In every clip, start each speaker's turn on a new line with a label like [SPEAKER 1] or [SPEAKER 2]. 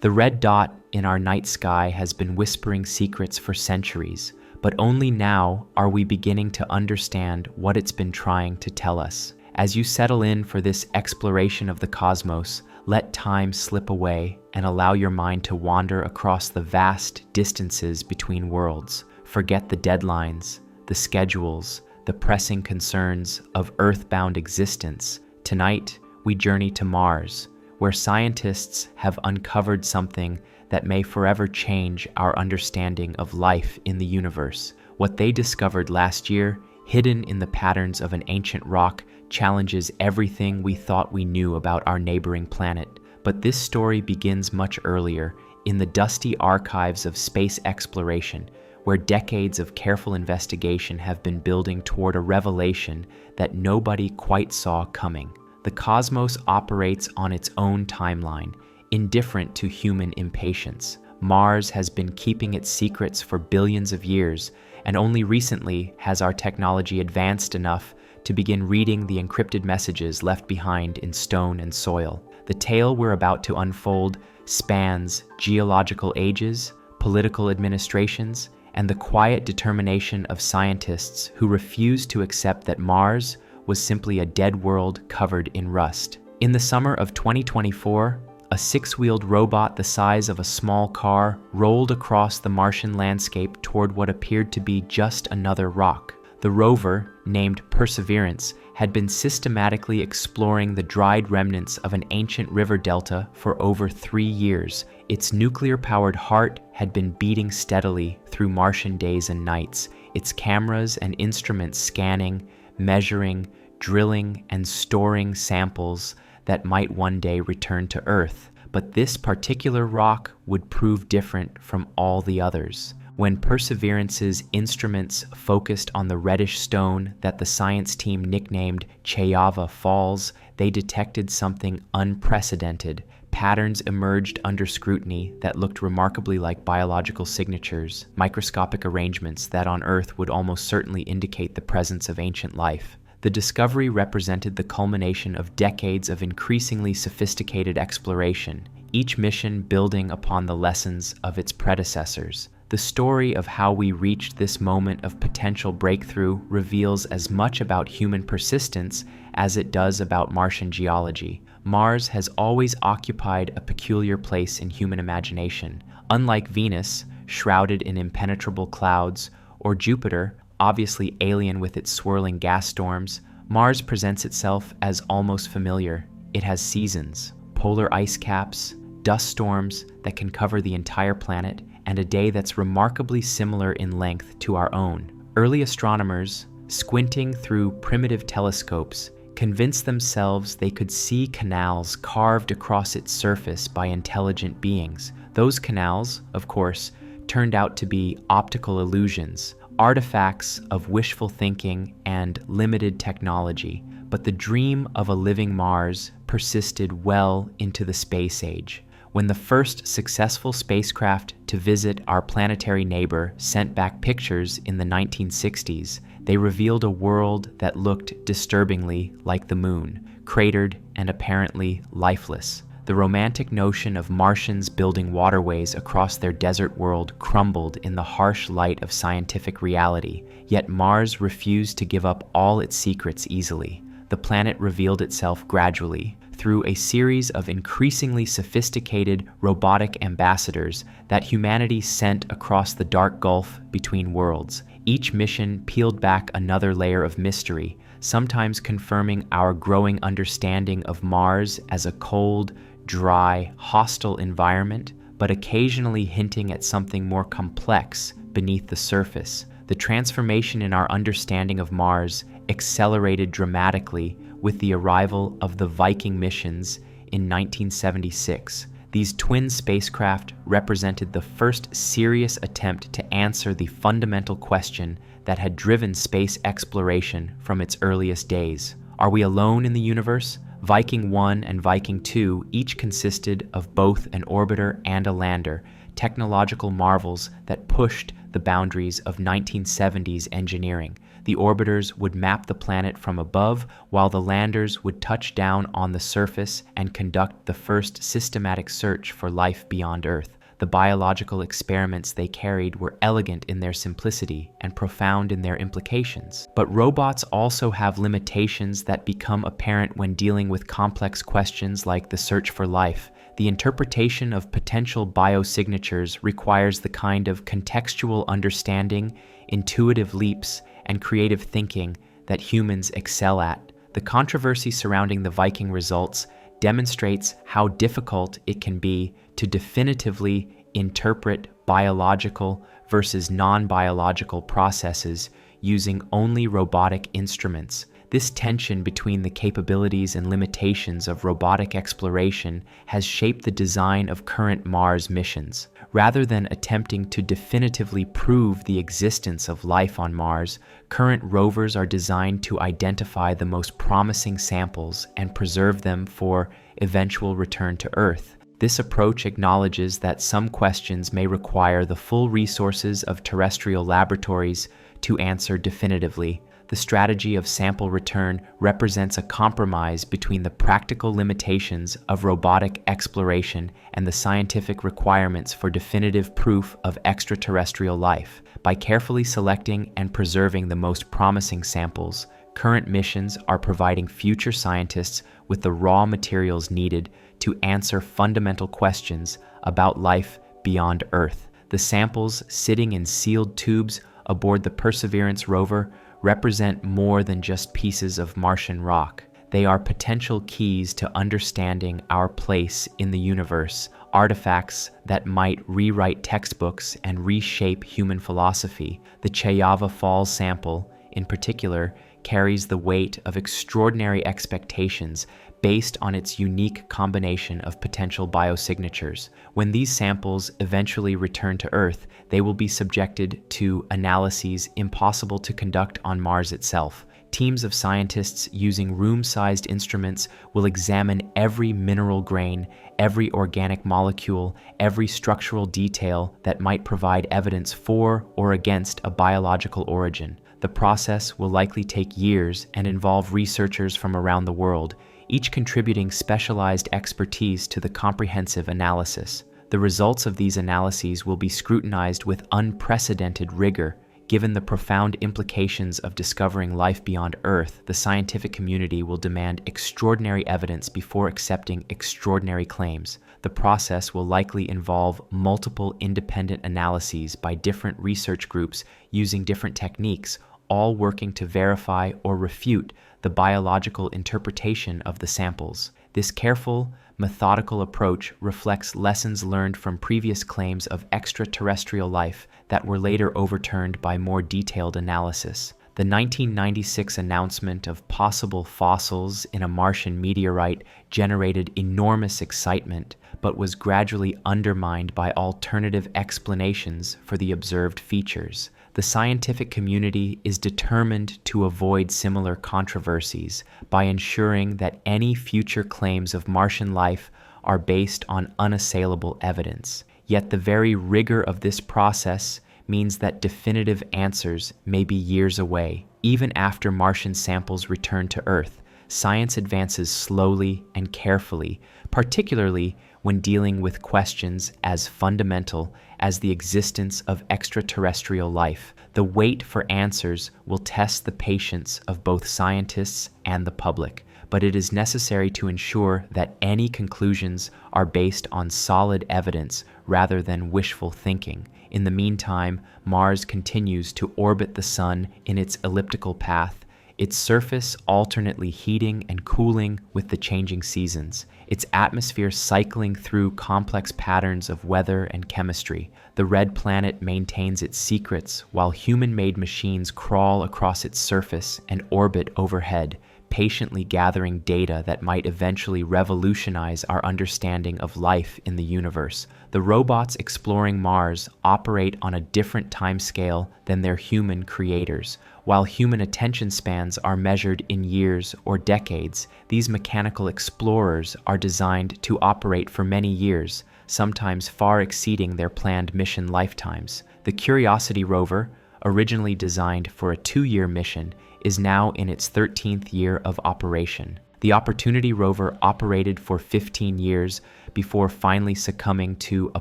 [SPEAKER 1] The red dot in our night sky has been whispering secrets for centuries, but only now are we beginning to understand what it's been trying to tell us. As you settle in for this exploration of the cosmos, let time slip away and allow your mind to wander across the vast distances between worlds. Forget the deadlines, the schedules, the pressing concerns of earthbound existence. Tonight, we journey to Mars, where scientists have uncovered something that may forever change our understanding of life in the universe. What they discovered last year, hidden in the patterns of an ancient rock, challenges everything we thought we knew about our neighboring planet. But this story begins much earlier, in the dusty archives of space exploration, where decades of careful investigation have been building toward a revelation that nobody quite saw coming. The cosmos operates on its own timeline, indifferent to human impatience. Mars has been keeping its secrets for billions of years, and only recently has our technology advanced enough to begin reading the encrypted messages left behind in stone and soil. The tale we're about to unfold spans geological ages, political administrations, and the quiet determination of scientists who refuse to accept that Mars was simply a dead world covered in rust. In the summer of 2024, a six-wheeled robot the size of a small car rolled across the Martian landscape toward what appeared to be just another rock. The rover, named Perseverance, had been systematically exploring the dried remnants of an ancient river delta for over 3 years. Its nuclear-powered heart had been beating steadily through Martian days and nights, its cameras and instruments scanning, measuring, drilling, and storing samples that might one day return to Earth. But this particular rock would prove different from all the others. When Perseverance's instruments focused on the reddish stone that the science team nicknamed Chayava Falls, they detected something unprecedented. Patterns emerged under scrutiny that looked remarkably like biological signatures, microscopic arrangements that on Earth would almost certainly indicate the presence of ancient life. The discovery represented the culmination of decades of increasingly sophisticated exploration, each mission building upon the lessons of its predecessors. The story of how we reached this moment of potential breakthrough reveals as much about human persistence as it does about Martian geology. Mars has always occupied a peculiar place in human imagination. Unlike Venus, shrouded in impenetrable clouds, or Jupiter, obviously alien with its swirling gas storms, Mars presents itself as almost familiar. It has seasons, polar ice caps, dust storms that can cover the entire planet, and a day that's remarkably similar in length to our own. Early astronomers, squinting through primitive telescopes, convinced themselves they could see canals carved across its surface by intelligent beings. Those canals, of course, turned out to be optical illusions, artifacts of wishful thinking and limited technology. But the dream of a living Mars persisted well into the space age. When the first successful spacecraft to visit our planetary neighbor sent back pictures in the 1960s, they revealed a world that looked disturbingly like the moon, cratered and apparently lifeless. The romantic notion of Martians building waterways across their desert world crumbled in the harsh light of scientific reality, yet Mars refused to give up all its secrets easily. The planet revealed itself gradually, through a series of increasingly sophisticated robotic ambassadors that humanity sent across the dark gulf between worlds. Each mission peeled back another layer of mystery, sometimes confirming our growing understanding of Mars as a cold, dry, hostile environment, but occasionally hinting at something more complex beneath the surface. The transformation in our understanding of Mars accelerated dramatically with the arrival of the Viking missions in 1976. These twin spacecraft represented the first serious attempt to answer the fundamental question that had driven space exploration from its earliest days. Are we alone in the universe? Viking 1 and Viking 2 each consisted of both an orbiter and a lander, technological marvels that pushed the boundaries of 1970s engineering. The orbiters would map the planet from above, while the landers would touch down on the surface and conduct the first systematic search for life beyond Earth. The biological experiments they carried were elegant in their simplicity and profound in their implications. But robots also have limitations that become apparent when dealing with complex questions like the search for life. The interpretation of potential biosignatures requires the kind of contextual understanding, intuitive leaps, and creative thinking that humans excel at. The controversy surrounding the Viking results demonstrates how difficult it can be to definitively interpret biological versus non-biological processes using only robotic instruments. This tension between the capabilities and limitations of robotic exploration has shaped the design of current Mars missions. Rather than attempting to definitively prove the existence of life on Mars, current rovers are designed to identify the most promising samples and preserve them for eventual return to Earth. This approach acknowledges that some questions may require the full resources of terrestrial laboratories to answer definitively. The strategy of sample return represents a compromise between the practical limitations of robotic exploration and the scientific requirements for definitive proof of extraterrestrial life. By carefully selecting and preserving the most promising samples, current missions are providing future scientists with the raw materials needed to answer fundamental questions about life beyond Earth. The samples sitting in sealed tubes aboard the Perseverance rover represent more than just pieces of Martian rock. They are potential keys to understanding our place in the universe, artifacts that might rewrite textbooks and reshape human philosophy. The Chayava Falls sample, in particular, carries the weight of extraordinary expectations based on its unique combination of potential biosignatures. When these samples eventually return to Earth, they will be subjected to analyses impossible to conduct on Mars itself. Teams of scientists using room-sized instruments will examine every mineral grain, every organic molecule, every structural detail that might provide evidence for or against a biological origin. The process will likely take years and involve researchers from around the world, each contributing specialized expertise to the comprehensive analysis. The results of these analyses will be scrutinized with unprecedented rigor. Given the profound implications of discovering life beyond Earth, the scientific community will demand extraordinary evidence before accepting extraordinary claims. The process will likely involve multiple independent analyses by different research groups using different techniques, all working to verify or refute the biological interpretation of the samples. This careful, methodical approach reflects lessons learned from previous claims of extraterrestrial life that were later overturned by more detailed analysis. The 1996 announcement of possible fossils in a Martian meteorite generated enormous excitement, but was gradually undermined by alternative explanations for the observed features. The scientific community is determined to avoid similar controversies by ensuring that any future claims of Martian life are based on unassailable evidence. Yet the very rigor of this process means that definitive answers may be years away. Even after Martian samples return to Earth, science advances slowly and carefully, particularly when dealing with questions as fundamental as the existence of extraterrestrial life. The wait for answers will test the patience of both scientists and the public, but it is necessary to ensure that any conclusions are based on solid evidence rather than wishful thinking. In the meantime, Mars continues to orbit the Sun in its elliptical path, its surface alternately heating and cooling with the changing seasons, its atmosphere cycling through complex patterns of weather and chemistry. The red planet maintains its secrets while human-made machines crawl across its surface and orbit overhead, patiently gathering data that might eventually revolutionize our understanding of life in the universe. The robots exploring Mars operate on a different timescale than their human creators. While human attention spans are measured in years or decades, these mechanical explorers are designed to operate for many years, sometimes far exceeding their planned mission lifetimes. The Curiosity rover, originally designed for a 2-year mission, is now in its 13th year of operation. The Opportunity rover operated for 15 years before finally succumbing to a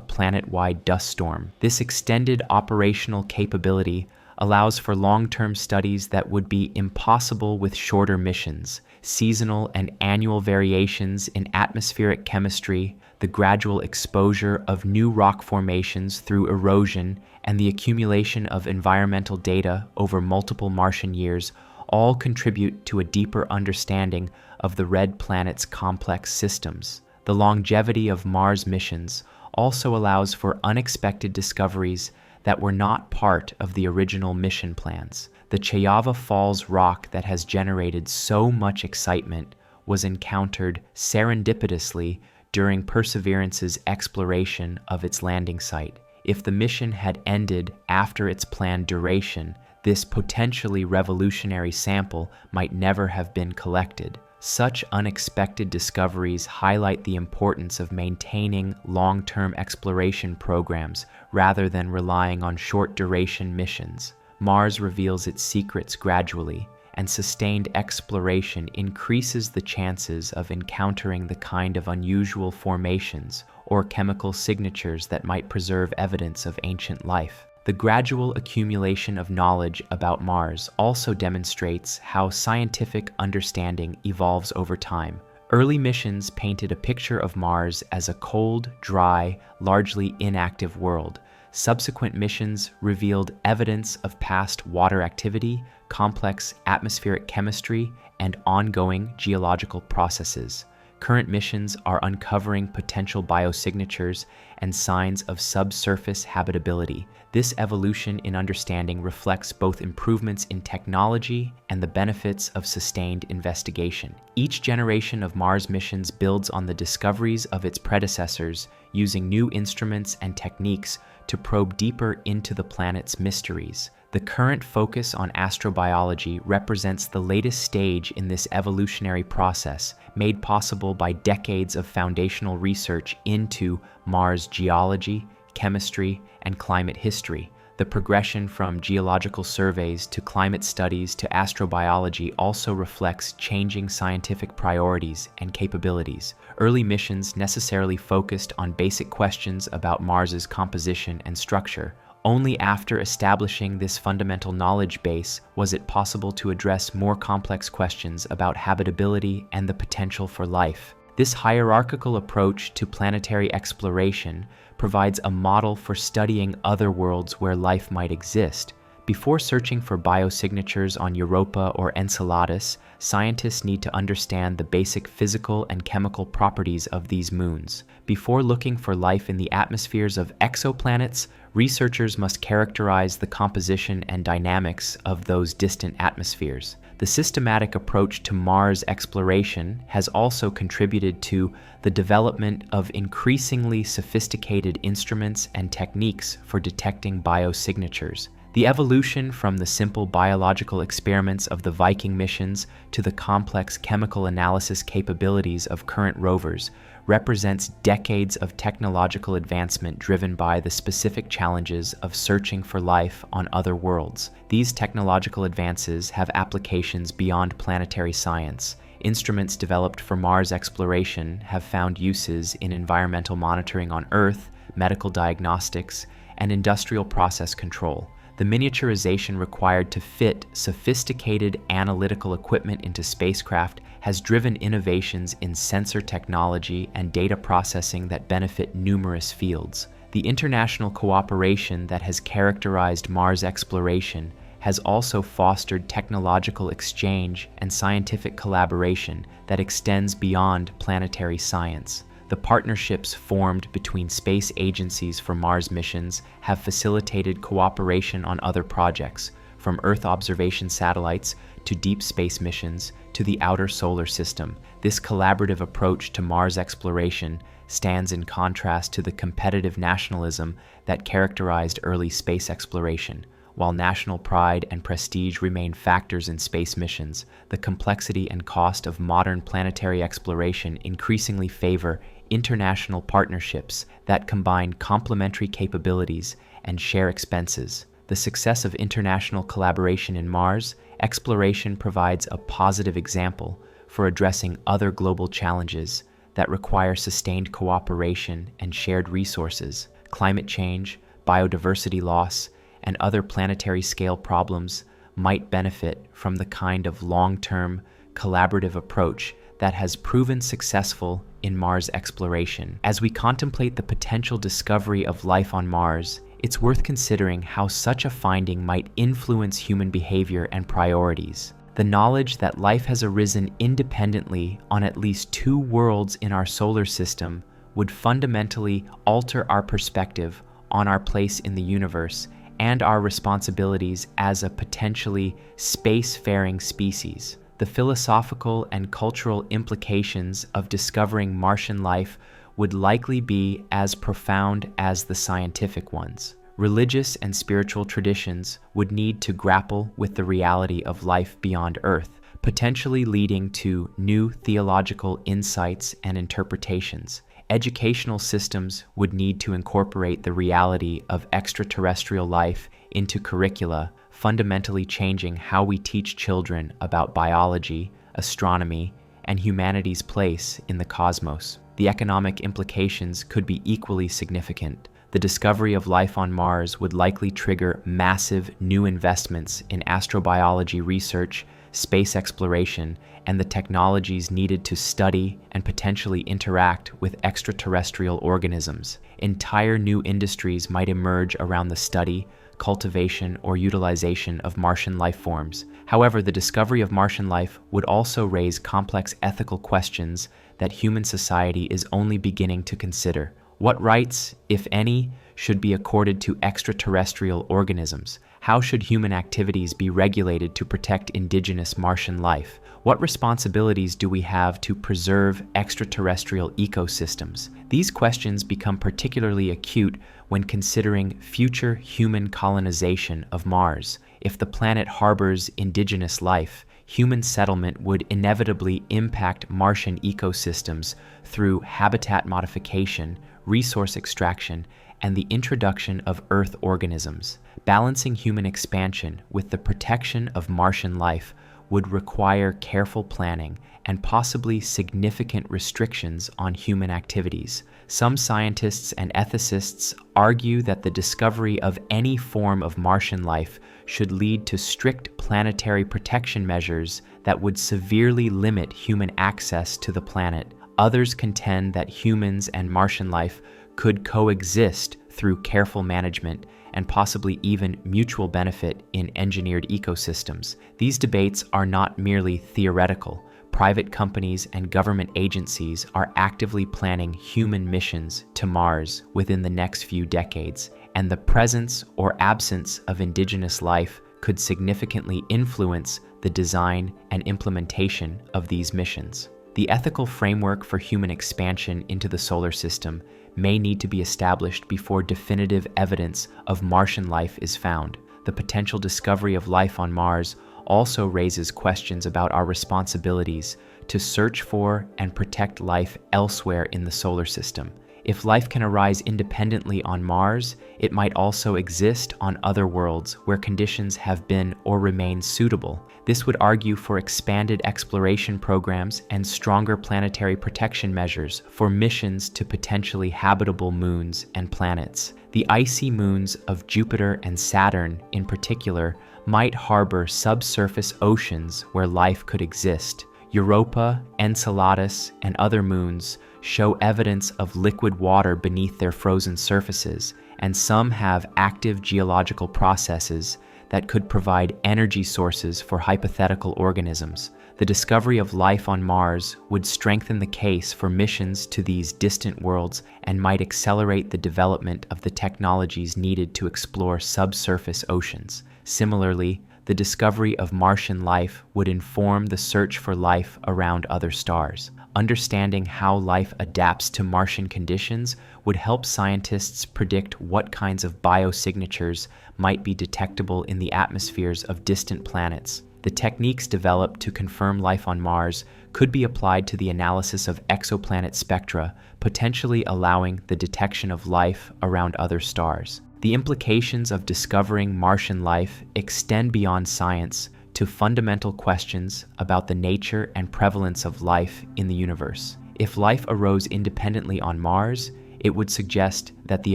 [SPEAKER 1] planet-wide dust storm. This extended operational capability allows for long-term studies that would be impossible with shorter missions. Seasonal and annual variations in atmospheric chemistry, the gradual exposure of new rock formations through erosion, and the accumulation of environmental data over multiple Martian years all contribute to a deeper understanding of the red planet's complex systems. The longevity of Mars missions also allows for unexpected discoveries that were not part of the original mission plans. The Chayava Falls rock that has generated so much excitement was encountered serendipitously during Perseverance's exploration of its landing site. If the mission had ended after its planned duration, this potentially revolutionary sample might never have been collected. Such unexpected discoveries highlight the importance of maintaining long-term exploration programs rather than relying on short-duration missions. Mars reveals its secrets gradually, and sustained exploration increases the chances of encountering the kind of unusual formations or chemical signatures that might preserve evidence of ancient life. The gradual accumulation of knowledge about Mars also demonstrates how scientific understanding evolves over time. Early missions painted a picture of Mars as a cold, dry, largely inactive world. Subsequent missions revealed evidence of past water activity, complex atmospheric chemistry, and ongoing geological processes. Current missions are uncovering potential biosignatures and signs of subsurface habitability. This evolution in understanding reflects both improvements in technology and the benefits of sustained investigation. Each generation of Mars missions builds on the discoveries of its predecessors, using new instruments and techniques to probe deeper into the planet's mysteries. The current focus on astrobiology represents the latest stage in this evolutionary process, made possible by decades of foundational research into Mars geology, chemistry, and climate history. The progression from geological surveys to climate studies to astrobiology also reflects changing scientific priorities and capabilities. Early missions necessarily focused on basic questions about Mars's composition and structure. Only after establishing this fundamental knowledge base was it possible to address more complex questions about habitability and the potential for life. This hierarchical approach to planetary exploration provides a model for studying other worlds where life might exist. Before searching for biosignatures on Europa or Enceladus, scientists need to understand the basic physical and chemical properties of these moons. Before looking for life in the atmospheres of exoplanets, researchers must characterize the composition and dynamics of those distant atmospheres. The systematic approach to Mars exploration has also contributed to the development of increasingly sophisticated instruments and techniques for detecting biosignatures. The evolution from the simple biological experiments of the Viking missions to the complex chemical analysis capabilities of current rovers represents decades of technological advancement driven by the specific challenges of searching for life on other worlds. These technological advances have applications beyond planetary science. Instruments developed for Mars exploration have found uses in environmental monitoring on Earth, medical diagnostics, and industrial process control. The miniaturization required to fit sophisticated analytical equipment into spacecraft has driven innovations in sensor technology and data processing that benefit numerous fields. The international cooperation that has characterized Mars exploration has also fostered technological exchange and scientific collaboration that extends beyond planetary science. The partnerships formed between space agencies for Mars missions have facilitated cooperation on other projects, from Earth observation satellites to deep space missions to the outer solar system. This collaborative approach to Mars exploration stands in contrast to the competitive nationalism that characterized early space exploration. While national pride and prestige remain factors in space missions, the complexity and cost of modern planetary exploration increasingly favor international partnerships that combine complementary capabilities and share expenses. the success of international collaboration in Mars exploration provides a positive example for addressing other global challenges that require sustained cooperation and shared resources. Climate change, biodiversity loss, and other planetary scale problems might benefit from the kind of long-term collaborative approach that has proven successful in Mars exploration. As we contemplate the potential discovery of life on Mars, it's worth considering how such a finding might influence human behavior and priorities. The knowledge that life has arisen independently on at least 2 worlds in our solar system would fundamentally alter our perspective on our place in the universe and our responsibilities as a potentially spacefaring species. The philosophical and cultural implications of discovering Martian life would likely be as profound as the scientific ones. Religious and spiritual traditions would need to grapple with the reality of life beyond Earth, potentially leading to new theological insights and interpretations. Educational systems would need to incorporate the reality of extraterrestrial life into curricula, fundamentally changing how we teach children about biology, astronomy, and humanity's place in the cosmos. The economic implications could be equally significant. The discovery of life on Mars would likely trigger massive new investments in astrobiology research, space exploration, and the technologies needed to study and potentially interact with extraterrestrial organisms. Entire new industries might emerge around the study, cultivation, or utilization of Martian life forms. However, the discovery of Martian life would also raise complex ethical questions that human society is only beginning to consider. What rights, if any, should be accorded to extraterrestrial organisms? How should human activities be regulated to protect indigenous Martian life? What responsibilities do we have to preserve extraterrestrial ecosystems? These questions become particularly acute when considering future human colonization of Mars. If the planet harbors indigenous life, human settlement would inevitably impact Martian ecosystems through habitat modification, resource extraction, and the introduction of Earth organisms. Balancing human expansion with the protection of Martian life would require careful planning and possibly significant restrictions on human activities. Some scientists and ethicists argue that the discovery of any form of Martian life should lead to strict planetary protection measures that would severely limit human access to the planet. Others contend that humans and Martian life could coexist through careful management and possibly even mutual benefit in engineered ecosystems. These debates are not merely theoretical. Private companies and government agencies are actively planning human missions to Mars within the next few decades, and the presence or absence of indigenous life could significantly influence the design and implementation of these missions. The ethical framework for human expansion into the solar system may need to be established before definitive evidence of Martian life is found. The potential discovery of life on Mars also raises questions about our responsibilities to search for and protect life elsewhere in the solar system. If life can arise independently on Mars, it might also exist on other worlds where conditions have been or remain suitable. This would argue for expanded exploration programs and stronger planetary protection measures for missions to potentially habitable moons and planets. The icy moons of Jupiter and Saturn, in particular, might harbor subsurface oceans where life could exist. Europa, Enceladus, and other moons show evidence of liquid water beneath their frozen surfaces, and some have active geological processes that could provide energy sources for hypothetical organisms. The discovery of life on Mars would strengthen the case for missions to these distant worlds and might accelerate the development of the technologies needed to explore subsurface oceans. Similarly, the discovery of Martian life would inform the search for life around other stars. Understanding how life adapts to Martian conditions would help scientists predict what kinds of biosignatures might be detectable in the atmospheres of distant planets. The techniques developed to confirm life on Mars could be applied to the analysis of exoplanet spectra, potentially allowing the detection of life around other stars. The implications of discovering Martian life extend beyond science to fundamental questions about the nature and prevalence of life in the universe. If life arose independently on Mars, it would suggest that the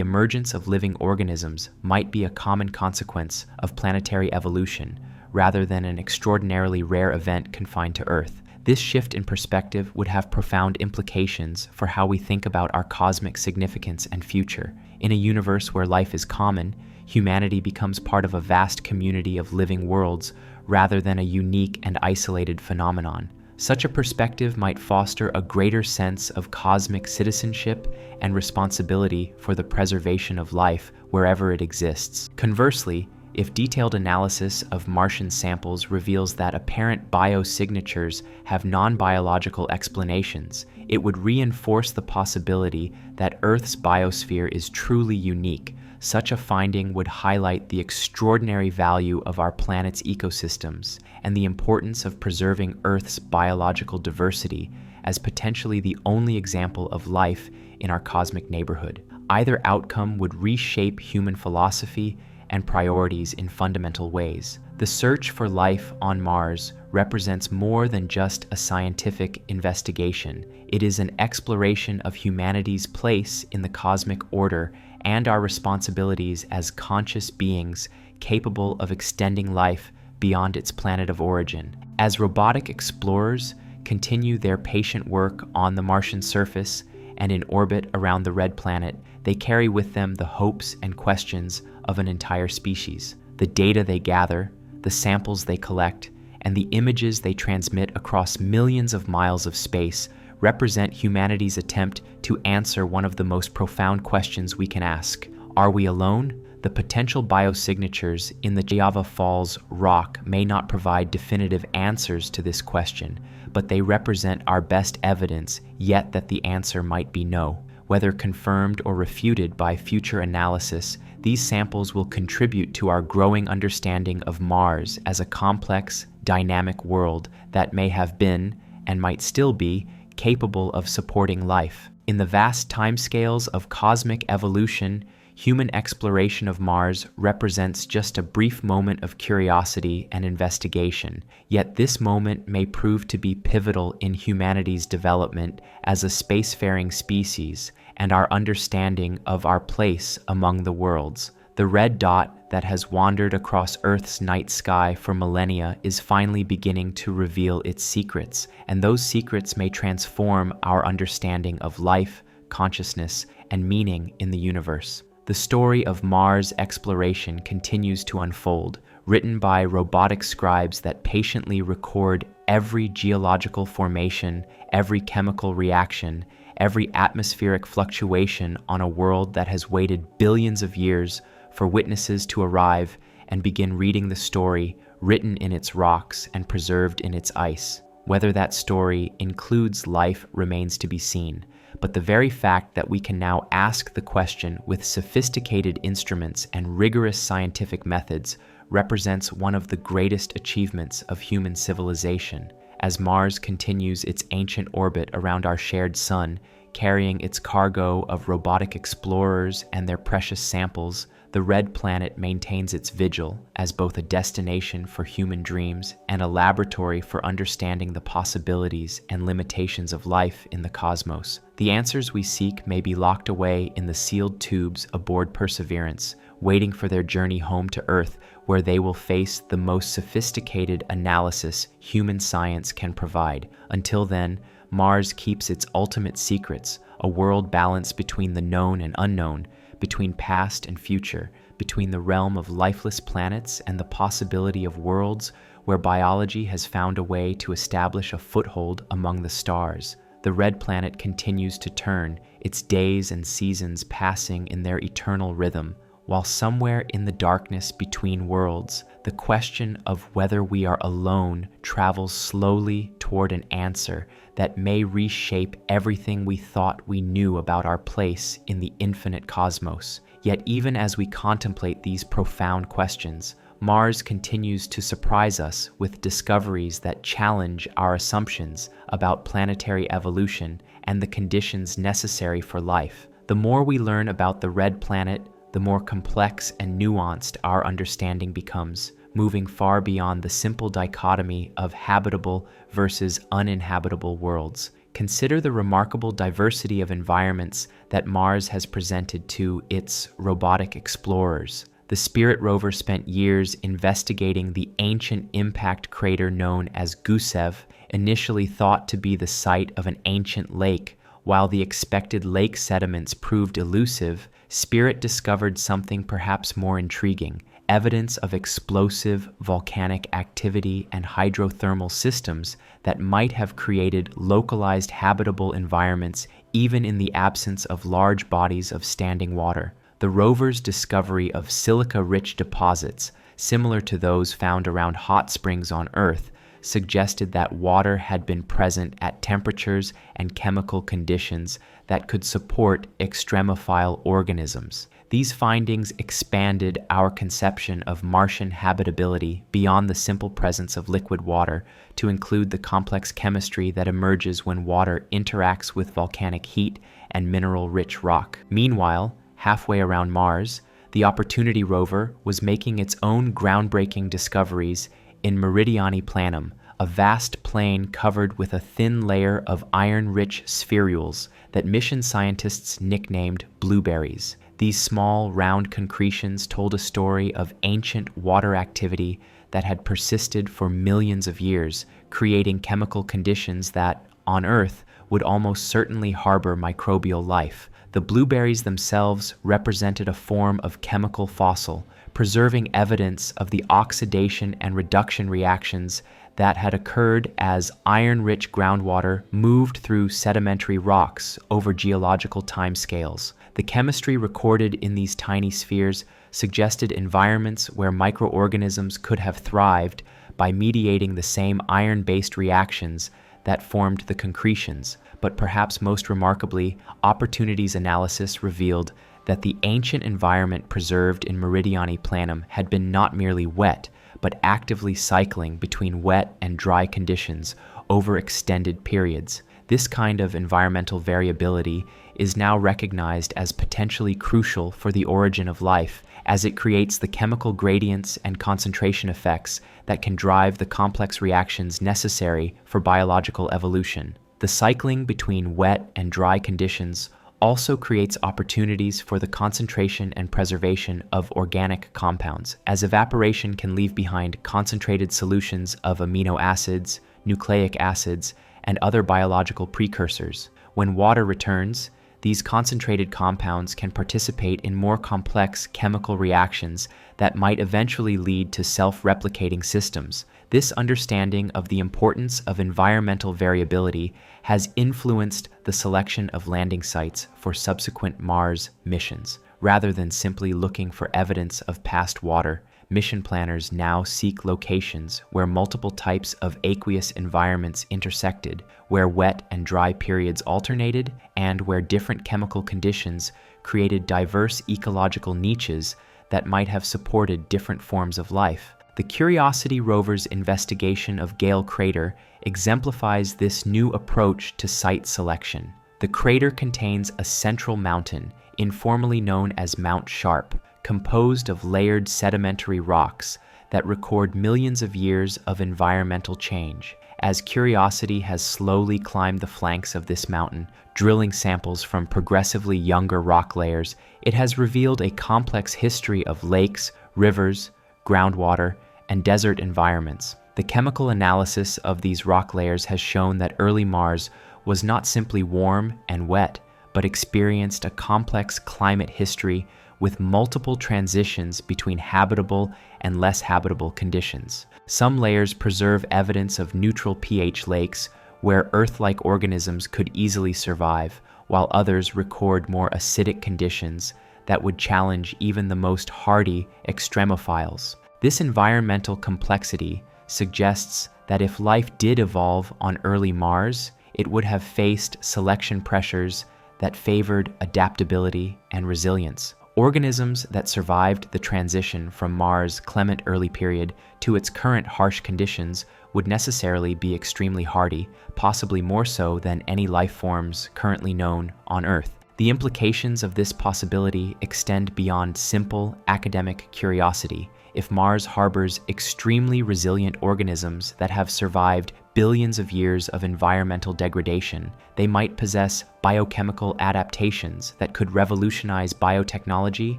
[SPEAKER 1] emergence of living organisms might be a common consequence of planetary evolution, rather than an extraordinarily rare event confined to Earth. This shift in perspective would have profound implications for how we think about our cosmic significance and future. In a universe where life is common, humanity becomes part of a vast community of living worlds rather than a unique and isolated phenomenon. Such a perspective might foster a greater sense of cosmic citizenship and responsibility for the preservation of life wherever it exists. Conversely, if detailed analysis of Martian samples reveals that apparent biosignatures have non-biological explanations, it would reinforce the possibility that Earth's biosphere is truly unique. Such a finding would highlight the extraordinary value of our planet's ecosystems and the importance of preserving Earth's biological diversity as potentially the only example of life in our cosmic neighborhood. Either outcome would reshape human philosophy and priorities in fundamental ways. The search for life on Mars represents more than just a scientific investigation. It is an exploration of humanity's place in the cosmic order and our responsibilities as conscious beings capable of extending life beyond its planet of origin. As robotic explorers continue their patient work on the Martian surface and in orbit around the red planet, they carry with them the hopes and questions of an entire species. The data they gather, the samples they collect, and the images they transmit across millions of miles of space represent humanity's attempt to answer one of the most profound questions we can ask. Are we alone? The potential biosignatures in the Java Falls rock may not provide definitive answers to this question, but they represent our best evidence yet that the answer might be no. Whether confirmed or refuted by future analysis, these samples will contribute to our growing understanding of Mars as a complex, dynamic world that may have been, and might still be, capable of supporting life. In the vast timescales of cosmic evolution, human exploration of Mars represents just a brief moment of curiosity and investigation, yet this moment may prove to be pivotal in humanity's development as a spacefaring species and our understanding of our place among the worlds. The red dot that has wandered across Earth's night sky for millennia is finally beginning to reveal its secrets, and those secrets may transform our understanding of life, consciousness, and meaning in the universe. The story of Mars exploration continues to unfold, written by robotic scribes that patiently record every geological formation, every chemical reaction, every atmospheric fluctuation on a world that has waited billions of years for witnesses to arrive and begin reading the story written in its rocks and preserved in its ice. Whether that story includes life remains to be seen, but the very fact that we can now ask the question with sophisticated instruments and rigorous scientific methods represents one of the greatest achievements of human civilization. As Mars continues its ancient orbit around our shared sun, carrying its cargo of robotic explorers and their precious samples, the red planet maintains its vigil as both a destination for human dreams and a laboratory for understanding the possibilities and limitations of life in the cosmos. The answers we seek may be locked away in the sealed tubes aboard Perseverance, waiting for their journey home to Earth, where they will face the most sophisticated analysis human science can provide. Until then, Mars keeps its ultimate secrets, a world balance between the known and unknown, between past and future, between the realm of lifeless planets and the possibility of worlds where biology has found a way to establish a foothold among the stars. The red planet continues to turn, its days and seasons passing in their eternal rhythm, while somewhere in the darkness between worlds, the question of whether we are alone travels slowly toward an answer that may reshape everything we thought we knew about our place in the infinite cosmos. Yet even as we contemplate these profound questions, Mars continues to surprise us with discoveries that challenge our assumptions about planetary evolution and the conditions necessary for life. The more we learn about the red planet, the more complex and nuanced our understanding becomes, moving far beyond the simple dichotomy of habitable versus uninhabitable worlds. Consider the remarkable diversity of environments that Mars has presented to its robotic explorers. The Spirit rover spent years investigating the ancient impact crater known as Gusev, initially thought to be the site of an ancient lake. While the expected lake sediments proved elusive, Spirit discovered something perhaps more intriguing: evidence of explosive volcanic activity and hydrothermal systems that might have created localized habitable environments even in the absence of large bodies of standing water. The rover's discovery of silica-rich deposits, similar to those found around hot springs on Earth, suggested that water had been present at temperatures and chemical conditions that could support extremophile organisms. These findings expanded our conception of Martian habitability beyond the simple presence of liquid water to include the complex chemistry that emerges when water interacts with volcanic heat and mineral-rich rock. Meanwhile, halfway around Mars, the Opportunity rover was making its own groundbreaking discoveries in Meridiani Planum, a vast plain covered with a thin layer of iron-rich spherules that mission scientists nicknamed blueberries. These small, round concretions told a story of ancient water activity that had persisted for millions of years, creating chemical conditions that, on Earth, would almost certainly harbor microbial life. The blueberries themselves represented a form of chemical fossil, preserving evidence of the oxidation and reduction reactions that had occurred as iron-rich groundwater moved through sedimentary rocks over geological timescales. The chemistry recorded in these tiny spheres suggested environments where microorganisms could have thrived by mediating the same iron-based reactions that formed the concretions. But perhaps most remarkably, Opportunity's analysis revealed that the ancient environment preserved in Meridiani Planum had been not merely wet, but actively cycling between wet and dry conditions over extended periods. This kind of environmental variability is now recognized as potentially crucial for the origin of life, as it creates the chemical gradients and concentration effects that can drive the complex reactions necessary for biological evolution. The cycling between wet and dry conditions also creates opportunities for the concentration and preservation of organic compounds, as evaporation can leave behind concentrated solutions of amino acids, nucleic acids, and other biological precursors. When water returns, these concentrated compounds can participate in more complex chemical reactions that might eventually lead to self-replicating systems. This understanding of the importance of environmental variability has influenced the selection of landing sites for subsequent Mars missions. Rather than simply looking for evidence of past water, mission planners now seek locations where multiple types of aqueous environments intersected, where wet and dry periods alternated, and where different chemical conditions created diverse ecological niches that might have supported different forms of life. The Curiosity rover's investigation of Gale Crater exemplifies this new approach to site selection. The crater contains a central mountain, informally known as Mount Sharp, composed of layered sedimentary rocks that record millions of years of environmental change. As Curiosity has slowly climbed the flanks of this mountain, drilling samples from progressively younger rock layers, it has revealed a complex history of lakes, rivers, groundwater, and desert environments. The chemical analysis of these rock layers has shown that early Mars was not simply warm and wet, but experienced a complex climate history with multiple transitions between habitable and less habitable conditions. Some layers preserve evidence of neutral pH lakes where Earth-like organisms could easily survive, while others record more acidic conditions that would challenge even the most hardy extremophiles. This environmental complexity suggests that if life did evolve on early Mars, it would have faced selection pressures that favored adaptability and resilience. Organisms that survived the transition from Mars' clement early period to its current harsh conditions would necessarily be extremely hardy, possibly more so than any life forms currently known on Earth. The implications of this possibility extend beyond simple academic curiosity. If Mars harbors extremely resilient organisms that have survived billions of years of environmental degradation, they might possess biochemical adaptations that could revolutionize biotechnology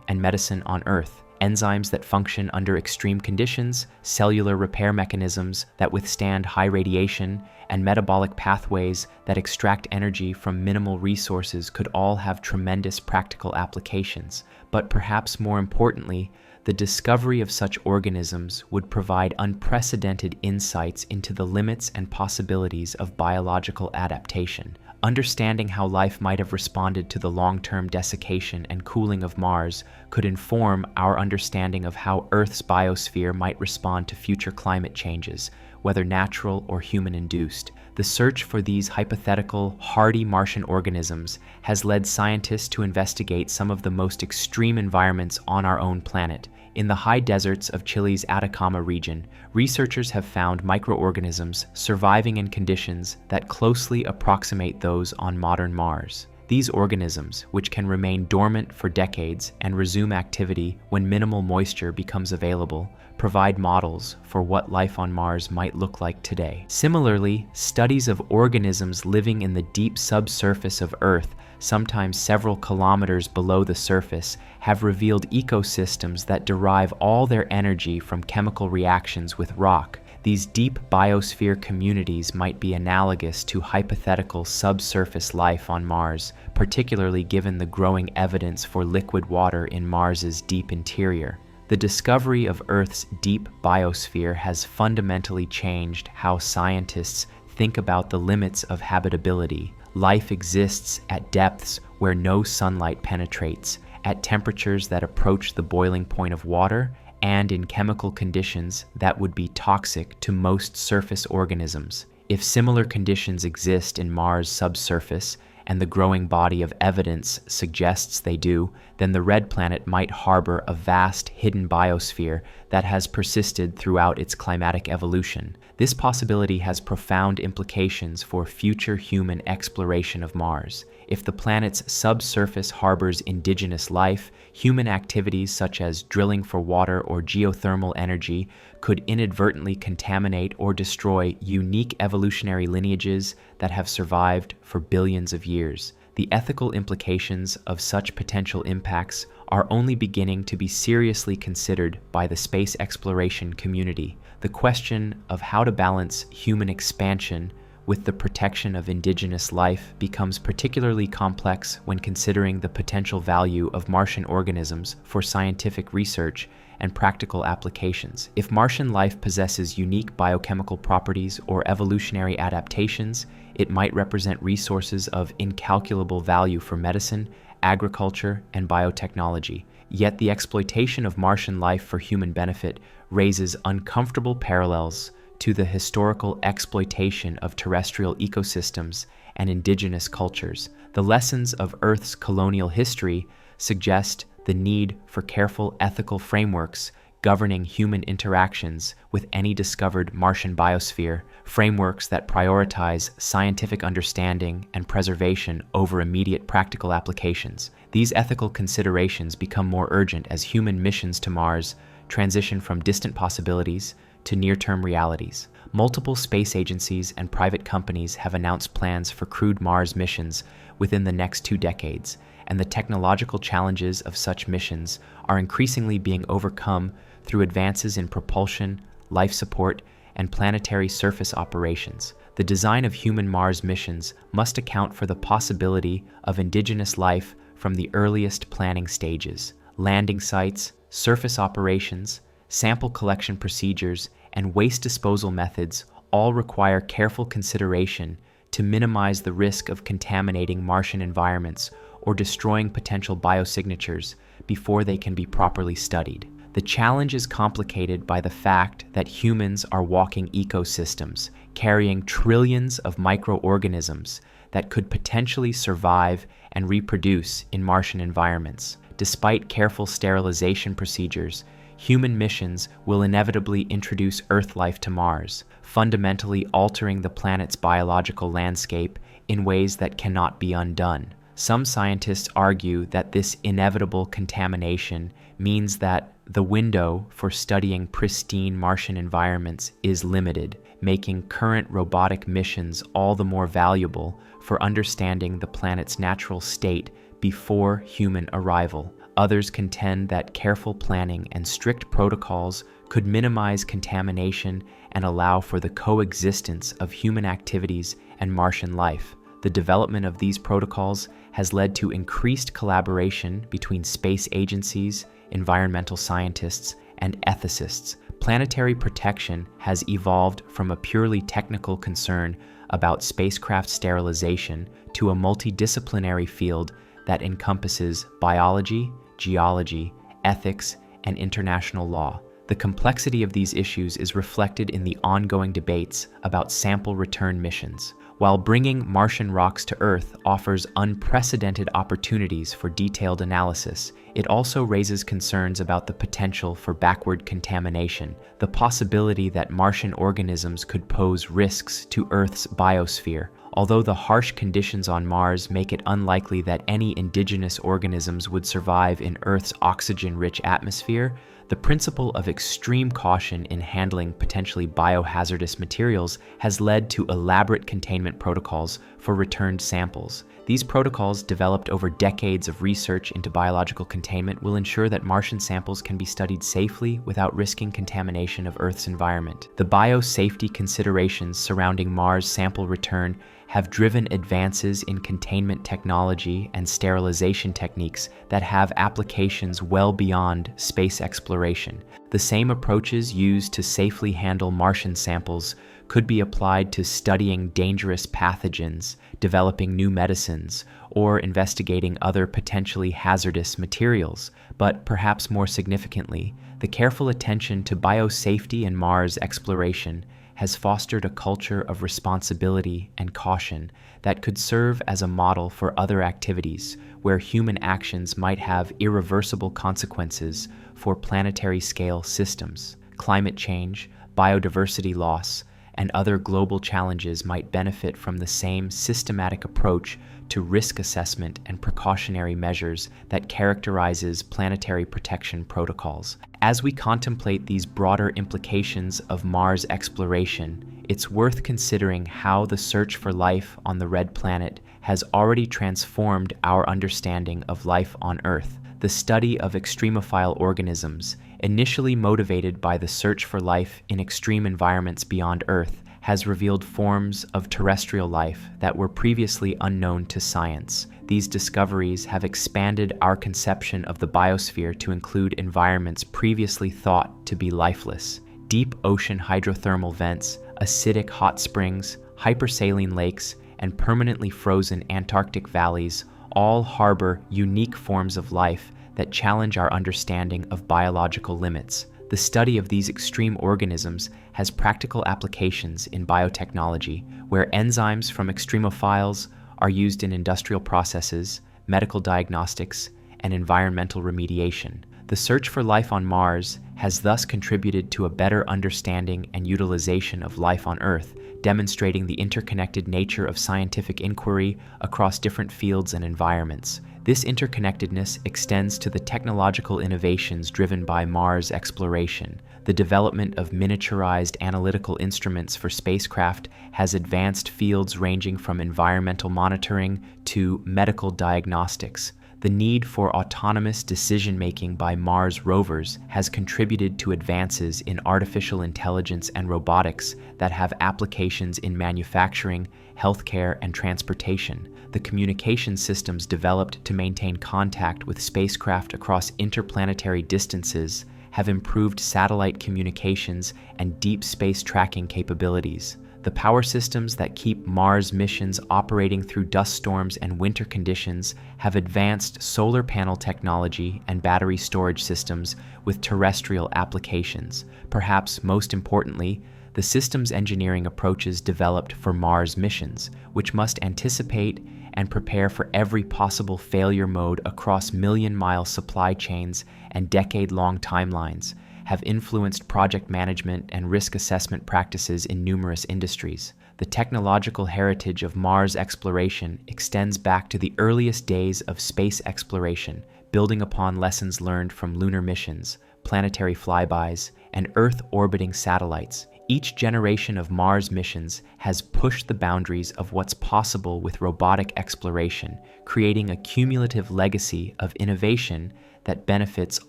[SPEAKER 1] and medicine on Earth. Enzymes that function under extreme conditions, cellular repair mechanisms that withstand high radiation, and metabolic pathways that extract energy from minimal resources could all have tremendous practical applications. But perhaps more importantly, the discovery of such organisms would provide unprecedented insights into the limits and possibilities of biological adaptation. Understanding how life might have responded to the long-term desiccation and cooling of Mars could inform our understanding of how Earth's biosphere might respond to future climate changes, whether natural or human-induced. The search for these hypothetical, hardy Martian organisms has led scientists to investigate some of the most extreme environments on our own planet. In the high deserts of Chile's Atacama region, researchers have found microorganisms surviving in conditions that closely approximate those on modern Mars. These organisms, which can remain dormant for decades and resume activity when minimal moisture becomes available, provide models for what life on Mars might look like today. Similarly, studies of organisms living in the deep subsurface of Earth, sometimes several kilometers below the surface, have revealed ecosystems that derive all their energy from chemical reactions with rock. These deep biosphere communities might be analogous to hypothetical subsurface life on Mars, particularly given the growing evidence for liquid water in Mars's deep interior. The discovery of Earth's deep biosphere has fundamentally changed how scientists think about the limits of habitability. Life exists at depths where no sunlight penetrates, at temperatures that approach the boiling point of water, and in chemical conditions that would be toxic to most surface organisms. If similar conditions exist in Mars' subsurface, and the growing body of evidence suggests they do, then the red planet might harbor a vast hidden biosphere that has persisted throughout its climatic evolution. This possibility has profound implications for future human exploration of Mars. If the planet's subsurface harbors indigenous life, human activities such as drilling for water or geothermal energy could inadvertently contaminate or destroy unique evolutionary lineages that have survived for billions of years. The ethical implications of such potential impacts are only beginning to be seriously considered by the space exploration community. The question of how to balance human expansion with the protection of indigenous life becomes particularly complex when considering the potential value of Martian organisms for scientific research and practical applications. If Martian life possesses unique biochemical properties or evolutionary adaptations, it might represent resources of incalculable value for medicine, agriculture, and biotechnology. Yet the exploitation of Martian life for human benefit raises uncomfortable parallels to the historical exploitation of terrestrial ecosystems and indigenous cultures. The lessons of Earth's colonial history suggest the need for careful ethical frameworks governing human interactions with any discovered Martian biosphere, frameworks that prioritize scientific understanding and preservation over immediate practical applications. These ethical considerations become more urgent as human missions to Mars transition from distant possibilities to near-term realities. Multiple space agencies and private companies have announced plans for crewed Mars missions within the next 2 decades, and the technological challenges of such missions are increasingly being overcome through advances in propulsion, life support, and planetary surface operations. The design of human Mars missions must account for the possibility of indigenous life from the earliest planning stages. Landing sites, surface operations, sample collection procedures, and waste disposal methods all require careful consideration to minimize the risk of contaminating Martian environments or destroying potential biosignatures before they can be properly studied. The challenge is complicated by the fact that humans are walking ecosystems, carrying trillions of microorganisms that could potentially survive and reproduce in Martian environments. despite careful sterilization procedures, human missions will inevitably introduce Earth life to Mars, fundamentally altering the planet's biological landscape in ways that cannot be undone. Some scientists argue that this inevitable contamination means that the window for studying pristine Martian environments is limited, making current robotic missions all the more valuable for understanding the planet's natural state before human arrival. Others contend that careful planning and strict protocols could minimize contamination and allow for the coexistence of human activities and Martian life. The development of these protocols has led to increased collaboration between space agencies, environmental scientists, and ethicists. Planetary protection has evolved from a purely technical concern about spacecraft sterilization to a multidisciplinary field that encompasses biology, geology, ethics, and international law. The complexity of these issues is reflected in the ongoing debates about sample return missions. While bringing Martian rocks to Earth offers unprecedented opportunities for detailed analysis, it also raises concerns about the potential for backward contamination, the possibility that Martian organisms could pose risks to Earth's biosphere. Although the harsh conditions on Mars make it unlikely that any indigenous organisms would survive in Earth's oxygen-rich atmosphere, the principle of extreme caution in handling potentially biohazardous materials has led to elaborate containment protocols for returned samples. These protocols, developed over decades of research into biological containment, will ensure that Martian samples can be studied safely without risking contamination of Earth's environment. The biosafety considerations surrounding Mars sample return have driven advances in containment technology and sterilization techniques that have applications well beyond space exploration. The same approaches used to safely handle Martian samples could be applied to studying dangerous pathogens, developing new medicines, or investigating other potentially hazardous materials. But perhaps more significantly, the careful attention to biosafety in Mars exploration has fostered a culture of responsibility and caution that could serve as a model for other activities where human actions might have irreversible consequences for planetary-scale systems. Climate change, biodiversity loss, and other global challenges might benefit from the same systematic approach to risk assessment and precautionary measures that characterizes planetary protection protocols. As we contemplate these broader implications of Mars exploration, it's worth considering how the search for life on the red planet has already transformed our understanding of life on Earth. The study of extremophile organisms, initially motivated by the search for life in extreme environments beyond Earth, has revealed forms of terrestrial life that were previously unknown to science. These discoveries have expanded our conception of the biosphere to include environments previously thought to be lifeless. Deep ocean hydrothermal vents, acidic hot springs, hypersaline lakes, and permanently frozen Antarctic valleys all harbor unique forms of life that challenge our understanding of biological limits. The study of these extreme organisms has practical applications in biotechnology, where enzymes from extremophiles are used in industrial processes, medical diagnostics, and environmental remediation. The search for life on Mars has thus contributed to a better understanding and utilization of life on Earth, demonstrating the interconnected nature of scientific inquiry across different fields and environments. This interconnectedness extends to the technological innovations driven by Mars exploration. The development of miniaturized analytical instruments for spacecraft has advanced fields ranging from environmental monitoring to medical diagnostics. The need for autonomous decision-making by Mars rovers has contributed to advances in artificial intelligence and robotics that have applications in manufacturing, healthcare, and transportation. The communication systems developed to maintain contact with spacecraft across interplanetary distances have improved satellite communications and deep space tracking capabilities. The power systems that keep Mars missions operating through dust storms and winter conditions have advanced solar panel technology and battery storage systems with terrestrial applications. Perhaps most importantly, the systems engineering approaches developed for Mars missions, which must anticipate and prepare for every possible failure mode across million-mile supply chains and decade-long timelines, have influenced project management and risk assessment practices in numerous industries. The technological heritage of Mars exploration extends back to the earliest days of space exploration, building upon lessons learned from lunar missions, planetary flybys, and Earth-orbiting satellites. Each generation of Mars missions has pushed the boundaries of what's possible with robotic exploration, creating a cumulative legacy of innovation that benefits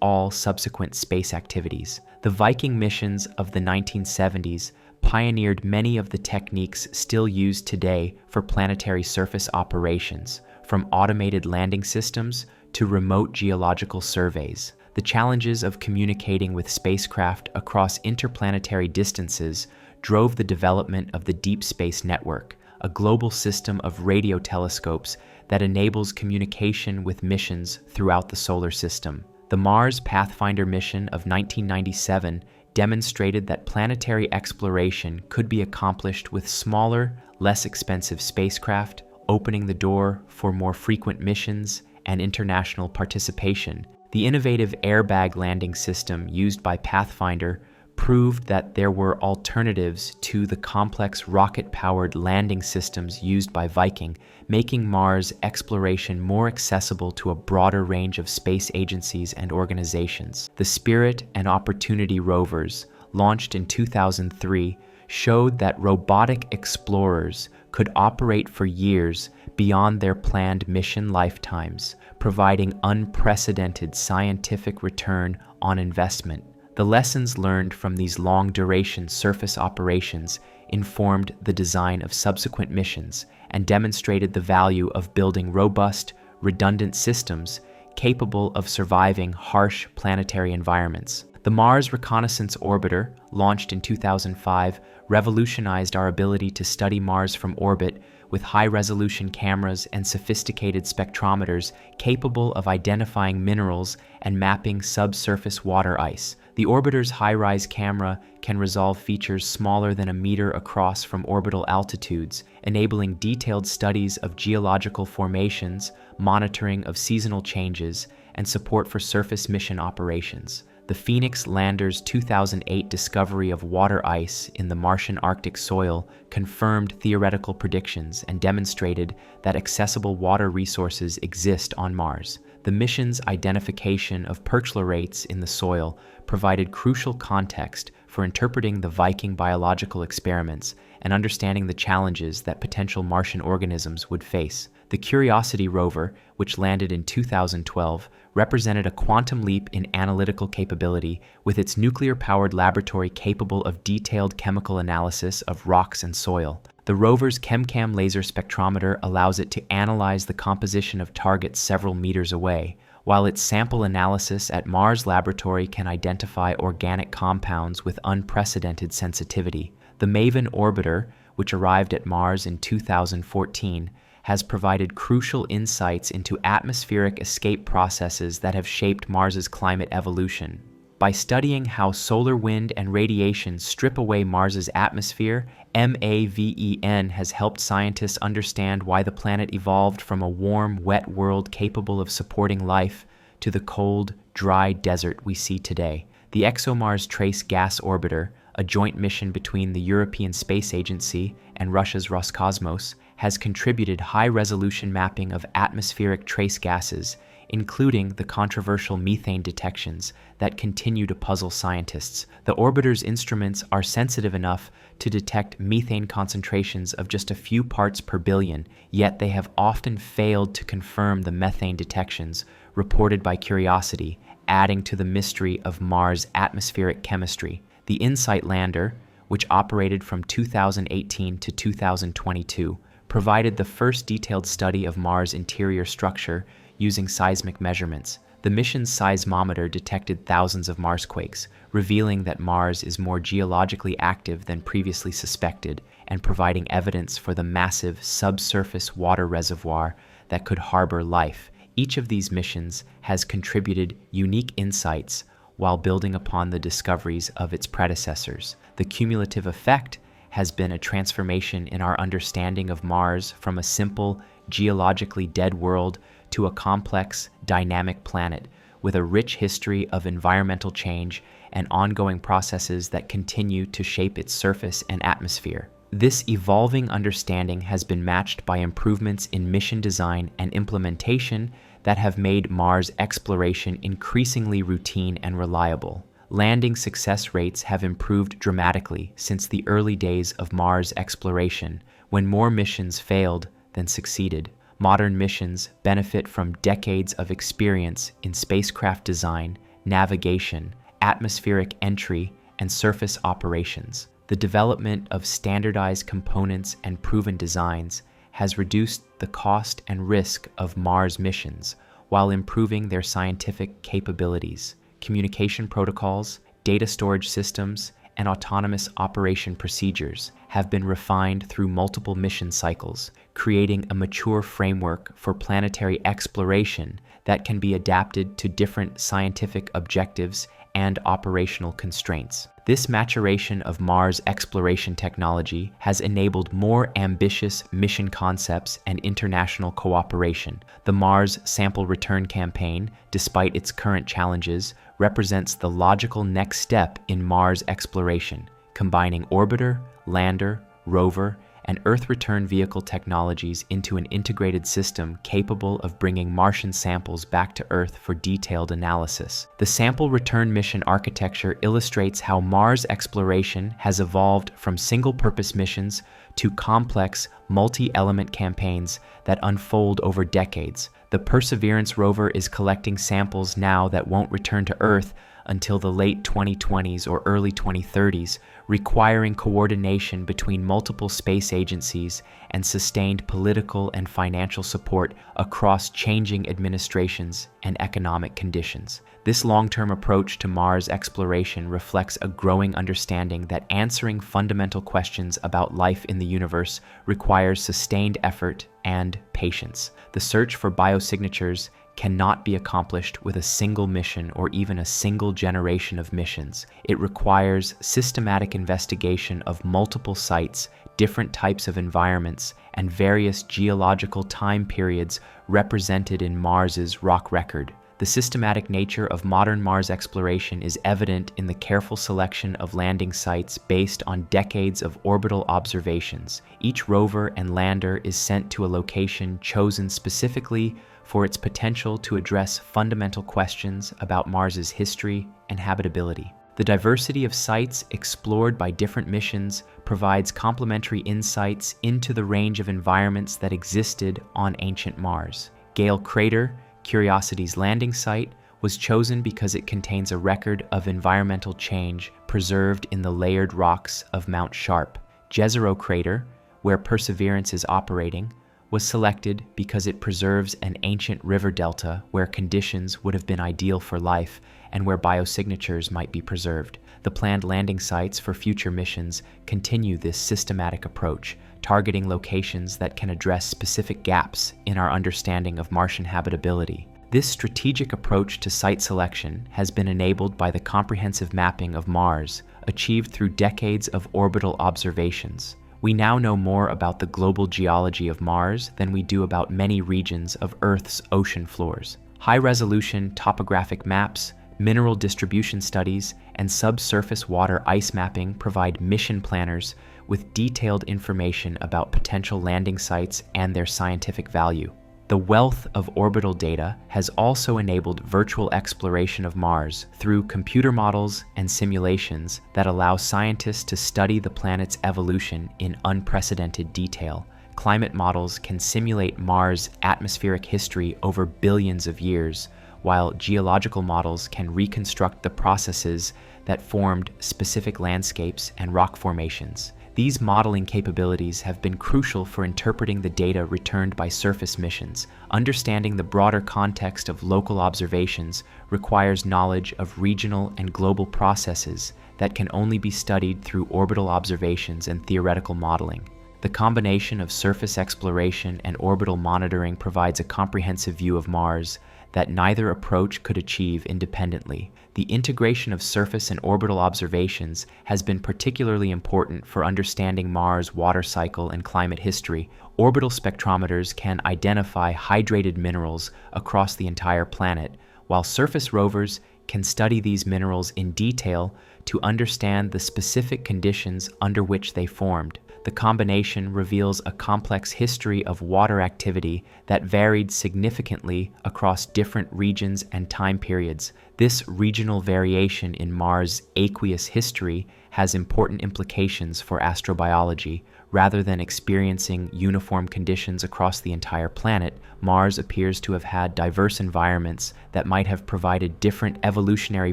[SPEAKER 1] all subsequent space activities. The Viking missions of the 1970s pioneered many of the techniques still used today for planetary surface operations, from automated landing systems to remote geological surveys. The challenges of communicating with spacecraft across interplanetary distances drove the development of the Deep Space Network, a global system of radio telescopes that enables communication with missions throughout the solar system. The Mars Pathfinder mission of 1997 demonstrated that planetary exploration could be accomplished with smaller, less expensive spacecraft, opening the door for more frequent missions and international participation. The innovative airbag landing system used by Pathfinder proved that there were alternatives to the complex rocket-powered landing systems used by Viking, making Mars exploration more accessible to a broader range of space agencies and organizations. The Spirit and Opportunity rovers, launched in 2003, showed that robotic explorers could operate for years beyond their planned mission lifetimes, providing unprecedented scientific return on investment. The lessons learned from these long-duration surface operations informed the design of subsequent missions and demonstrated the value of building robust, redundant systems capable of surviving harsh planetary environments. The Mars Reconnaissance Orbiter, launched in 2005, revolutionized our ability to study Mars from orbit with high-resolution cameras and sophisticated spectrometers capable of identifying minerals and mapping subsurface water ice. The orbiter's high-rise camera can resolve features smaller than a meter across from orbital altitudes, enabling detailed studies of geological formations, monitoring of seasonal changes, and support for surface mission operations. The Phoenix lander's 2008 discovery of water ice in the Martian Arctic soil confirmed theoretical predictions and demonstrated that accessible water resources exist on Mars. The mission's identification of perchlorates in the soil provided crucial context for interpreting the Viking biological experiments and understanding the challenges that potential Martian organisms would face. The Curiosity rover, which landed in 2012, represented a quantum leap in analytical capability, with its nuclear-powered laboratory capable of detailed chemical analysis of rocks and soil. The rover's ChemCam laser spectrometer allows it to analyze the composition of targets several meters away, while its sample analysis at Mars laboratory can identify organic compounds with unprecedented sensitivity. The MAVEN orbiter, which arrived at Mars in 2014, has provided crucial insights into atmospheric escape processes that have shaped Mars's climate evolution. By studying how solar wind and radiation strip away Mars's atmosphere, MAVEN has helped scientists understand why the planet evolved from a warm, wet world capable of supporting life to the cold, dry desert we see today. The ExoMars Trace Gas Orbiter, a joint mission between the European Space Agency and Russia's Roscosmos, has contributed high-resolution mapping of atmospheric trace gases, including the controversial methane detections that continue to puzzle scientists. The orbiter's instruments are sensitive enough to detect methane concentrations of just a few parts per billion, yet they have often failed to confirm the methane detections reported by Curiosity, adding to the mystery of Mars' atmospheric chemistry. The InSight lander, which operated from 2018 to 2022, provided the first detailed study of Mars' interior structure using seismic measurements. The mission's seismometer detected thousands of Marsquakes, revealing that Mars is more geologically active than previously suspected and providing evidence for the massive subsurface water reservoir that could harbor life. Each of these missions has contributed unique insights while building upon the discoveries of its predecessors. The cumulative effect has been a transformation in our understanding of Mars from a simple geologically dead world to a complex, dynamic planet with a rich history of environmental change and ongoing processes that continue to shape its surface and atmosphere. This evolving understanding has been matched by improvements in mission design and implementation that have made Mars exploration increasingly routine and reliable. Landing success rates have improved dramatically since the early days of Mars exploration, when more missions failed than succeeded. Modern missions benefit from decades of experience in spacecraft design, navigation, atmospheric entry, and surface operations. The development of standardized components and proven designs has reduced the cost and risk of Mars missions while improving their scientific capabilities. Communication protocols, data storage systems, and autonomous operation procedures have been refined through multiple mission cycles, creating a mature framework for planetary exploration that can be adapted to different scientific objectives and operational constraints. This maturation of Mars exploration technology has enabled more ambitious mission concepts and international cooperation. The Mars Sample Return Campaign, despite its current challenges, represents the logical next step in Mars exploration, combining orbiter, lander, rover, and Earth return vehicle technologies into an integrated system capable of bringing Martian samples back to Earth for detailed analysis. The sample return mission architecture illustrates how Mars exploration has evolved from single-purpose missions to complex, multi-element campaigns that unfold over decades. The Perseverance rover is collecting samples now that won't return to Earth until the late 2020s or early 2030s, requiring coordination between multiple space agencies and sustained political and financial support across changing administrations and economic conditions. This long-term approach to Mars exploration reflects a growing understanding that answering fundamental questions about life in the universe requires sustained effort and patience. The search for biosignatures cannot be accomplished with a single mission or even a single generation of missions. It requires systematic investigation of multiple sites, different types of environments, and various geological time periods represented in Mars's rock record. The systematic nature of modern Mars exploration is evident in the careful selection of landing sites based on decades of orbital observations. Each rover and lander is sent to a location chosen specifically for its potential to address fundamental questions about Mars's history and habitability. The diversity of sites explored by different missions provides complementary insights into the range of environments that existed on ancient Mars. Gale Crater, Curiosity's landing site, was chosen because it contains a record of environmental change preserved in the layered rocks of Mount Sharp. Jezero Crater, where Perseverance is operating, was selected because it preserves an ancient river delta where conditions would have been ideal for life and where biosignatures might be preserved. The planned landing sites for future missions continue this systematic approach, targeting locations that can address specific gaps in our understanding of Martian habitability. This strategic approach to site selection has been enabled by the comprehensive mapping of Mars, achieved through decades of orbital observations. We now know more about the global geology of Mars than we do about many regions of Earth's ocean floors. High-resolution topographic maps, mineral distribution studies, and subsurface water ice mapping provide mission planners with detailed information about potential landing sites and their scientific value. The wealth of orbital data has also enabled virtual exploration of Mars through computer models and simulations that allow scientists to study the planet's evolution in unprecedented detail. Climate models can simulate Mars' atmospheric history over billions of years, while geological models can reconstruct the processes that formed specific landscapes and rock formations. These modeling capabilities have been crucial for interpreting the data returned by surface missions. Understanding the broader context of local observations requires knowledge of regional and global processes that can only be studied through orbital observations and theoretical modeling. The combination of surface exploration and orbital monitoring provides a comprehensive view of Mars that neither approach could achieve independently. The integration of surface and orbital observations has been particularly important for understanding Mars' water cycle and climate history. Orbital spectrometers can identify hydrated minerals across the entire planet, while surface rovers can study these minerals in detail to understand the specific conditions under which they formed. The combination reveals a complex history of water activity that varied significantly across different regions and time periods. This regional variation in Mars' aqueous history has important implications for astrobiology. Rather than experiencing uniform conditions across the entire planet, Mars appears to have had diverse environments that might have provided different evolutionary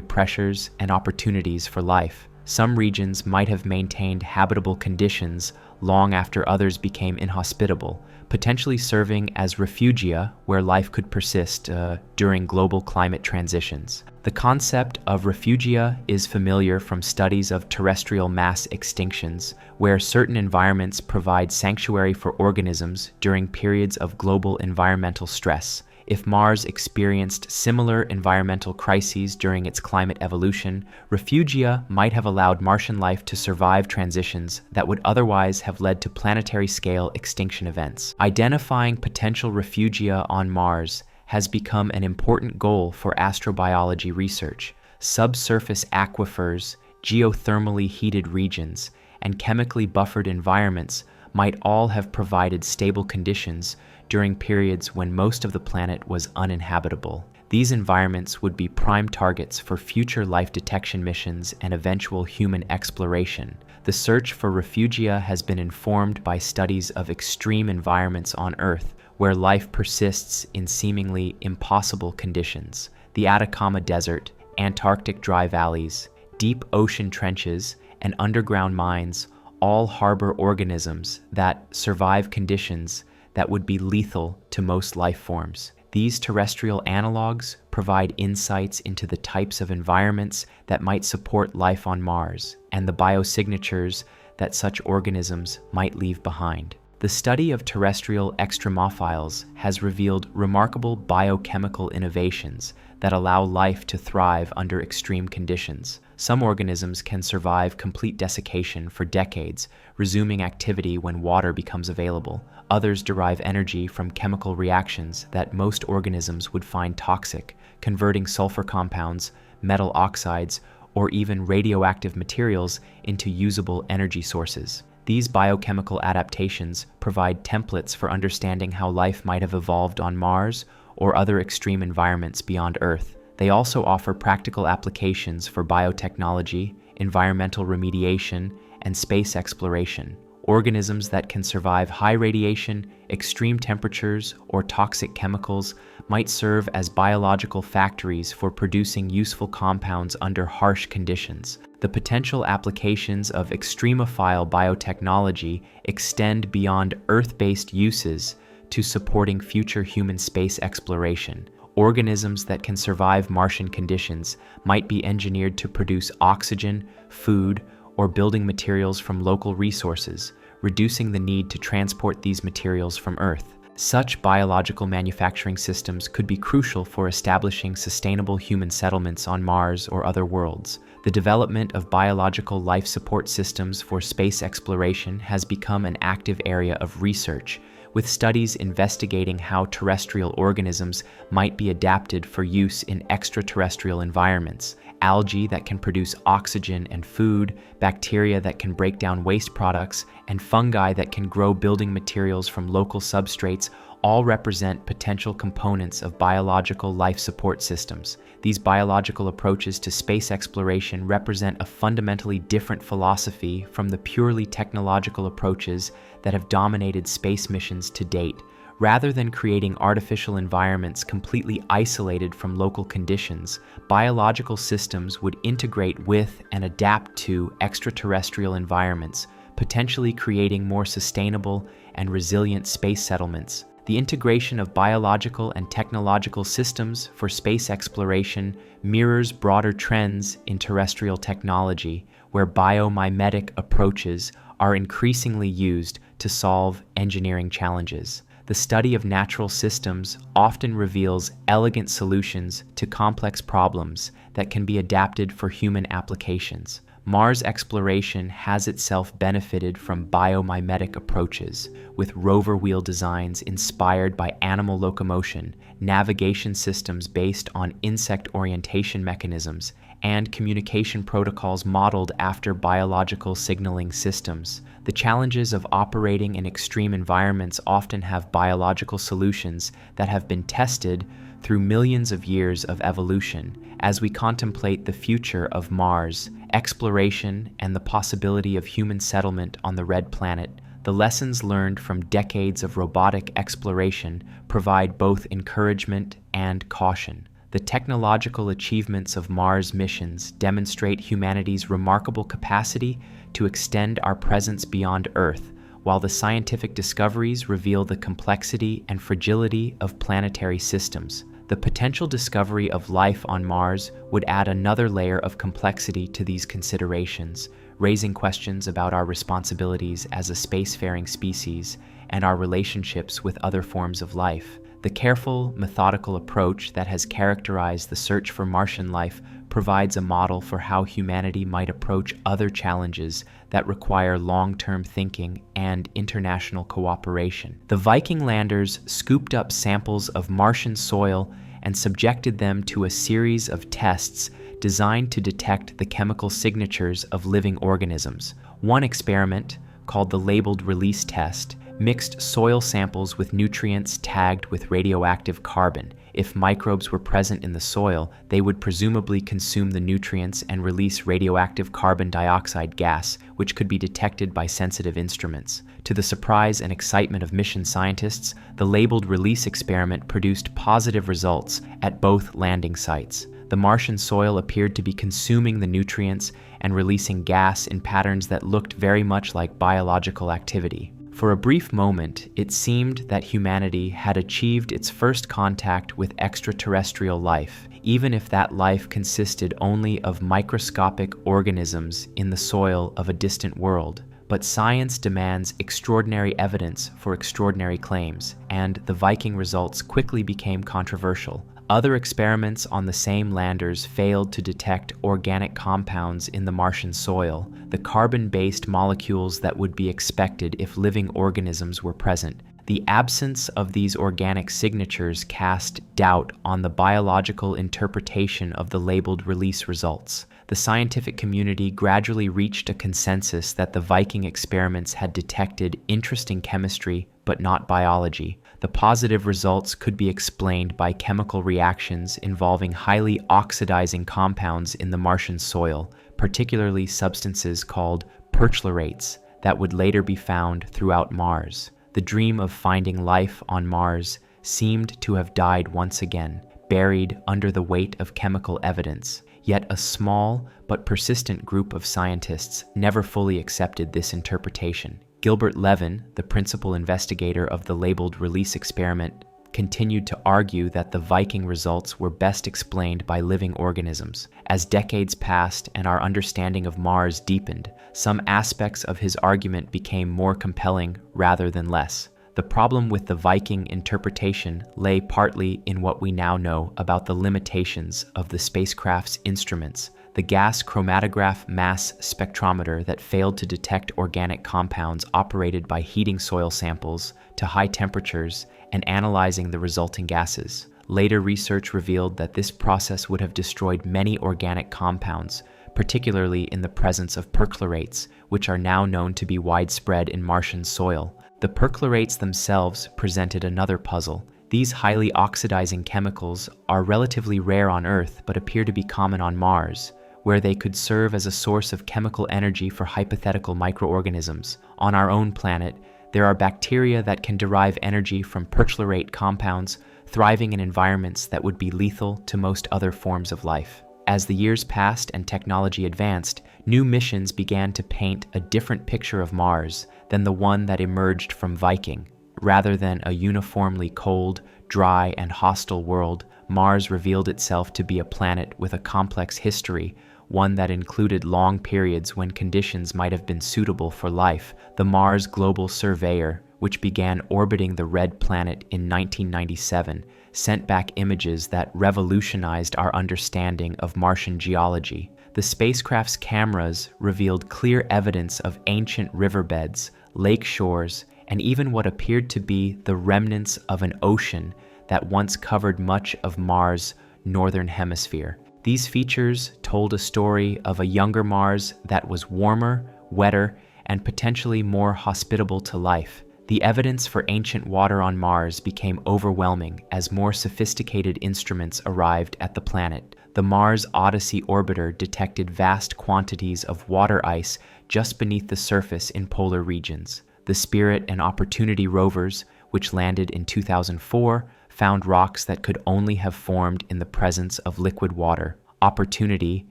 [SPEAKER 1] pressures and opportunities for life. Some regions might have maintained habitable conditions long after others became inhospitable, potentially serving as refugia where life could persist during global climate transitions. The concept of refugia is familiar from studies of terrestrial mass extinctions, where certain environments provide sanctuary for organisms during periods of global environmental stress. If Mars experienced similar environmental crises during its climate evolution, refugia might have allowed Martian life to survive transitions that would otherwise have led to planetary-scale extinction events. Identifying potential refugia on Mars has become an important goal for astrobiology research. Subsurface aquifers, geothermally heated regions, and chemically buffered environments might all have provided stable conditions during periods when most of the planet was uninhabitable. These environments would be prime targets for future life detection missions and eventual human exploration. The search for refugia has been informed by studies of extreme environments on Earth, where life persists in seemingly impossible conditions. The Atacama Desert, Antarctic dry valleys, deep ocean trenches, and underground mines all harbor organisms that survive conditions that would be lethal to most life forms. These terrestrial analogs provide insights into the types of environments that might support life on Mars and the biosignatures that such organisms might leave behind. The study of terrestrial extremophiles has revealed remarkable biochemical innovations that allow life to thrive under extreme conditions. Some organisms can survive complete desiccation for decades, resuming activity when water becomes available. Others derive energy from chemical reactions that most organisms would find toxic, converting sulfur compounds, metal oxides, or even radioactive materials into usable energy sources. These biochemical adaptations provide templates for understanding how life might have evolved on Mars or other extreme environments beyond Earth. They also offer practical applications for biotechnology, environmental remediation, and space exploration. Organisms that can survive high radiation, extreme temperatures, or toxic chemicals might serve as biological factories for producing useful compounds under harsh conditions. The potential applications of extremophile biotechnology extend beyond Earth-based uses to supporting future human space exploration. Organisms that can survive Martian conditions might be engineered to produce oxygen, food, or building materials from local resources, reducing the need to transport these materials from Earth. Such biological manufacturing systems could be crucial for establishing sustainable human settlements on Mars or other worlds. The development of biological life support systems for space exploration has become an active area of research, with studies investigating how terrestrial organisms might be adapted for use in extraterrestrial environments. Algae that can produce oxygen and food, bacteria that can break down waste products, and fungi that can grow building materials from local substrates all represent potential components of biological life support systems. These biological approaches to space exploration represent a fundamentally different philosophy from the purely technological approaches that have dominated space missions to date. Rather than creating artificial environments completely isolated from local conditions, biological systems would integrate with and adapt to extraterrestrial environments, potentially creating more sustainable and resilient space settlements. The integration of biological and technological systems for space exploration mirrors broader trends in terrestrial technology, where biomimetic approaches are increasingly used to solve engineering challenges. The study of natural systems often reveals elegant solutions to complex problems that can be adapted for human applications. Mars exploration has itself benefited from biomimetic approaches, with rover wheel designs inspired by animal locomotion, navigation systems based on insect orientation mechanisms, and communication protocols modeled after biological signaling systems. The challenges of operating in extreme environments often have biological solutions that have been tested through millions of years of evolution. As we contemplate the future of Mars, exploration, and the possibility of human settlement on the red planet, the lessons learned from decades of robotic exploration provide both encouragement and caution. The technological achievements of Mars missions demonstrate humanity's remarkable capacity to extend our presence beyond Earth, while the scientific discoveries reveal the complexity and fragility of planetary systems. The potential discovery of life on Mars would add another layer of complexity to these considerations, raising questions about our responsibilities as a spacefaring species and our relationships with other forms of life. The careful, methodical approach that has characterized the search for Martian life provides a model for how humanity might approach other challenges that require long-term thinking and international cooperation. The Viking landers scooped up samples of Martian soil and subjected them to a series of tests designed to detect the chemical signatures of living organisms. One experiment, called the labeled release test, mixed soil samples with nutrients tagged with radioactive carbon. If microbes were present in the soil, they would presumably consume the nutrients and release radioactive carbon dioxide gas, which could be detected by sensitive instruments. To the surprise and excitement of mission scientists, the labeled release experiment produced positive results at both landing sites. The Martian soil appeared to be consuming the nutrients and releasing gas in patterns that looked very much like biological activity. For a brief moment, it seemed that humanity had achieved its first contact with extraterrestrial life, even if that life consisted only of microscopic organisms in the soil of a distant world. But science demands extraordinary evidence for extraordinary claims, and the Viking results quickly became controversial. Other experiments on the same landers failed to detect organic compounds in the Martian soil, the carbon-based molecules that would be expected if living organisms were present. The absence of these organic signatures cast doubt on the biological interpretation of the labeled release results. The scientific community gradually reached a consensus that the Viking experiments had detected interesting chemistry, but not biology. The positive results could be explained by chemical reactions involving highly oxidizing compounds in the Martian soil, particularly substances called perchlorates that would later be found throughout Mars. The dream of finding life on Mars seemed to have died once again, buried under the weight of chemical evidence. Yet a small but persistent group of scientists never fully accepted this interpretation. Gilbert Levin, the principal investigator of the labeled release experiment, continued to argue that the Viking results were best explained by living organisms. As decades passed and our understanding of Mars deepened, some aspects of his argument became more compelling rather than less. The problem with the Viking interpretation lay partly in what we now know about the limitations of the spacecraft's instruments. The gas chromatograph mass spectrometer that failed to detect organic compounds operated by heating soil samples to high temperatures and analyzing the resulting gases. Later research revealed that this process would have destroyed many organic compounds, particularly in the presence of perchlorates, which are now known to be widespread in Martian soil. The perchlorates themselves presented another puzzle. These highly oxidizing chemicals are relatively rare on Earth but appear to be common on Mars, where they could serve as a source of chemical energy for hypothetical microorganisms. On our own planet, there are bacteria that can derive energy from perchlorate compounds, thriving in environments that would be lethal to most other forms of life. As the years passed and technology advanced, new missions began to paint a different picture of Mars than the one that emerged from Viking. Rather than a uniformly cold, dry, and hostile world, Mars revealed itself to be a planet with a complex history, one that included long periods when conditions might have been suitable for life. The Mars Global Surveyor, which began orbiting the red planet in 1997, sent back images that revolutionized our understanding of Martian geology. The spacecraft's cameras revealed clear evidence of ancient riverbeds, lake shores, and even what appeared to be the remnants of an ocean that once covered much of Mars' northern hemisphere. These features told a story of a younger Mars that was warmer, wetter, and potentially more hospitable to life. The evidence for ancient water on Mars became overwhelming as more sophisticated instruments arrived at the planet. The Mars Odyssey orbiter detected vast quantities of water ice just beneath the surface in polar regions. The Spirit and Opportunity rovers, which landed in 2004, found rocks that could only have formed in the presence of liquid water. Opportunity,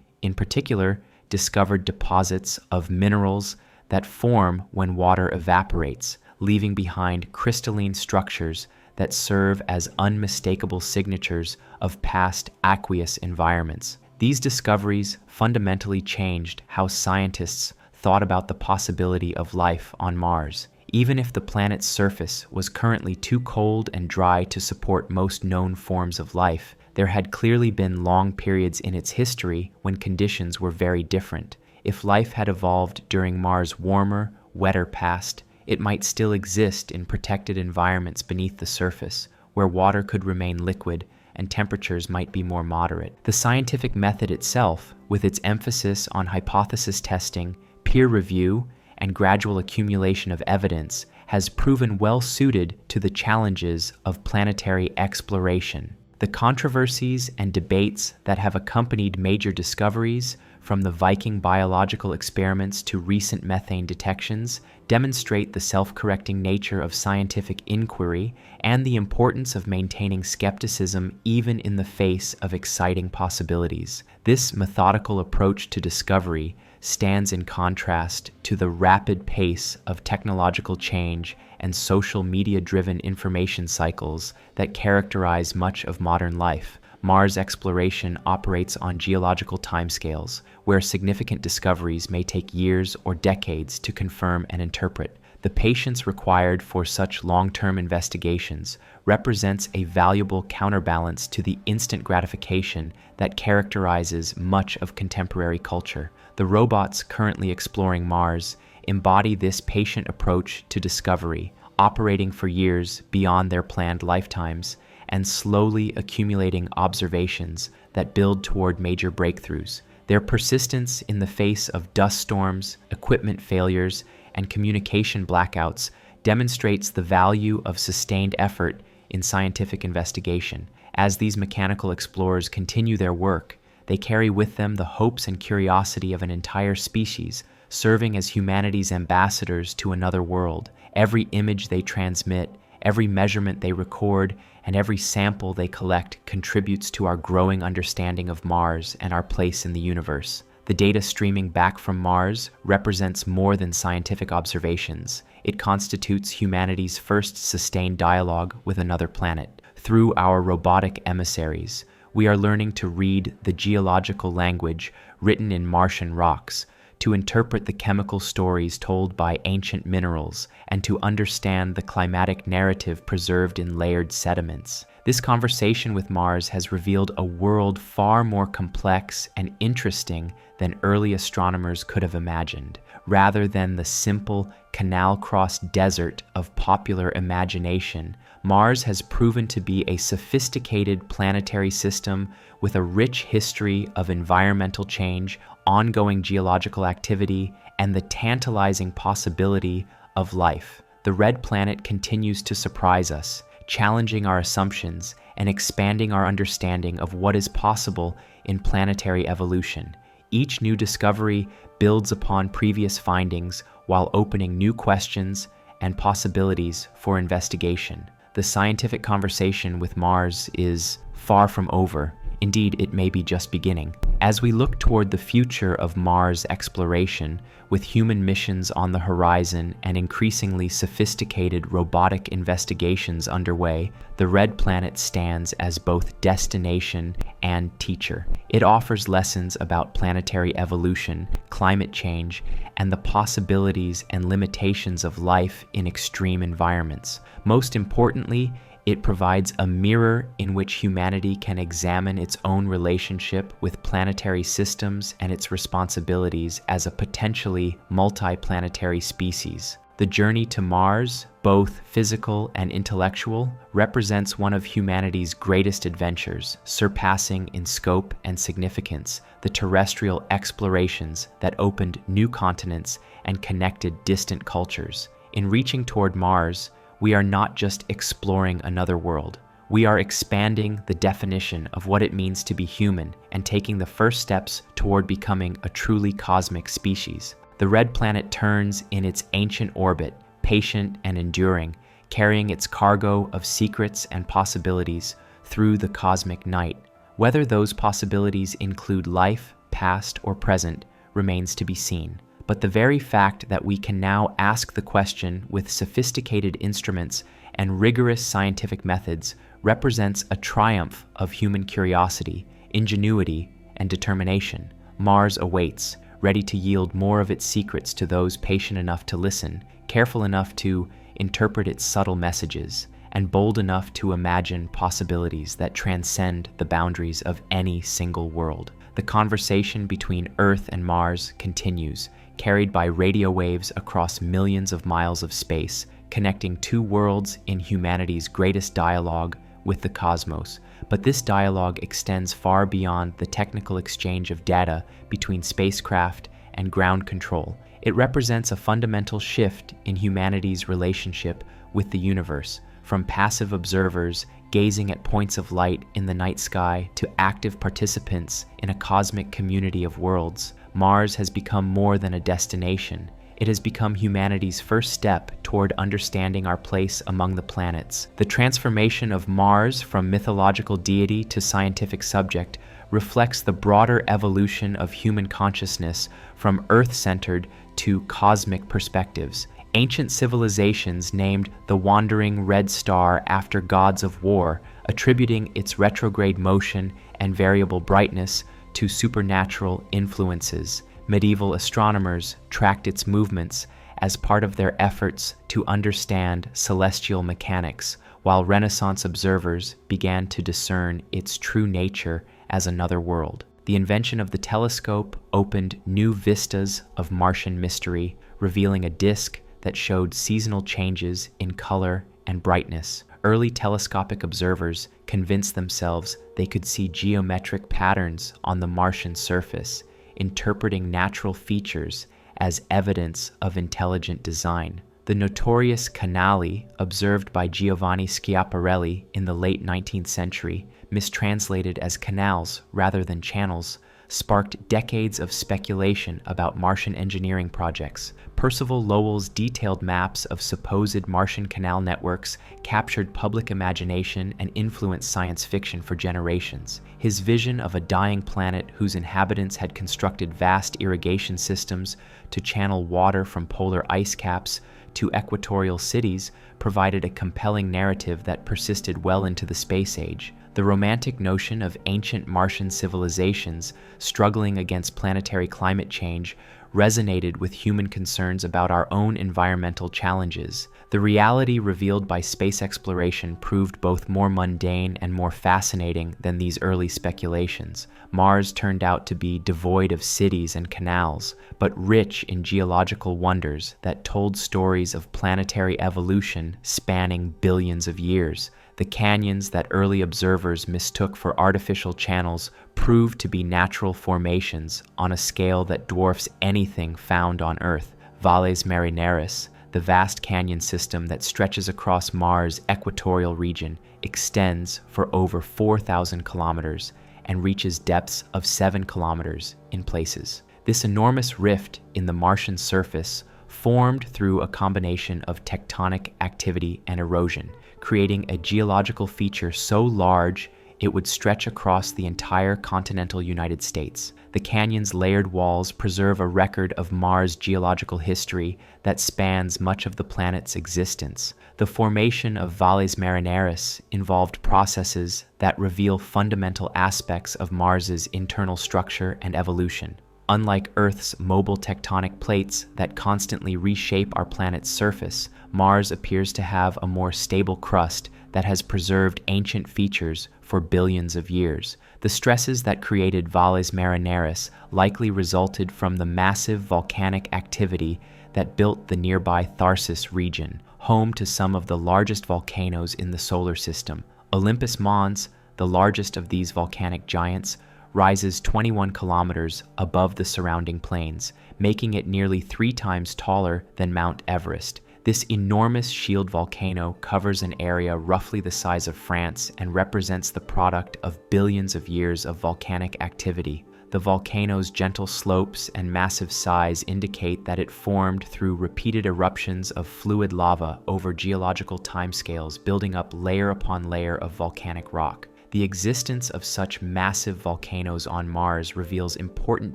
[SPEAKER 1] in particular, discovered deposits of minerals that form when water evaporates, leaving behind crystalline structures that serve as unmistakable signatures of past aqueous environments. These discoveries fundamentally changed how scientists thought about the possibility of life on Mars. Even if the planet's surface was currently too cold and dry to support most known forms of life, there had clearly been long periods in its history when conditions were very different. If life had evolved during Mars' warmer, wetter past, it might still exist in protected environments beneath the surface, where water could remain liquid and temperatures might be more moderate. The scientific method itself, with its emphasis on hypothesis testing, peer review, and gradual accumulation of evidence, has proven well suited to the challenges of planetary exploration. The controversies and debates that have accompanied major discoveries, from the Viking biological experiments to recent methane detections, demonstrate the self-correcting nature of scientific inquiry and the importance of maintaining skepticism even in the face of exciting possibilities. This methodical approach to discovery stands in contrast to the rapid pace of technological change and social media-driven information cycles that characterize much of modern life. Mars exploration operates on geological timescales, where significant discoveries may take years or decades to confirm and interpret. The patience required for such long-term investigations represents a valuable counterbalance to the instant gratification that characterizes much of contemporary culture. The robots currently exploring Mars embody this patient approach to discovery, operating for years beyond their planned lifetimes and slowly accumulating observations that build toward major breakthroughs. Their persistence in the face of dust storms, equipment failures, and communication blackouts demonstrates the value of sustained effort in scientific investigation. As these mechanical explorers continue their work, they carry with them the hopes and curiosity of an entire species, serving as humanity's ambassadors to another world. Every image they transmit, every measurement they record, and every sample they collect contributes to our growing understanding of Mars and our place in the universe. The data streaming back from Mars represents more than scientific observations. It constitutes humanity's first sustained dialogue with another planet. Through our robotic emissaries, we are learning to read the geological language written in Martian rocks, to interpret the chemical stories told by ancient minerals, and to understand the climatic narrative preserved in layered sediments. This conversation with Mars has revealed a world far more complex and interesting than early astronomers could have imagined. Rather than the simple canal-crossed desert of popular imagination, Mars has proven to be a sophisticated planetary system with a rich history of environmental change, ongoing geological activity, and the tantalizing possibility of life. The red planet continues to surprise us, challenging our assumptions and expanding our understanding of what is possible in planetary evolution. Each new discovery builds upon previous findings while opening new questions and possibilities for investigation. The scientific conversation with Mars is far from over. Indeed, it may be just beginning. As we look toward the future of Mars exploration, with human missions on the horizon and increasingly sophisticated robotic investigations underway, the red planet stands as both destination and teacher. It offers lessons about planetary evolution, climate change, and the possibilities and limitations of life in extreme environments. Most importantly, it provides a mirror in which humanity can examine its own relationship with planetary systems and its responsibilities as a potentially multi-planetary species. The journey to Mars, both physical and intellectual, represents one of humanity's greatest adventures, surpassing in scope and significance the terrestrial explorations that opened new continents and connected distant cultures. In reaching toward Mars, we are not just exploring another world. We are expanding the definition of what it means to be human and taking the first steps toward becoming a truly cosmic species. The red planet turns in its ancient orbit, patient and enduring, carrying its cargo of secrets and possibilities through the cosmic night. Whether those possibilities include life, past or present, remains to be seen. But the very fact that we can now ask the question with sophisticated instruments and rigorous scientific methods represents a triumph of human curiosity, ingenuity, and determination. Mars awaits, ready to yield more of its secrets to those patient enough to listen, careful enough to interpret its subtle messages, and bold enough to imagine possibilities that transcend the boundaries of any single world. The conversation between Earth and Mars continues, carried by radio waves across millions of miles of space, connecting two worlds in humanity's greatest dialogue with the cosmos. But this dialogue extends far beyond the technical exchange of data between spacecraft and ground control. It represents a fundamental shift in humanity's relationship with the universe, from passive observers gazing at points of light in the night sky to active participants in a cosmic community of worlds. Mars has become more than a destination. It has become humanity's first step toward understanding our place among the planets. The transformation of Mars from mythological deity to scientific subject reflects the broader evolution of human consciousness from Earth-centered to cosmic perspectives. Ancient civilizations named the wandering red star after gods of war, attributing its retrograde motion and variable brightness to supernatural influences. Medieval astronomers tracked its movements as part of their efforts to understand celestial mechanics, while Renaissance observers began to discern its true nature as another world. The invention of the telescope opened new vistas of Martian mystery, revealing a disk that showed seasonal changes in color and brightness. Early telescopic observers convinced themselves they could see geometric patterns on the Martian surface, interpreting natural features as evidence of intelligent design. The notorious canali, observed by Giovanni Schiaparelli in the late 19th century, mistranslated as canals rather than channels, sparked decades of speculation about Martian engineering projects. Percival Lowell's detailed maps of supposed Martian canal networks captured public imagination and influenced science fiction for generations. His vision of a dying planet whose inhabitants had constructed vast irrigation systems to channel water from polar ice caps to equatorial cities provided a compelling narrative that persisted well into the space age. The romantic notion of ancient Martian civilizations struggling against planetary climate change resonated with human concerns about our own environmental challenges. The reality revealed by space exploration proved both more mundane and more fascinating than these early speculations. Mars turned out to be devoid of cities and canals, but rich in geological wonders that told stories of planetary evolution spanning billions of years. The canyons that early observers mistook for artificial channels proved to be natural formations on a scale that dwarfs anything found on Earth. Valles Marineris, the vast canyon system that stretches across Mars' equatorial region, extends for over 4,000 kilometers and reaches depths of 7 kilometers in places. This enormous rift in the Martian surface formed through a combination of tectonic activity and erosion, creating a geological feature so large it would stretch across the entire continental United States. The canyon's layered walls preserve a record of Mars' geological history that spans much of the planet's existence. The formation of valles marineris involved processes that reveal fundamental aspects of Mars's internal structure and evolution. Unlike Earth's mobile tectonic plates that constantly reshape our planet's surface, Mars appears to have a more stable crust that has preserved ancient features for billions of years. The stresses that created valles marineris likely resulted from the massive volcanic activity that built the nearby Tharsis region, home to some of the largest volcanoes in the solar system. Olympus Mons, the largest of these volcanic giants, rises 21 kilometers above the surrounding plains, making it nearly 3 times taller than Mount Everest. This enormous shield volcano covers an area roughly the size of France and represents the product of billions of years of volcanic activity. The volcano's gentle slopes and massive size indicate that it formed through repeated eruptions of fluid lava over geological timescales, building up layer upon layer of volcanic rock. The existence of such massive volcanoes on Mars reveals important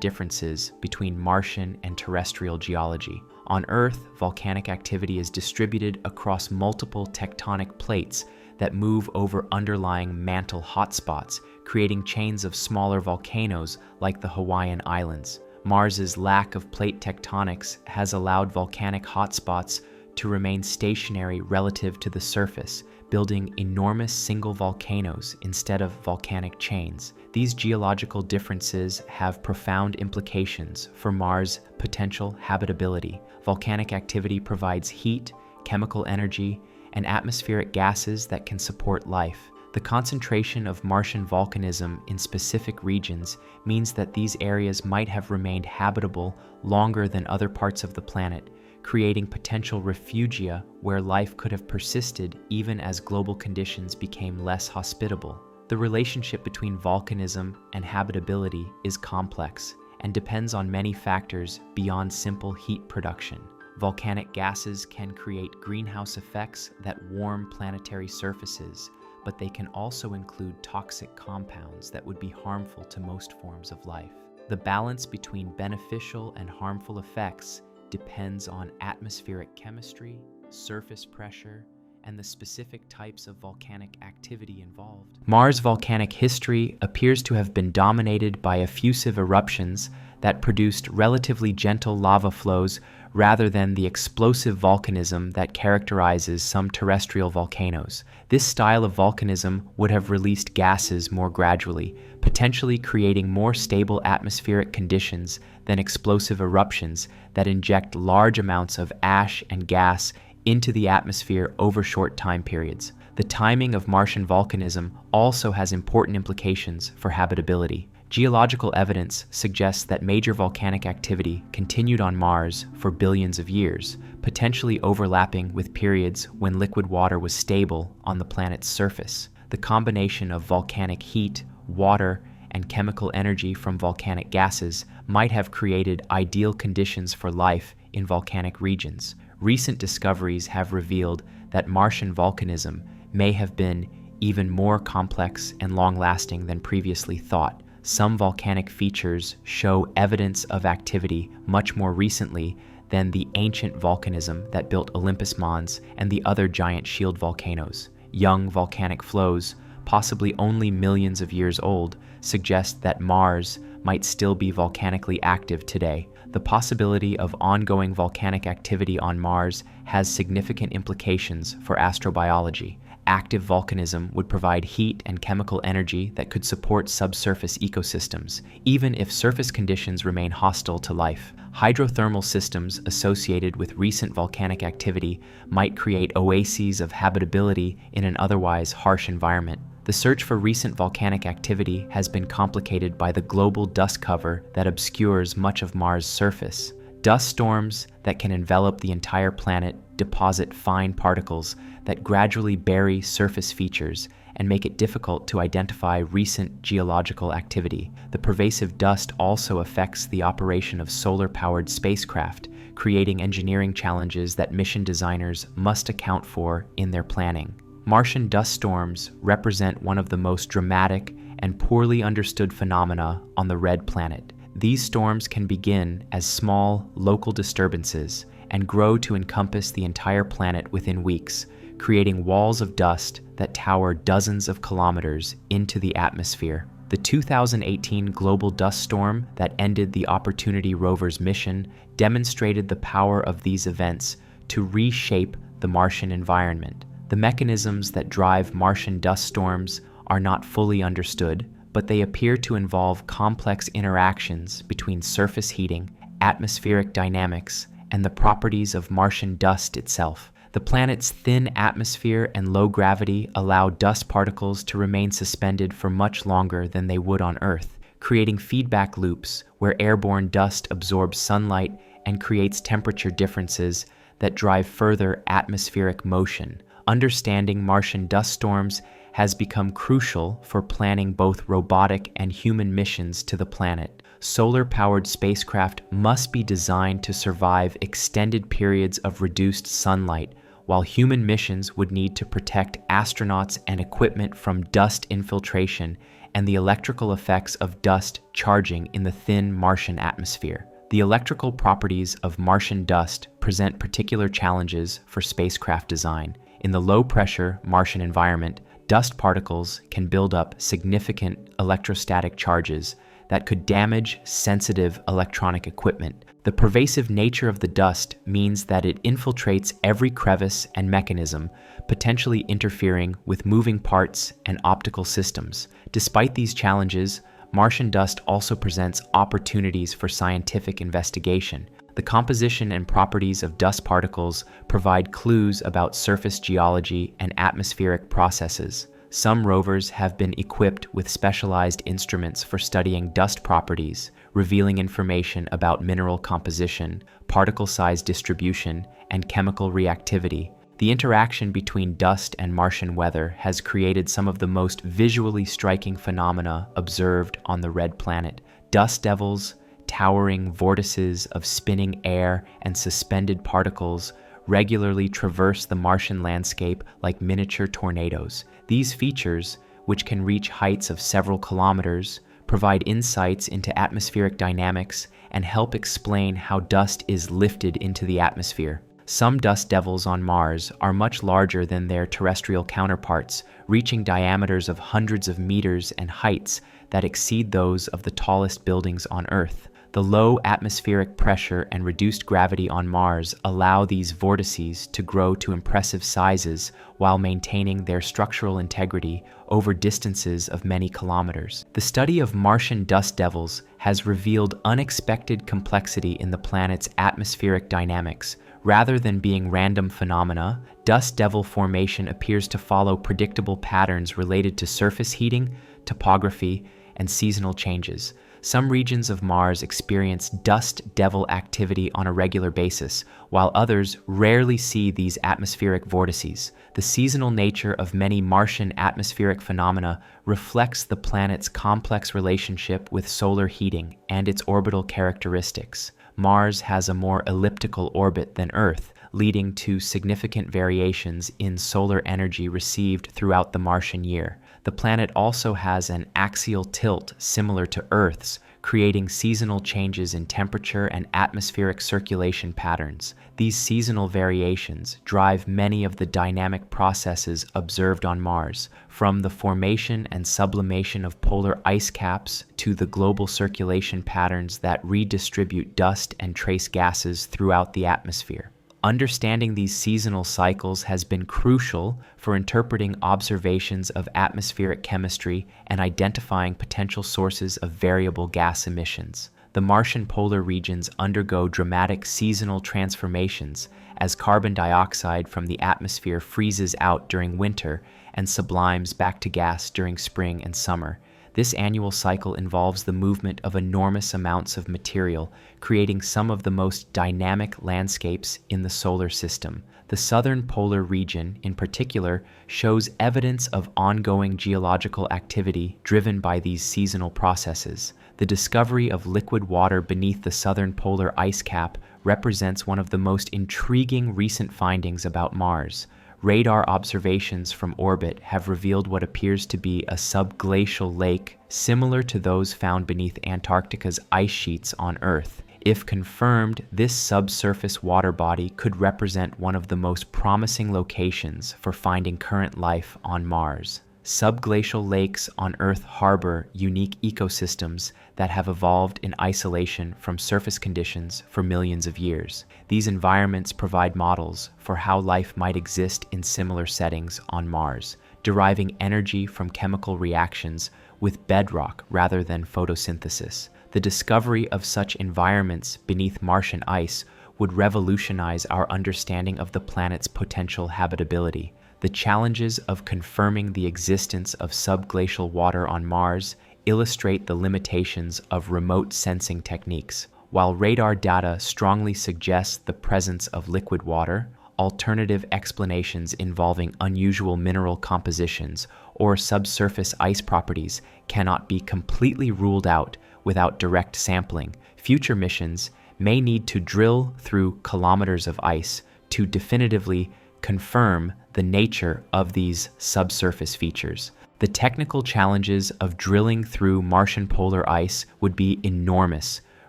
[SPEAKER 1] differences between Martian and terrestrial geology. On Earth, volcanic activity is distributed across multiple tectonic plates that move over underlying mantle hotspots, creating chains of smaller volcanoes like the Hawaiian Islands. Mars's lack of plate tectonics has allowed volcanic hotspots to remain stationary relative to the surface, building enormous single volcanoes instead of volcanic chains. These geological differences have profound implications for Mars' potential habitability. Volcanic activity provides heat, chemical energy, and atmospheric gases that can support life. The concentration of Martian volcanism in specific regions means that these areas might have remained habitable longer than other parts of the planet, creating potential refugia where life could have persisted even as global conditions became less hospitable. The relationship between volcanism and habitability is complex and depends on many factors beyond simple heat production. Volcanic gases can create greenhouse effects that warm planetary surfaces, but they can also include toxic compounds that would be harmful to most forms of life. The balance between beneficial and harmful effects depends on atmospheric chemistry, surface pressure, and the specific types of volcanic activity involved. Mars' volcanic history appears to have been dominated by effusive eruptions that produced relatively gentle lava flows rather than the explosive volcanism that characterizes some terrestrial volcanoes. This style of volcanism would have released gases more gradually, potentially creating more stable atmospheric conditions than explosive eruptions that inject large amounts of ash and gas into the atmosphere over short time periods. The timing of Martian volcanism also has important implications for habitability. Geological evidence suggests that major volcanic activity continued on Mars for billions of years, potentially overlapping with periods when liquid water was stable on the planet's surface. The combination of volcanic heat, water, and chemical energy from volcanic gases might have created ideal conditions for life in volcanic regions. Recent discoveries have revealed that Martian volcanism may have been even more complex and long-lasting than previously thought. Some volcanic features show evidence of activity much more recently than the ancient volcanism that built Olympus Mons and the other giant shield volcanoes. Young volcanic flows, possibly only millions of years old, suggest that Mars might still be volcanically active today. The possibility of ongoing volcanic activity on Mars has significant implications for astrobiology. Active volcanism would provide heat and chemical energy that could support subsurface ecosystems, even if surface conditions remain hostile to life. Hydrothermal systems associated with recent volcanic activity might create oases of habitability in an otherwise harsh environment. The search for recent volcanic activity has been complicated by the global dust cover that obscures much of Mars' surface. Dust storms that can envelop the entire planet deposit fine particles that gradually bury surface features and make it difficult to identify recent geological activity. The pervasive dust also affects the operation of solar-powered spacecraft, creating engineering challenges that mission designers must account for in their planning. Martian dust storms represent one of the most dramatic and poorly understood phenomena on the red planet. These storms can begin as small, local disturbances and grow to encompass the entire planet within weeks, creating walls of dust that tower dozens of kilometers into the atmosphere. The 2018 global dust storm that ended the Opportunity rover's mission demonstrated the power of these events to reshape the Martian environment. The mechanisms that drive Martian dust storms are not fully understood, but they appear to involve complex interactions between surface heating, atmospheric dynamics, and the properties of Martian dust itself. The planet's thin atmosphere and low gravity allow dust particles to remain suspended for much longer than they would on Earth, creating feedback loops where airborne dust absorbs sunlight and creates temperature differences that drive further atmospheric motion. Understanding Martian dust storms has become crucial for planning both robotic and human missions to the planet. Solar-powered spacecraft must be designed to survive extended periods of reduced sunlight, while human missions would need to protect astronauts and equipment from dust infiltration and the electrical effects of dust charging in the thin Martian atmosphere. The electrical properties of Martian dust present particular challenges for spacecraft design. In the low-pressure Martian environment, dust particles can build up significant electrostatic charges that could damage sensitive electronic equipment. The pervasive nature of the dust means that it infiltrates every crevice and mechanism, potentially interfering with moving parts and optical systems. Despite these challenges, Martian dust also presents opportunities for scientific investigation. The composition and properties of dust particles provide clues about surface geology and atmospheric processes. Some rovers have been equipped with specialized instruments for studying dust properties, revealing information about mineral composition, particle size distribution, and chemical reactivity. The interaction between dust and Martian weather has created some of the most visually striking phenomena observed on the red planet. Dust devils, towering vortices of spinning air and suspended particles, regularly traverse the Martian landscape like miniature tornadoes. These features, which can reach heights of several kilometers, provide insights into atmospheric dynamics and help explain how dust is lifted into the atmosphere. Some dust devils on Mars are much larger than their terrestrial counterparts, reaching diameters of hundreds of meters and heights that exceed those of the tallest buildings on Earth. The low atmospheric pressure and reduced gravity on Mars allow these vortices to grow to impressive sizes while maintaining their structural integrity over distances of many kilometers. The study of Martian dust devils has revealed unexpected complexity in the planet's atmospheric dynamics. Rather than being random phenomena, dust devil formation appears to follow predictable patterns related to surface heating, topography, and seasonal changes. Some regions of Mars experience dust devil activity on a regular basis, while others rarely see these atmospheric vortices. The seasonal nature of many Martian atmospheric phenomena reflects the planet's complex relationship with solar heating and its orbital characteristics. Mars has a more elliptical orbit than Earth, leading to significant variations in solar energy received throughout the Martian year. The planet also has an axial tilt similar to Earth's, creating seasonal changes in temperature and atmospheric circulation patterns. These seasonal variations drive many of the dynamic processes observed on Mars, from the formation and sublimation of polar ice caps to the global circulation patterns that redistribute dust and trace gases throughout the atmosphere. Understanding these seasonal cycles has been crucial for interpreting observations of atmospheric chemistry and identifying potential sources of variable gas emissions. The Martian polar regions undergo dramatic seasonal transformations as carbon dioxide from the atmosphere freezes out during winter and sublimes back to gas during spring and summer. This annual cycle involves the movement of enormous amounts of material, creating some of the most dynamic landscapes in the solar system. The southern polar region, in particular, shows evidence of ongoing geological activity driven by these seasonal processes. The discovery of liquid water beneath the southern polar ice cap represents one of the most intriguing recent findings about Mars. Radar observations from orbit have revealed what appears to be a subglacial lake similar to those found beneath Antarctica's ice sheets on Earth. If confirmed, this subsurface water body could represent one of the most promising locations for finding current life on Mars. Subglacial lakes on Earth harbor unique ecosystems that have evolved in isolation from surface conditions for millions of years. These environments provide models for how life might exist in similar settings on Mars, deriving energy from chemical reactions with bedrock rather than photosynthesis. The discovery of such environments beneath Martian ice would revolutionize our understanding of the planet's potential habitability. The challenges of confirming the existence of subglacial water on Mars illustrate the limitations of remote sensing techniques. While radar data strongly suggests the presence of liquid water, alternative explanations involving unusual mineral compositions or subsurface ice properties cannot be completely ruled out without direct sampling. Future missions may need to drill through kilometers of ice to definitively confirm the nature of these subsurface features. The technical challenges of drilling through Martian polar ice would be enormous,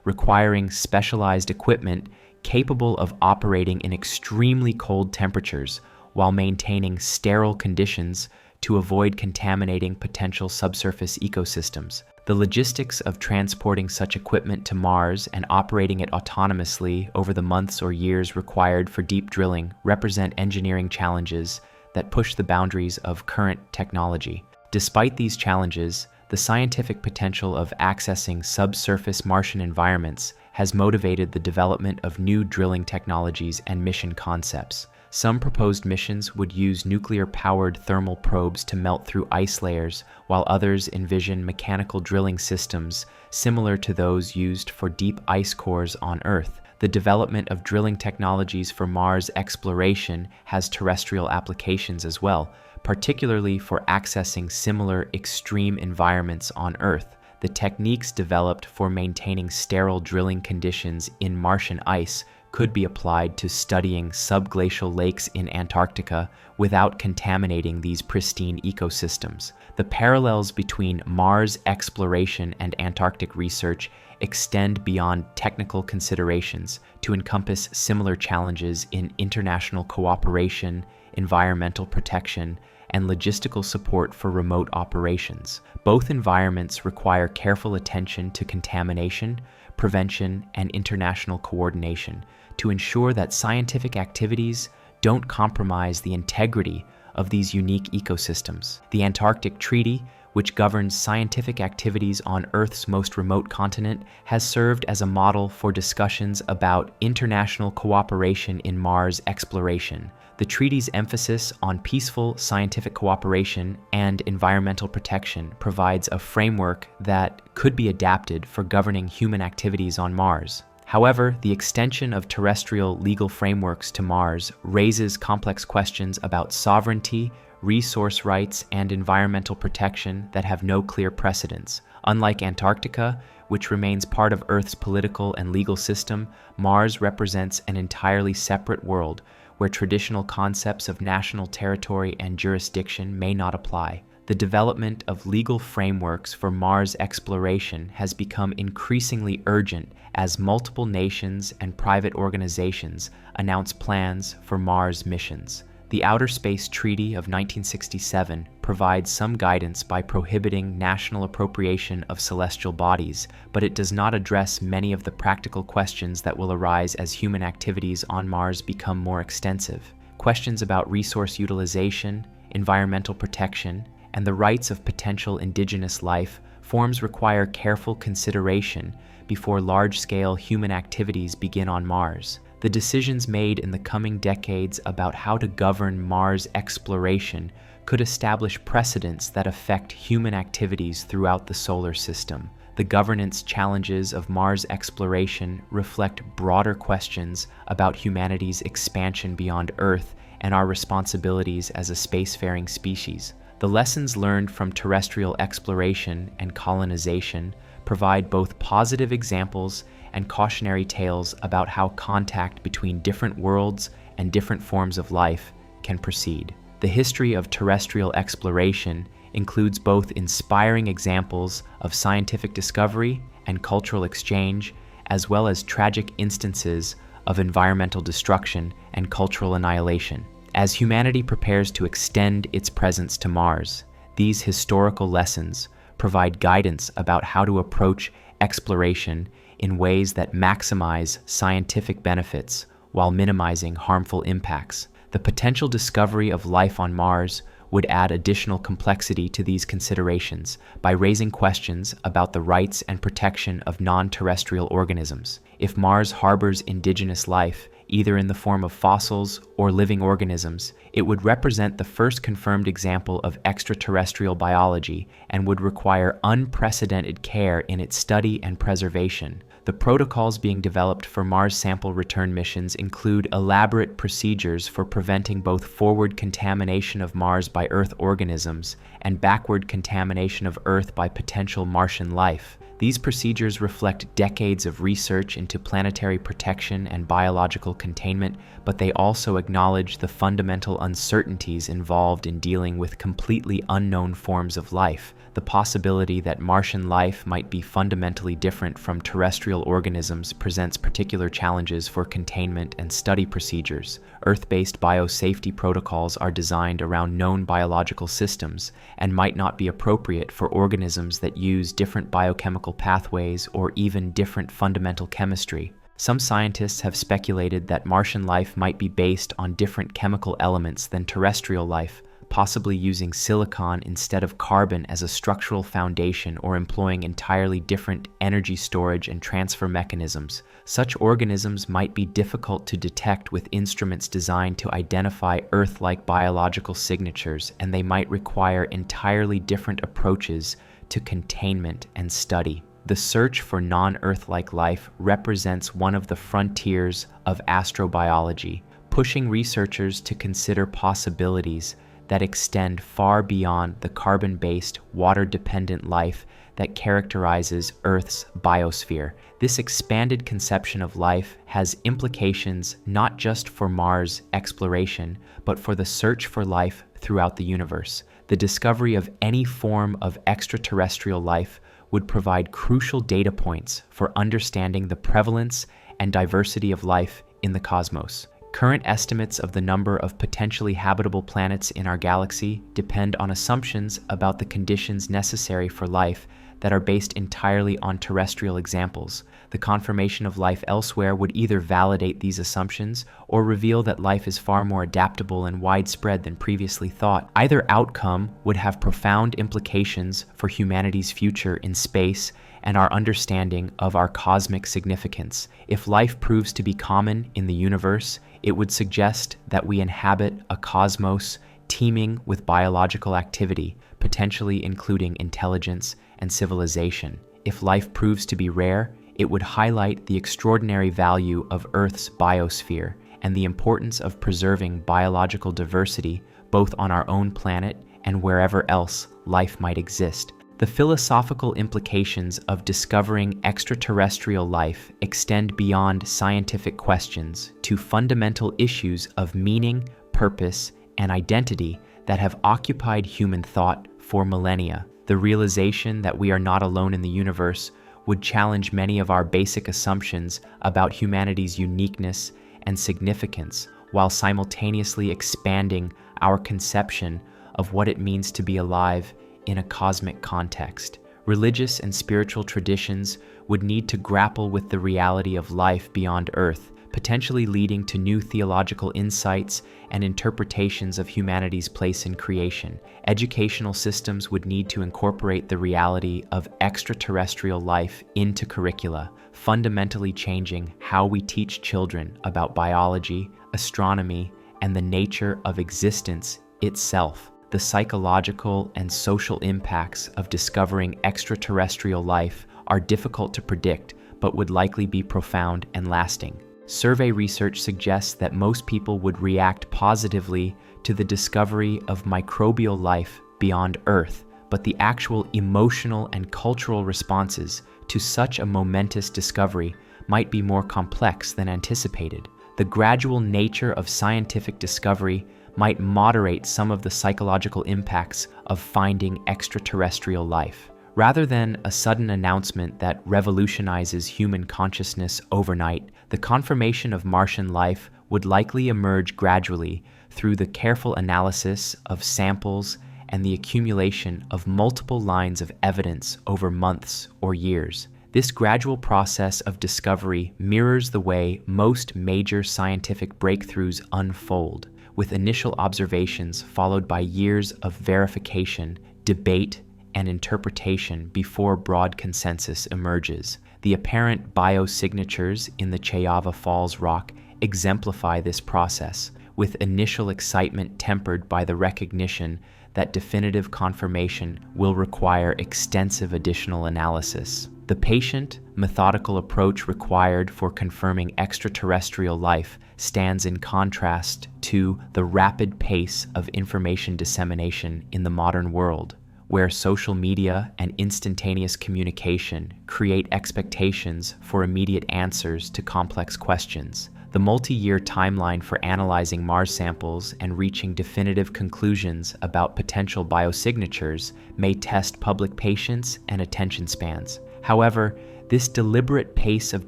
[SPEAKER 1] requiring specialized equipment capable of operating in extremely cold temperatures while maintaining sterile conditions to avoid contaminating potential subsurface ecosystems. The logistics of transporting such equipment to Mars and operating it autonomously over the months or years required for deep drilling represent engineering challenges that push the boundaries of current technology. Despite these challenges, the scientific potential of accessing subsurface Martian environments has motivated the development of new drilling technologies and mission concepts. Some proposed missions would use nuclear-powered thermal probes to melt through ice layers, while others envision mechanical drilling systems similar to those used for deep ice cores on Earth. The development of drilling technologies for Mars exploration has terrestrial applications as well, particularly for accessing similar extreme environments on Earth. The techniques developed for maintaining sterile drilling conditions in Martian ice could be applied to studying subglacial lakes in Antarctica without contaminating these pristine ecosystems. The parallels between Mars exploration and Antarctic research extend beyond technical considerations to encompass similar challenges in international cooperation, environmental protection, and logistical support for remote operations. Both environments require careful attention to contamination, prevention, and international coordination to ensure that scientific activities don't compromise the integrity of these unique ecosystems. The Antarctic Treaty, which governs scientific activities on Earth's most remote continent, has served as a model for discussions about international cooperation in Mars exploration. The treaty's emphasis on peaceful scientific cooperation and environmental protection provides a framework that could be adapted for governing human activities on Mars. However, the extension of terrestrial legal frameworks to Mars raises complex questions about sovereignty, resource rights, and environmental protection that have no clear precedents. Unlike Antarctica, which remains part of Earth's political and legal system, Mars represents an entirely separate world where traditional concepts of national territory and jurisdiction may not apply. The development of legal frameworks for Mars exploration has become increasingly urgent as multiple nations and private organizations announce plans for Mars missions. The Outer Space Treaty of 1967 provides some guidance by prohibiting national appropriation of celestial bodies, but it does not address many of the practical questions that will arise as human activities on Mars become more extensive. Questions about resource utilization, environmental protection, and the rights of potential indigenous life forms require careful consideration before large-scale human activities begin on Mars. The decisions made in the coming decades about how to govern Mars exploration could establish precedents that affect human activities throughout the solar system. The governance challenges of Mars exploration reflect broader questions about humanity's expansion beyond Earth and our responsibilities as a spacefaring species. The lessons learned from terrestrial exploration and colonization provide both positive examples and cautionary tales about how contact between different worlds and different forms of life can proceed. The history of terrestrial exploration includes both inspiring examples of scientific discovery and cultural exchange, as well as tragic instances of environmental destruction and cultural annihilation. As humanity prepares to extend its presence to Mars, these historical lessons provide guidance about how to approach exploration in ways that maximize scientific benefits while minimizing harmful impacts. The potential discovery of life on Mars would add additional complexity to these considerations by raising questions about the rights and protection of non-terrestrial organisms. If Mars harbors indigenous life, either in the form of fossils or living organisms, it would represent the first confirmed example of extraterrestrial biology and would require unprecedented care in its study and preservation. The protocols being developed for Mars sample return missions include elaborate procedures for preventing both forward contamination of Mars by Earth organisms and backward contamination of Earth by potential Martian life. These procedures reflect decades of research into planetary protection and biological containment, but they also acknowledge the fundamental uncertainties involved in dealing with completely unknown forms of life. The possibility that Martian life might be fundamentally different from terrestrial organisms presents particular challenges for containment and study procedures. Earth-based biosafety protocols are designed around known biological systems and might not be appropriate for organisms that use different biochemical pathways or even different fundamental chemistry. Some scientists have speculated that Martian life might be based on different chemical elements than terrestrial life, possibly using silicon instead of carbon as a structural foundation or employing entirely different energy storage and transfer mechanisms. Such organisms might be difficult to detect with instruments designed to identify Earth-like biological signatures, and they might require entirely different approaches to containment and study. The search for non-Earth-like life represents one of the frontiers of astrobiology, pushing researchers to consider possibilities that extend far beyond the carbon-based, water-dependent life that characterizes Earth's biosphere. This expanded conception of life has implications not just for Mars exploration, but for the search for life throughout the universe. The discovery of any form of extraterrestrial life would provide crucial data points for understanding the prevalence and diversity of life in the cosmos. Current estimates of the number of potentially habitable planets in our galaxy depend on assumptions about the conditions necessary for life that are based entirely on terrestrial examples. The confirmation of life elsewhere would either validate these assumptions or reveal that life is far more adaptable and widespread than previously thought. Either outcome would have profound implications for humanity's future in space and our understanding of our cosmic significance. If life proves to be common in the universe, it would suggest that we inhabit a cosmos teeming with biological activity, potentially including intelligence and civilization. If life proves to be rare, it would highlight the extraordinary value of Earth's biosphere and the importance of preserving biological diversity both on our own planet and wherever else life might exist. The philosophical implications of discovering extraterrestrial life extend beyond scientific questions to fundamental issues of meaning, purpose, and identity that have occupied human thought for millennia. The realization that we are not alone in the universe would challenge many of our basic assumptions about humanity's uniqueness and significance, while simultaneously expanding our conception of what it means to be alive in a cosmic context. Religious and spiritual traditions would need to grapple with the reality of life beyond Earth, potentially leading to new theological insights and interpretations of humanity's place in creation. Educational systems would need to incorporate the reality of extraterrestrial life into curricula, fundamentally changing how we teach children about biology, astronomy, and the nature of existence itself. The psychological and social impacts of discovering extraterrestrial life are difficult to predict, but would likely be profound and lasting. Survey research suggests that most people would react positively to the discovery of microbial life beyond Earth, but the actual emotional and cultural responses to such a momentous discovery might be more complex than anticipated. The gradual nature of scientific discovery might moderate some of the psychological impacts of finding extraterrestrial life. Rather than a sudden announcement that revolutionizes human consciousness overnight, the confirmation of Martian life would likely emerge gradually through the careful analysis of samples and the accumulation of multiple lines of evidence over months or years. This gradual process of discovery mirrors the way most major scientific breakthroughs unfold, with initial observations followed by years of verification, debate, and interpretation before broad consensus emerges. The apparent biosignatures in the Chayava Falls rock exemplify this process, with initial excitement tempered by the recognition that definitive confirmation will require extensive additional analysis. The patient, methodical approach required for confirming extraterrestrial life stands in contrast to the rapid pace of information dissemination in the modern world, where social media and instantaneous communication create expectations for immediate answers to complex questions. The multi-year timeline for analyzing Mars samples and reaching definitive conclusions about potential biosignatures may test public patience and attention spans. However, this deliberate pace of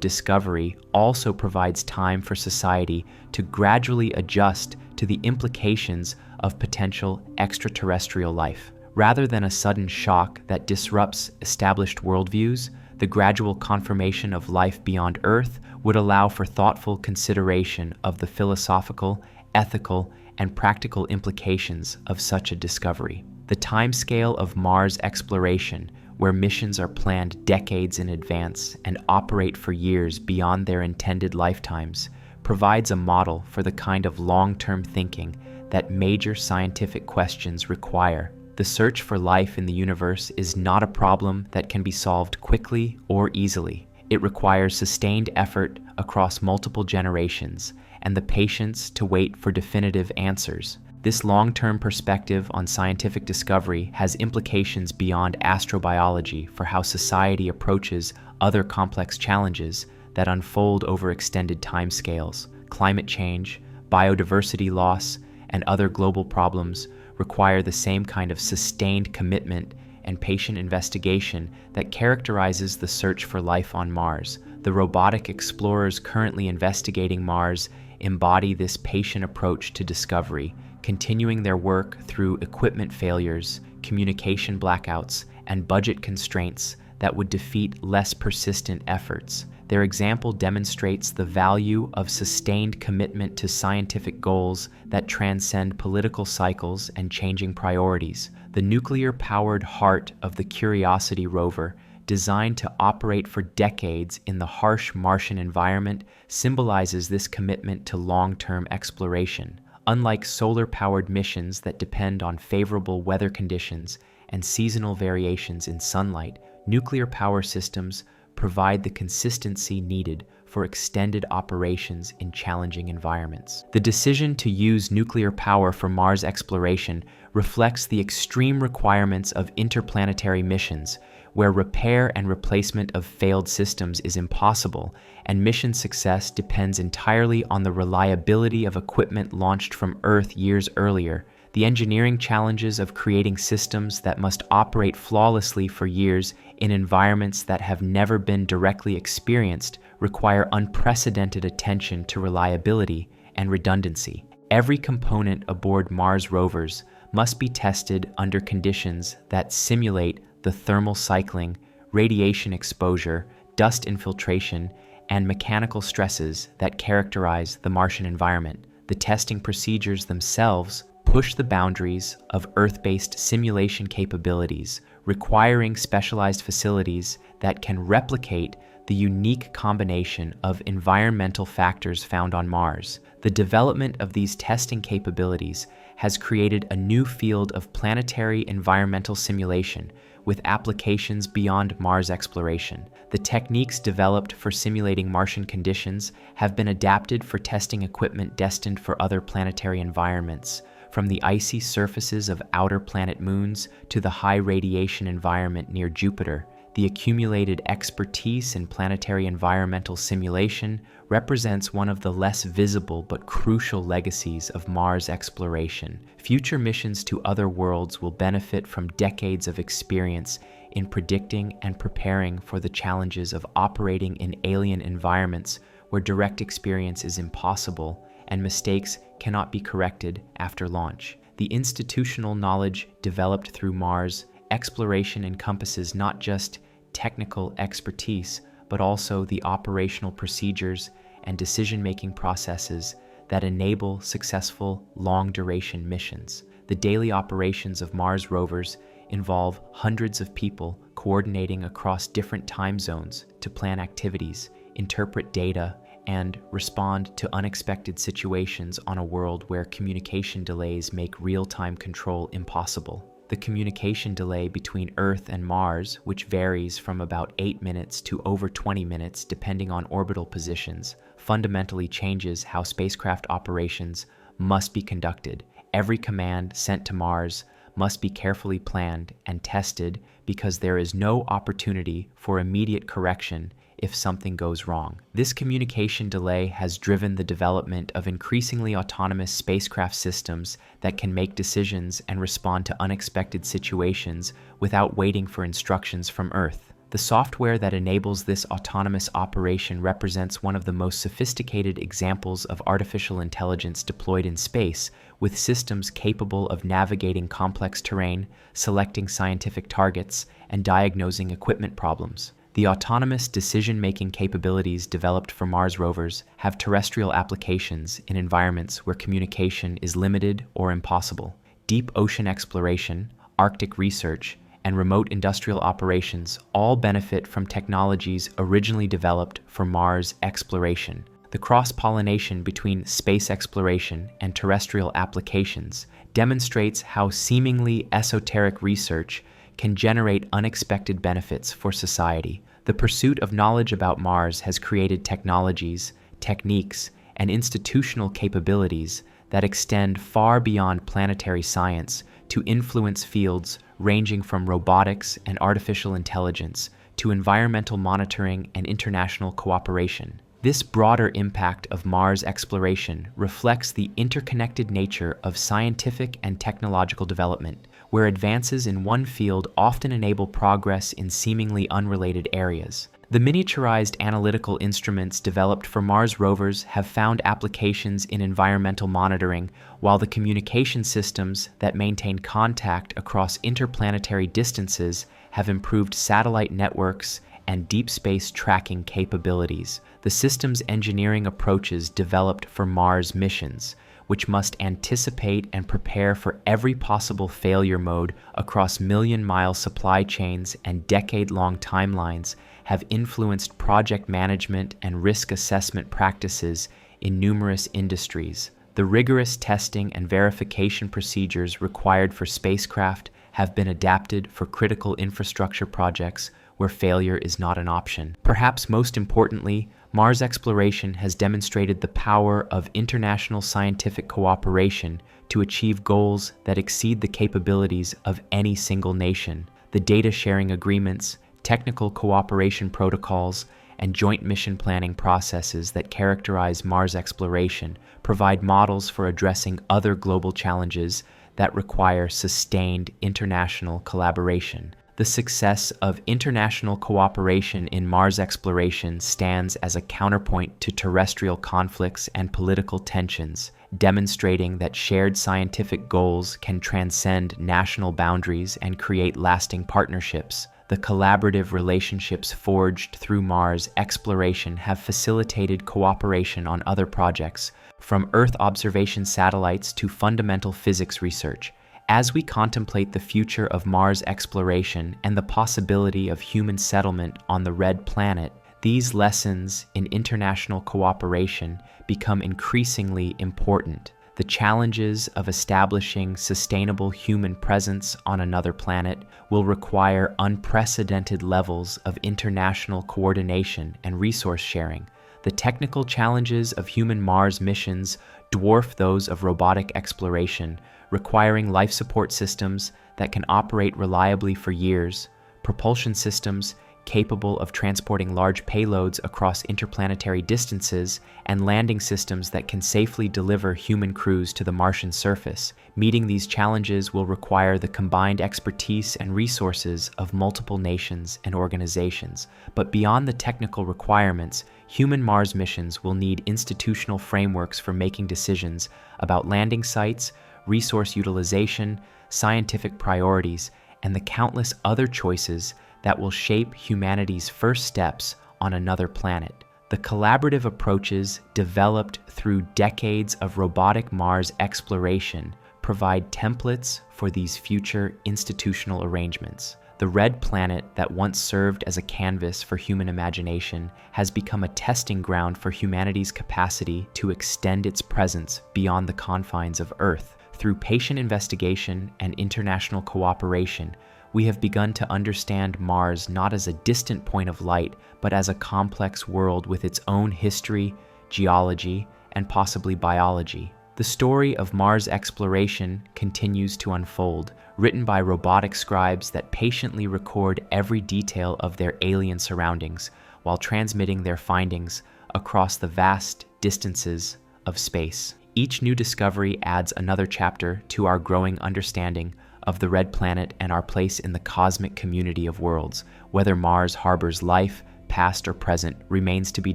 [SPEAKER 1] discovery also provides time for society to gradually adjust to the implications of potential extraterrestrial life. Rather than a sudden shock that disrupts established worldviews, the gradual confirmation of life beyond Earth would allow for thoughtful consideration of the philosophical, ethical, and practical implications of such a discovery. The timescale of Mars exploration, where missions are planned decades in advance and operate for years beyond their intended lifetimes, provides a model for the kind of long-term thinking that major scientific questions require. The search for life in the universe is not a problem that can be solved quickly or easily. It requires sustained effort across multiple generations and the patience to wait for definitive answers. This long-term perspective on scientific discovery has implications beyond astrobiology for how society approaches other complex challenges that unfold over extended timescales. Climate change, biodiversity loss, and other global problems require the same kind of sustained commitment and patient investigation that characterizes the search for life on Mars. The robotic explorers currently investigating Mars embody this patient approach to discovery, continuing their work through equipment failures, communication blackouts, and budget constraints that would defeat less persistent efforts. Their example demonstrates the value of sustained commitment to scientific goals that transcend political cycles and changing priorities. The nuclear-powered heart of the Curiosity rover, designed to operate for decades in the harsh Martian environment, symbolizes this commitment to long-term exploration. Unlike solar-powered missions that depend on favorable weather conditions and seasonal variations in sunlight, nuclear power systems provide the consistency needed for extended operations in challenging environments. The decision to use nuclear power for Mars exploration reflects the extreme requirements of interplanetary missions, where repair and replacement of failed systems is impossible, and mission success depends entirely on the reliability of equipment launched from Earth years earlier. The engineering challenges of creating systems that must operate flawlessly for years in environments that have never been directly experienced require unprecedented attention to reliability and redundancy. Every component aboard Mars rovers must be tested under conditions that simulate the thermal cycling, radiation exposure, dust infiltration, and mechanical stresses that characterize the Martian environment. The testing procedures themselves push the boundaries of Earth-based simulation capabilities, requiring specialized facilities that can replicate the unique combination of environmental factors found on Mars. The development of these testing capabilities has created a new field of planetary environmental simulation with applications beyond Mars exploration. The techniques developed for simulating Martian conditions have been adapted for testing equipment destined for other planetary environments, from the icy surfaces of outer planet moons to the high radiation environment near Jupiter. the accumulated expertise in planetary environmental simulation represents one of the less visible but crucial legacies of Mars exploration. Future missions to other worlds will benefit from decades of experience in predicting and preparing for the challenges of operating in alien environments where direct experience is impossible and mistakes cannot be corrected after launch. The institutional knowledge developed through Mars exploration encompasses not just technical expertise, but also the operational procedures and decision-making processes that enable successful long-duration missions. The daily operations of Mars rovers involve hundreds of people coordinating across different time zones to plan activities, interpret data, and respond to unexpected situations on a world where communication delays make real-time control impossible. The communication delay between Earth and Mars, which varies from about 8 minutes to over 20 minutes depending on orbital positions, fundamentally changes how spacecraft operations must be conducted. Every command sent to Mars must be carefully planned and tested because there is no opportunity for immediate correction if something goes wrong. This communication delay has driven the development of increasingly autonomous spacecraft systems that can make decisions and respond to unexpected situations without waiting for instructions from Earth. The software that enables this autonomous operation represents one of the most sophisticated examples of artificial intelligence deployed in space, with systems capable of navigating complex terrain, selecting scientific targets, and diagnosing equipment problems. The autonomous decision-making capabilities developed for Mars rovers have terrestrial applications in environments where communication is limited or impossible. Deep ocean exploration, Arctic research, and remote industrial operations all benefit from technologies originally developed for Mars exploration. The cross-pollination between space exploration and terrestrial applications demonstrates how seemingly esoteric research can generate unexpected benefits for society. The pursuit of knowledge about Mars has created technologies, techniques, and institutional capabilities that extend far beyond planetary science to influence fields ranging from robotics and artificial intelligence to environmental monitoring and international cooperation. This broader impact of Mars exploration reflects the interconnected nature of scientific and technological development, where advances in one field often enable progress in seemingly unrelated areas. The miniaturized analytical instruments developed for Mars rovers have found applications in environmental monitoring, while the communication systems that maintain contact across interplanetary distances have improved satellite networks and deep space tracking capabilities. The systems engineering approaches developed for Mars missions, which must anticipate and prepare for every possible failure mode across million-mile supply chains and decade-long timelines, have influenced project management and risk assessment practices in numerous industries. The rigorous testing and verification procedures required for spacecraft have been adapted for critical infrastructure projects where failure is not an option. Perhaps most importantly, Mars exploration has demonstrated the power of international scientific cooperation to achieve goals that exceed the capabilities of any single nation. The data sharing agreements, technical cooperation protocols, and joint mission planning processes that characterize Mars exploration provide models for addressing other global challenges that require sustained international collaboration. The success of international cooperation in Mars exploration stands as a counterpoint to terrestrial conflicts and political tensions, demonstrating that shared scientific goals can transcend national boundaries and create lasting partnerships. The collaborative relationships forged through Mars exploration have facilitated cooperation on other projects, from Earth observation satellites to fundamental physics research. As we contemplate the future of Mars exploration and the possibility of human settlement on the Red Planet, these lessons in international cooperation become increasingly important. The challenges of establishing sustainable human presence on another planet will require unprecedented levels of international coordination and resource sharing. The technical challenges of human Mars missions dwarf those of robotic exploration, requiring life support systems that can operate reliably for years, propulsion systems capable of transporting large payloads across interplanetary distances, and landing systems that can safely deliver human crews to the Martian surface. Meeting these challenges will require the combined expertise and resources of multiple nations and organizations. But beyond the technical requirements, human Mars missions will need institutional frameworks for making decisions about landing sites, resource utilization, scientific priorities, and the countless other choices that will shape humanity's first steps on another planet. The collaborative approaches developed through decades of robotic Mars exploration provide templates for these future institutional arrangements. The red planet that once served as a canvas for human imagination has become a testing ground for humanity's capacity to extend its presence beyond the confines of Earth. Through patient investigation and international cooperation, we have begun to understand Mars not as a distant point of light, but as a complex world with its own history, geology, and possibly biology. The story of Mars exploration continues to unfold, written by robotic scribes that patiently record every detail of their alien surroundings while transmitting their findings across the vast distances of space. Each new discovery adds another chapter to our growing understanding of the red planet and our place in the cosmic community of worlds. Whether Mars harbors life, past or present, remains to be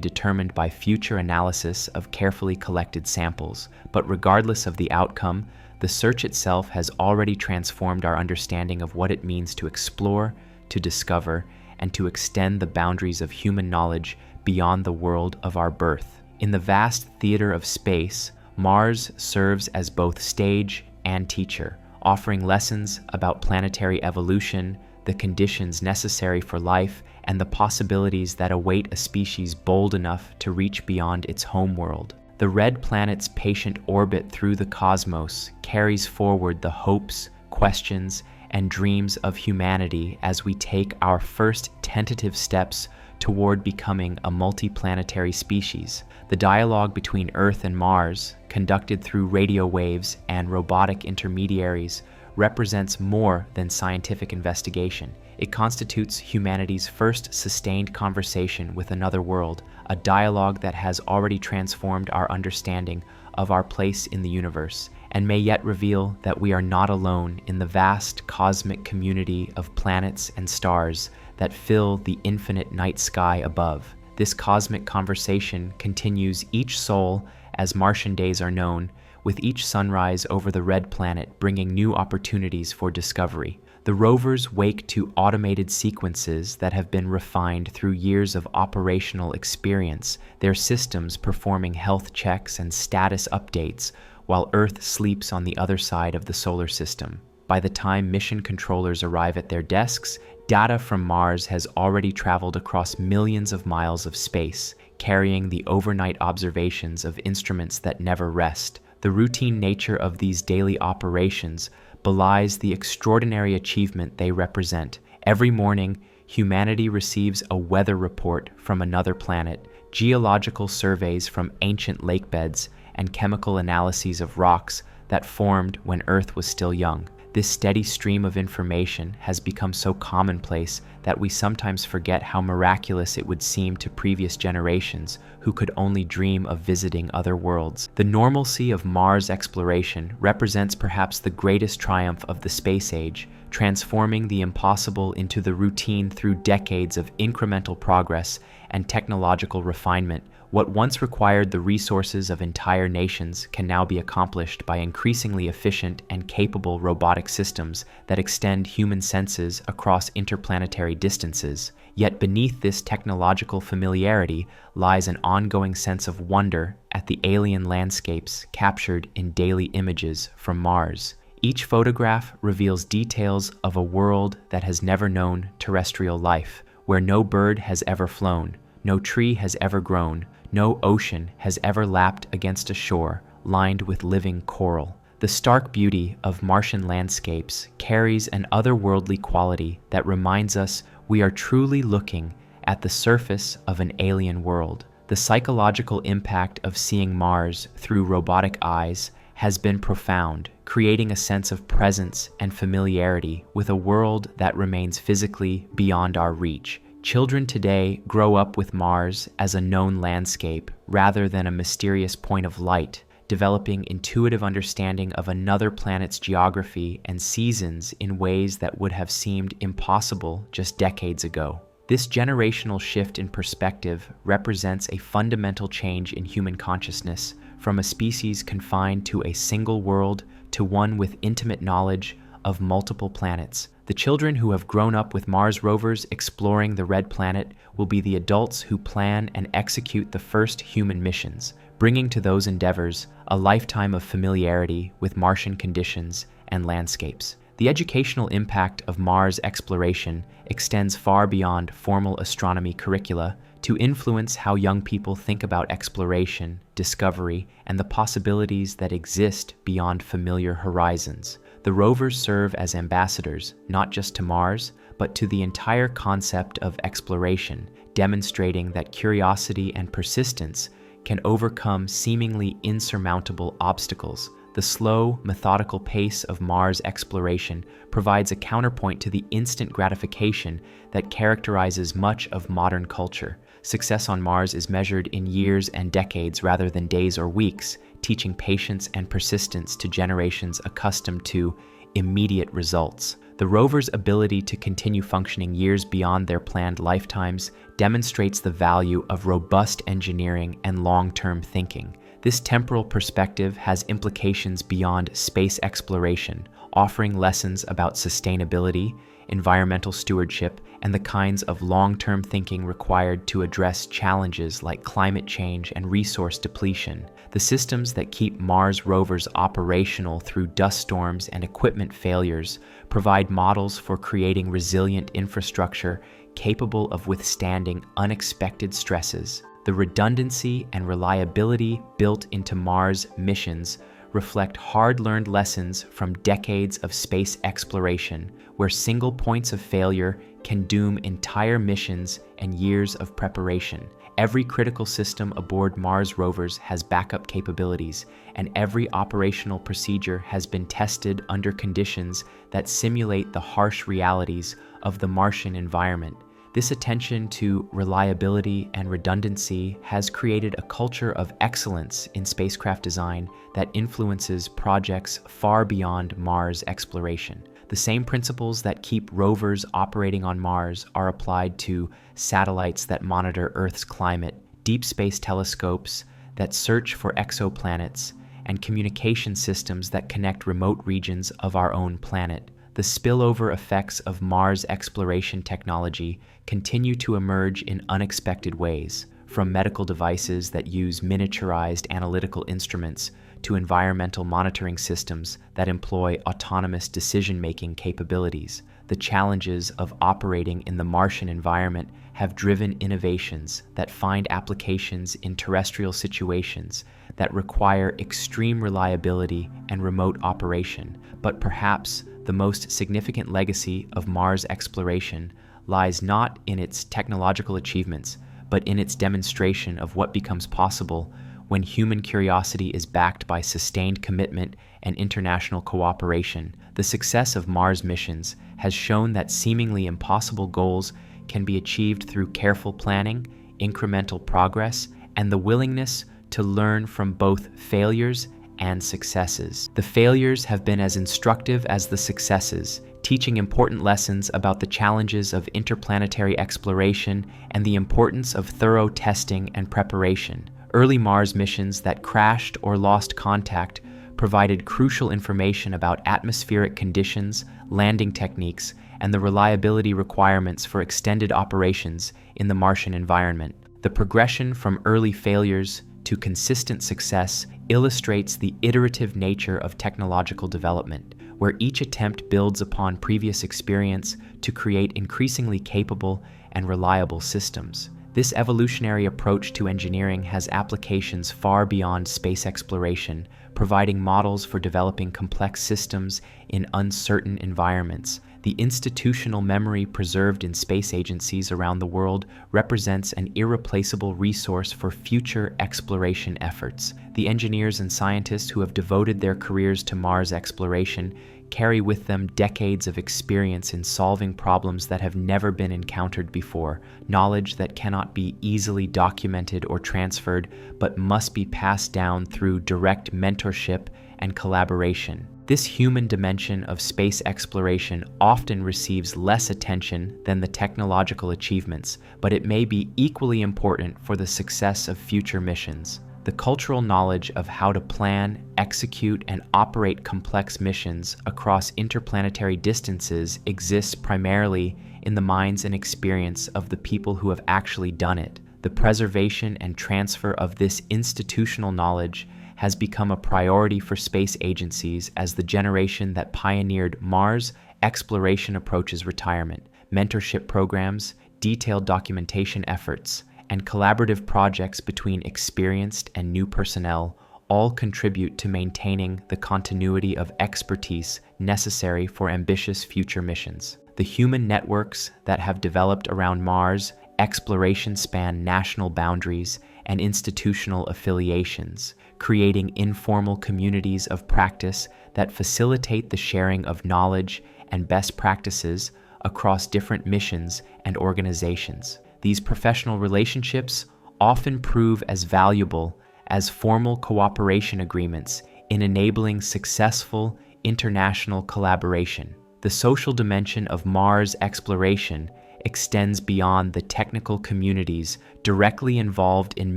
[SPEAKER 1] determined by future analysis of carefully collected samples. But regardless of the outcome, the search itself has already transformed our understanding of what it means to explore, to discover, and to extend the boundaries of human knowledge beyond the world of our birth. In the vast theater of space, Mars serves as both stage and teacher, offering lessons about planetary evolution, the conditions necessary for life, and the possibilities that await a species bold enough to reach beyond its homeworld. The red planet's patient orbit through the cosmos carries forward the hopes, questions, and dreams of humanity as we take our first tentative steps toward becoming a multiplanetary species. The dialogue between Earth and Mars, conducted through radio waves and robotic intermediaries, represents more than scientific investigation. It constitutes humanity's first sustained conversation with another world, a dialogue that has already transformed our understanding of our place in the universe, and may yet reveal that we are not alone in the vast cosmic community of planets and stars that fill the infinite night sky above. This cosmic conversation continues each sol as Martian days are known, with each sunrise over the red planet bringing new opportunities for discovery. The rovers wake to automated sequences that have been refined through years of operational experience, their systems performing health checks and status updates, while Earth sleeps on the other side of the solar system. By the time mission controllers arrive at their desks, data from Mars has already traveled across millions of miles of space, carrying the overnight observations of instruments that never rest. The routine nature of these daily operations belies the extraordinary achievement they represent. Every morning, humanity receives a weather report from another planet, geological surveys from ancient lakebeds, and chemical analyses of rocks that formed when Earth was still young. This steady stream of information has become so commonplace that we sometimes forget how miraculous it would seem to previous generations who could only dream of visiting other worlds. The normalcy of Mars exploration represents perhaps the greatest triumph of the space age, transforming the impossible into the routine through decades of incremental progress and technological refinement. What once required the resources of entire nations can now be accomplished by increasingly efficient and capable robotic systems that extend human senses across interplanetary distances. Yet beneath this technological familiarity lies an ongoing sense of wonder at the alien landscapes captured in daily images from Mars. Each photograph reveals details of a world that has never known terrestrial life, where no bird has ever flown, no tree has ever grown, no ocean has ever lapped against a shore lined with living coral. The stark beauty of Martian landscapes carries an otherworldly quality that reminds us we are truly looking at the surface of an alien world. The psychological impact of seeing Mars through robotic eyes has been profound, creating a sense of presence and familiarity with a world that remains physically beyond our reach. Children today grow up with Mars as a known landscape rather than a mysterious point of light, developing intuitive understanding of another planet's geography and seasons in ways that would have seemed impossible just decades ago. This generational shift in perspective represents a fundamental change in human consciousness, from a species confined to a single world to one with intimate knowledge of multiple planets. The children who have grown up with Mars rovers exploring the red planet will be the adults who plan and execute the first human missions, bringing to those endeavors a lifetime of familiarity with Martian conditions and landscapes. The educational impact of Mars exploration extends far beyond formal astronomy curricula to influence how young people think about exploration, discovery, and the possibilities that exist beyond familiar horizons. The rovers serve as ambassadors, not just to Mars, but to the entire concept of exploration, demonstrating that curiosity and persistence can overcome seemingly insurmountable obstacles. The slow, methodical pace of Mars exploration provides a counterpoint to the instant gratification that characterizes much of modern culture. Success on Mars is measured in years and decades rather than days or weeks, teaching patience and persistence to generations accustomed to immediate results. The rover's ability to continue functioning years beyond their planned lifetimes demonstrates the value of robust engineering and long-term thinking. This temporal perspective has implications beyond space exploration, offering lessons about sustainability, environmental stewardship, and the kinds of long-term thinking required to address challenges like climate change and resource depletion. The systems that keep Mars rovers operational through dust storms and equipment failures provide models for creating resilient infrastructure capable of withstanding unexpected stresses. The redundancy and reliability built into Mars missions reflect hard-learned lessons from decades of space exploration, where single points of failure can doom entire missions and years of preparation. Every critical system aboard Mars rovers has backup capabilities, and every operational procedure has been tested under conditions that simulate the harsh realities of the Martian environment. This attention to reliability and redundancy has created a culture of excellence in spacecraft design that influences projects far beyond Mars exploration. The same principles that keep rovers operating on Mars are applied to satellites that monitor Earth's climate, deep space telescopes that search for exoplanets, and communication systems that connect remote regions of our own planet. The spillover effects of Mars exploration technology continue to emerge in unexpected ways, from medical devices that use miniaturized analytical instruments to environmental monitoring systems that employ autonomous decision-making capabilities. The challenges of operating in the Martian environment have driven innovations that find applications in terrestrial situations that require extreme reliability and remote operation. But perhaps the most significant legacy of Mars exploration lies not in its technological achievements, but in its demonstration of what becomes possible when human curiosity is backed by sustained commitment and international cooperation. The success of Mars missions has shown that seemingly impossible goals can be achieved through careful planning, incremental progress, and the willingness to learn from both failures and successes. The failures have been as instructive as the successes, teaching important lessons about the challenges of interplanetary exploration and the importance of thorough testing and preparation. Early Mars missions that crashed or lost contact provided crucial information about atmospheric conditions, landing techniques, and the reliability requirements for extended operations in the Martian environment. The progression from early failures to consistent success illustrates the iterative nature of technological development, where each attempt builds upon previous experience to create increasingly capable and reliable systems. This evolutionary approach to engineering has applications far beyond space exploration, providing models for developing complex systems in uncertain environments. The institutional memory preserved in space agencies around the world represents an irreplaceable resource for future exploration efforts. The engineers and scientists who have devoted their careers to Mars exploration carry with them decades of experience in solving problems that have never been encountered before, knowledge that cannot be easily documented or transferred, but must be passed down through direct mentorship and collaboration. This human dimension of space exploration often receives less attention than the technological achievements, but it may be equally important for the success of future missions. The cultural knowledge of how to plan, execute, and operate complex missions across interplanetary distances exists primarily in the minds and experience of the people who have actually done it. The preservation and transfer of this institutional knowledge has become a priority for space agencies as the generation that pioneered Mars exploration approaches retirement. Mentorship programs, detailed documentation efforts, and collaborative projects between experienced and new personnel all contribute to maintaining the continuity of expertise necessary for ambitious future missions. The human networks that have developed around Mars exploration span national boundaries and institutional affiliations, creating informal communities of practice that facilitate the sharing of knowledge and best practices across different missions and organizations. These professional relationships often prove as valuable as formal cooperation agreements in enabling successful international collaboration. The social dimension of Mars exploration extends beyond the technical communities directly involved in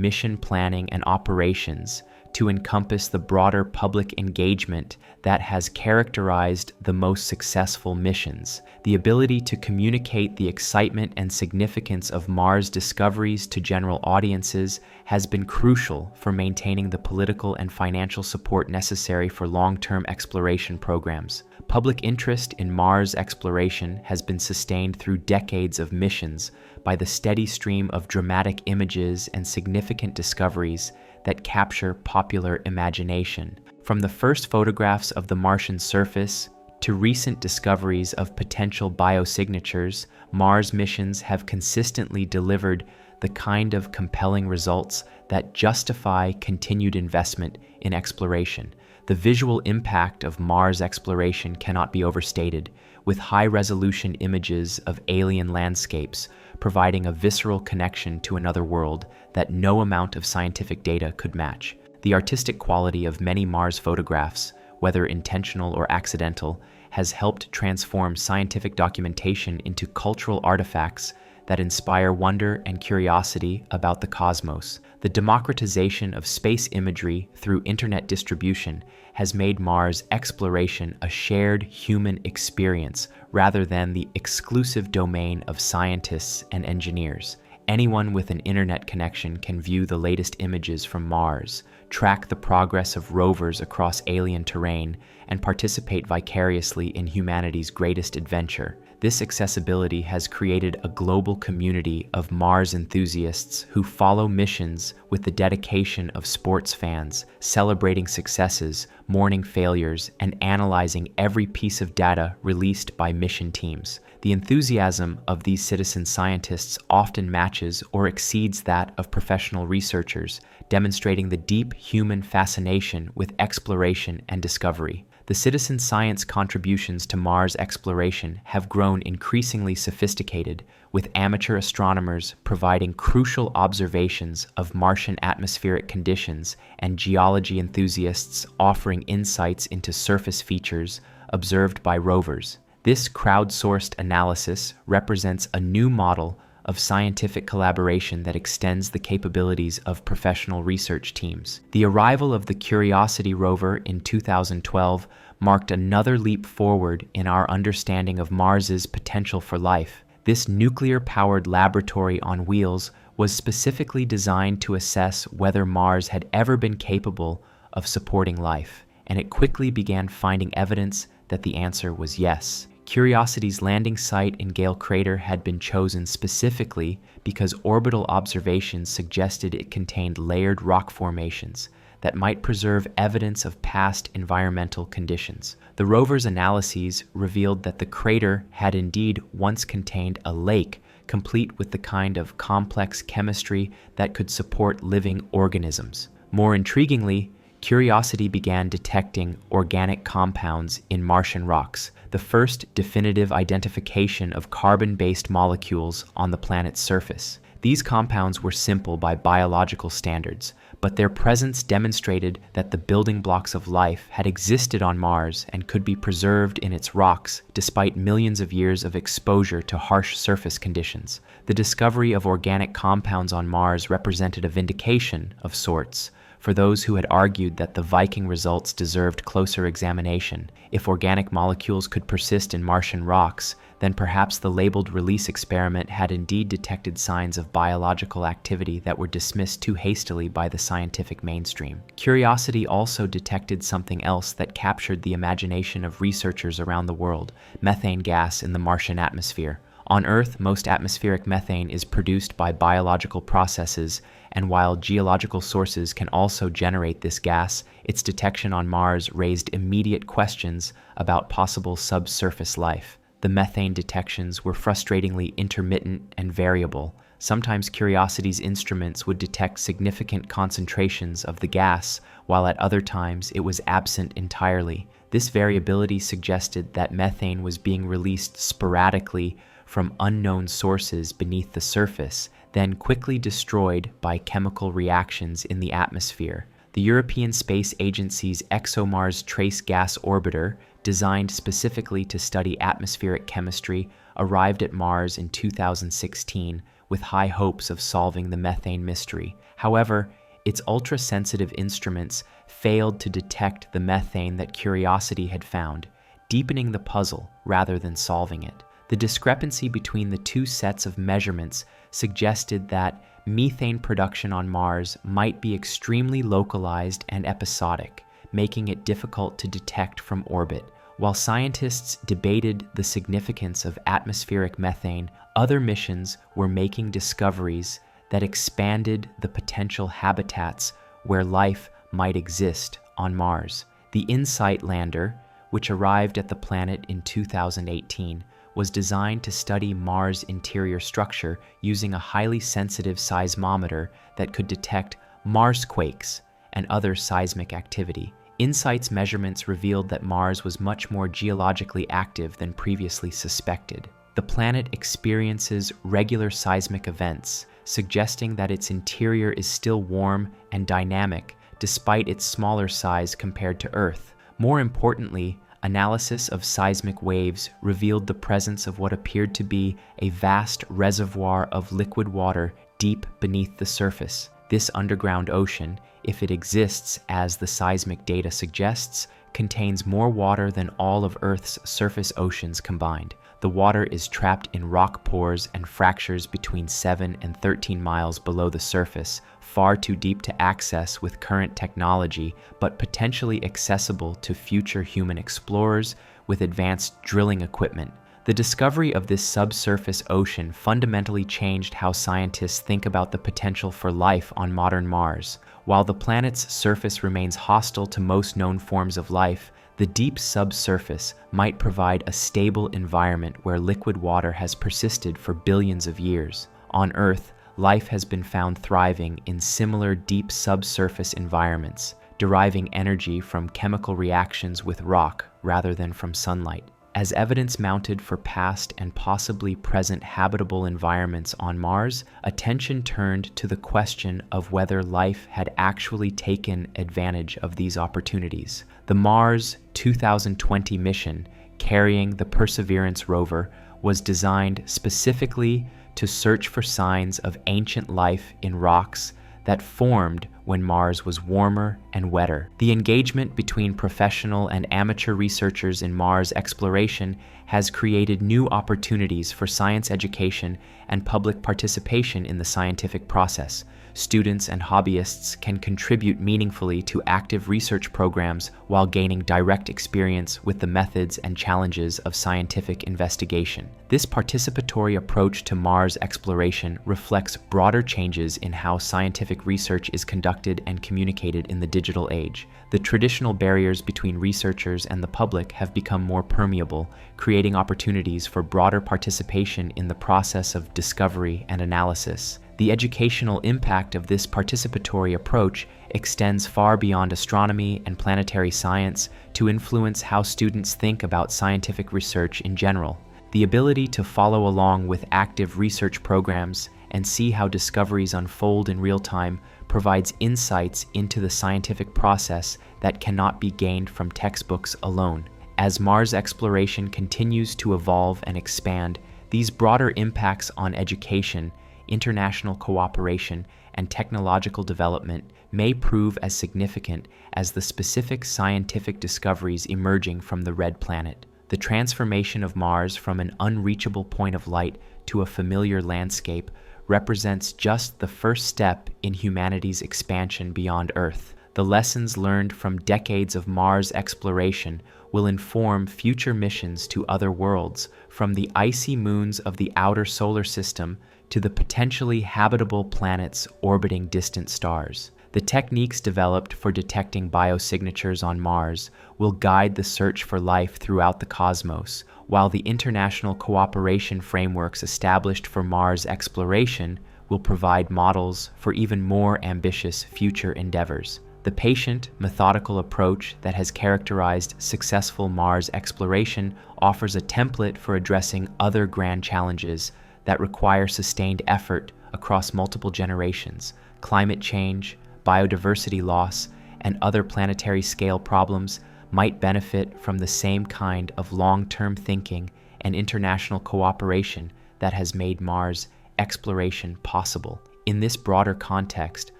[SPEAKER 1] mission planning and operations to encompass the broader public engagement that has characterized the most successful missions. The ability to communicate the excitement and significance of Mars discoveries to general audiences has been crucial for maintaining the political and financial support necessary for long-term exploration programs. Public interest in Mars exploration has been sustained through decades of missions by the steady stream of dramatic images and significant discoveries that capture popular imagination. From the first photographs of the Martian surface to recent discoveries of potential biosignatures, Mars missions have consistently delivered the kind of compelling results that justify continued investment in exploration. The visual impact of Mars exploration cannot be overstated, with high-resolution images of alien landscapes providing a visceral connection to another world that no amount of scientific data could match. The artistic quality of many Mars photographs, whether intentional or accidental, has helped transform scientific documentation into cultural artifacts that inspire wonder and curiosity about the cosmos. The democratization of space imagery through internet distribution has made Mars exploration a shared human experience rather than the exclusive domain of scientists and engineers. Anyone with an internet connection can view the latest images from Mars, track the progress of rovers across alien terrain, and participate vicariously in humanity's greatest adventure. This accessibility has created a global community of Mars enthusiasts who follow missions with the dedication of sports fans, celebrating successes, mourning failures, and analyzing every piece of data released by mission teams. The enthusiasm of these citizen scientists often matches or exceeds that of professional researchers, demonstrating the deep human fascination with exploration and discovery. The citizen science contributions to Mars exploration have grown increasingly sophisticated, with amateur astronomers providing crucial observations of Martian atmospheric conditions and geology enthusiasts offering insights into surface features observed by rovers. This crowdsourced analysis represents a new model of scientific collaboration that extends the capabilities of professional research teams. The arrival of the Curiosity rover in 2012 marked another leap forward in our understanding of Mars's potential for life. This nuclear-powered laboratory on wheels was specifically designed to assess whether Mars had ever been capable of supporting life, and it quickly began finding evidence that the answer was yes. Curiosity's landing site in Gale Crater had been chosen specifically because orbital observations suggested it contained layered rock formations that might preserve evidence of past environmental conditions. The rover's analyses revealed that the crater had indeed once contained a lake, complete with the kind of complex chemistry that could support living organisms. More intriguingly, Curiosity began detecting organic compounds in Martian rocks, the first definitive identification of carbon-based molecules on the planet's surface. These compounds were simple by biological standards, but their presence demonstrated that the building blocks of life had existed on Mars and could be preserved in its rocks despite millions of years of exposure to harsh surface conditions. The discovery of organic compounds on Mars represented a vindication of sorts for those who had argued that the Viking results deserved closer examination. If organic molecules could persist in Martian rocks, then perhaps the labeled release experiment had indeed detected signs of biological activity that were dismissed too hastily by the scientific mainstream. Curiosity also detected something else that captured the imagination of researchers around the world: methane gas in the Martian atmosphere. On Earth, most atmospheric methane is produced by biological processes, and while geological sources can also generate this gas, its detection on Mars raised immediate questions about possible subsurface life. The methane detections were frustratingly intermittent and variable. Sometimes Curiosity's instruments would detect significant concentrations of the gas, while at other times it was absent entirely. This variability suggested that methane was being released sporadically from unknown sources beneath the surface, then quickly destroyed by chemical reactions in the atmosphere. The European Space Agency's ExoMars Trace Gas Orbiter, designed specifically to study atmospheric chemistry, arrived at Mars in 2016 with high hopes of solving the methane mystery. However, its ultra-sensitive instruments failed to detect the methane that Curiosity had found, deepening the puzzle rather than solving it. The discrepancy between the two sets of measurements suggested that methane production on Mars might be extremely localized and episodic, making it difficult to detect from orbit. While scientists debated the significance of atmospheric methane, other missions were making discoveries that expanded the potential habitats where life might exist on Mars. The InSight lander, which arrived at the planet in 2018, was designed to study Mars' interior structure using a highly sensitive seismometer that could detect Marsquakes and other seismic activity. InSight's measurements revealed that Mars was much more geologically active than previously suspected. The planet experiences regular seismic events, suggesting that its interior is still warm and dynamic despite its smaller size compared to Earth. More importantly, analysis of seismic waves revealed the presence of what appeared to be a vast reservoir of liquid water deep beneath the surface. This underground ocean, if it exists as the seismic data suggests, contains more water than all of Earth's surface oceans combined. The water is trapped in rock pores and fractures between 7 and 13 miles below the surface, far too deep to access with current technology, but potentially accessible to future human explorers with advanced drilling equipment. The discovery of this subsurface ocean fundamentally changed how scientists think about the potential for life on modern Mars. While the planet's surface remains hostile to most known forms of life, the deep subsurface might provide a stable environment where liquid water has persisted for billions of years. On Earth, life has been found thriving in similar deep subsurface environments, deriving energy from chemical reactions with rock rather than from sunlight. As evidence mounted for past and possibly present habitable environments on Mars, attention turned to the question of whether life had actually taken advantage of these opportunities. The Mars 2020 mission, carrying the Perseverance rover, was designed specifically to search for signs of ancient life in rocks that formed when Mars was warmer and wetter. The engagement between professional and amateur researchers in Mars exploration has created new opportunities for science education and public participation in the scientific process. Students and hobbyists can contribute meaningfully to active research programs while gaining direct experience with the methods and challenges of scientific investigation. This participatory approach to Mars exploration reflects broader changes in how scientific research is conducted and communicated in the digital age. The traditional barriers between researchers and the public have become more permeable, creating opportunities for broader participation in the process of discovery and analysis. The educational impact of this participatory approach extends far beyond astronomy and planetary science to influence how students think about scientific research in general. The ability to follow along with active research programs and see how discoveries unfold in real time provides insights into the scientific process that cannot be gained from textbooks alone. As Mars exploration continues to evolve and expand, these broader impacts on education, international cooperation, and technological development may prove as significant as the specific scientific discoveries emerging from the red planet. The transformation of Mars from an unreachable point of light to a familiar landscape represents just the first step in humanity's expansion beyond Earth. The lessons learned from decades of Mars exploration will inform future missions to other worlds, from the icy moons of the outer solar system to the potentially habitable planets orbiting distant stars. The techniques developed for detecting biosignatures on Mars will guide the search for life throughout the cosmos, while the international cooperation frameworks established for Mars exploration will provide models for even more ambitious future endeavors. The patient, methodical approach that has characterized successful Mars exploration offers a template for addressing other grand challenges that require sustained effort across multiple generations. Climate change, biodiversity loss, and other planetary scale problems might benefit from the same kind of long-term thinking and international cooperation that has made Mars exploration possible. In this broader context,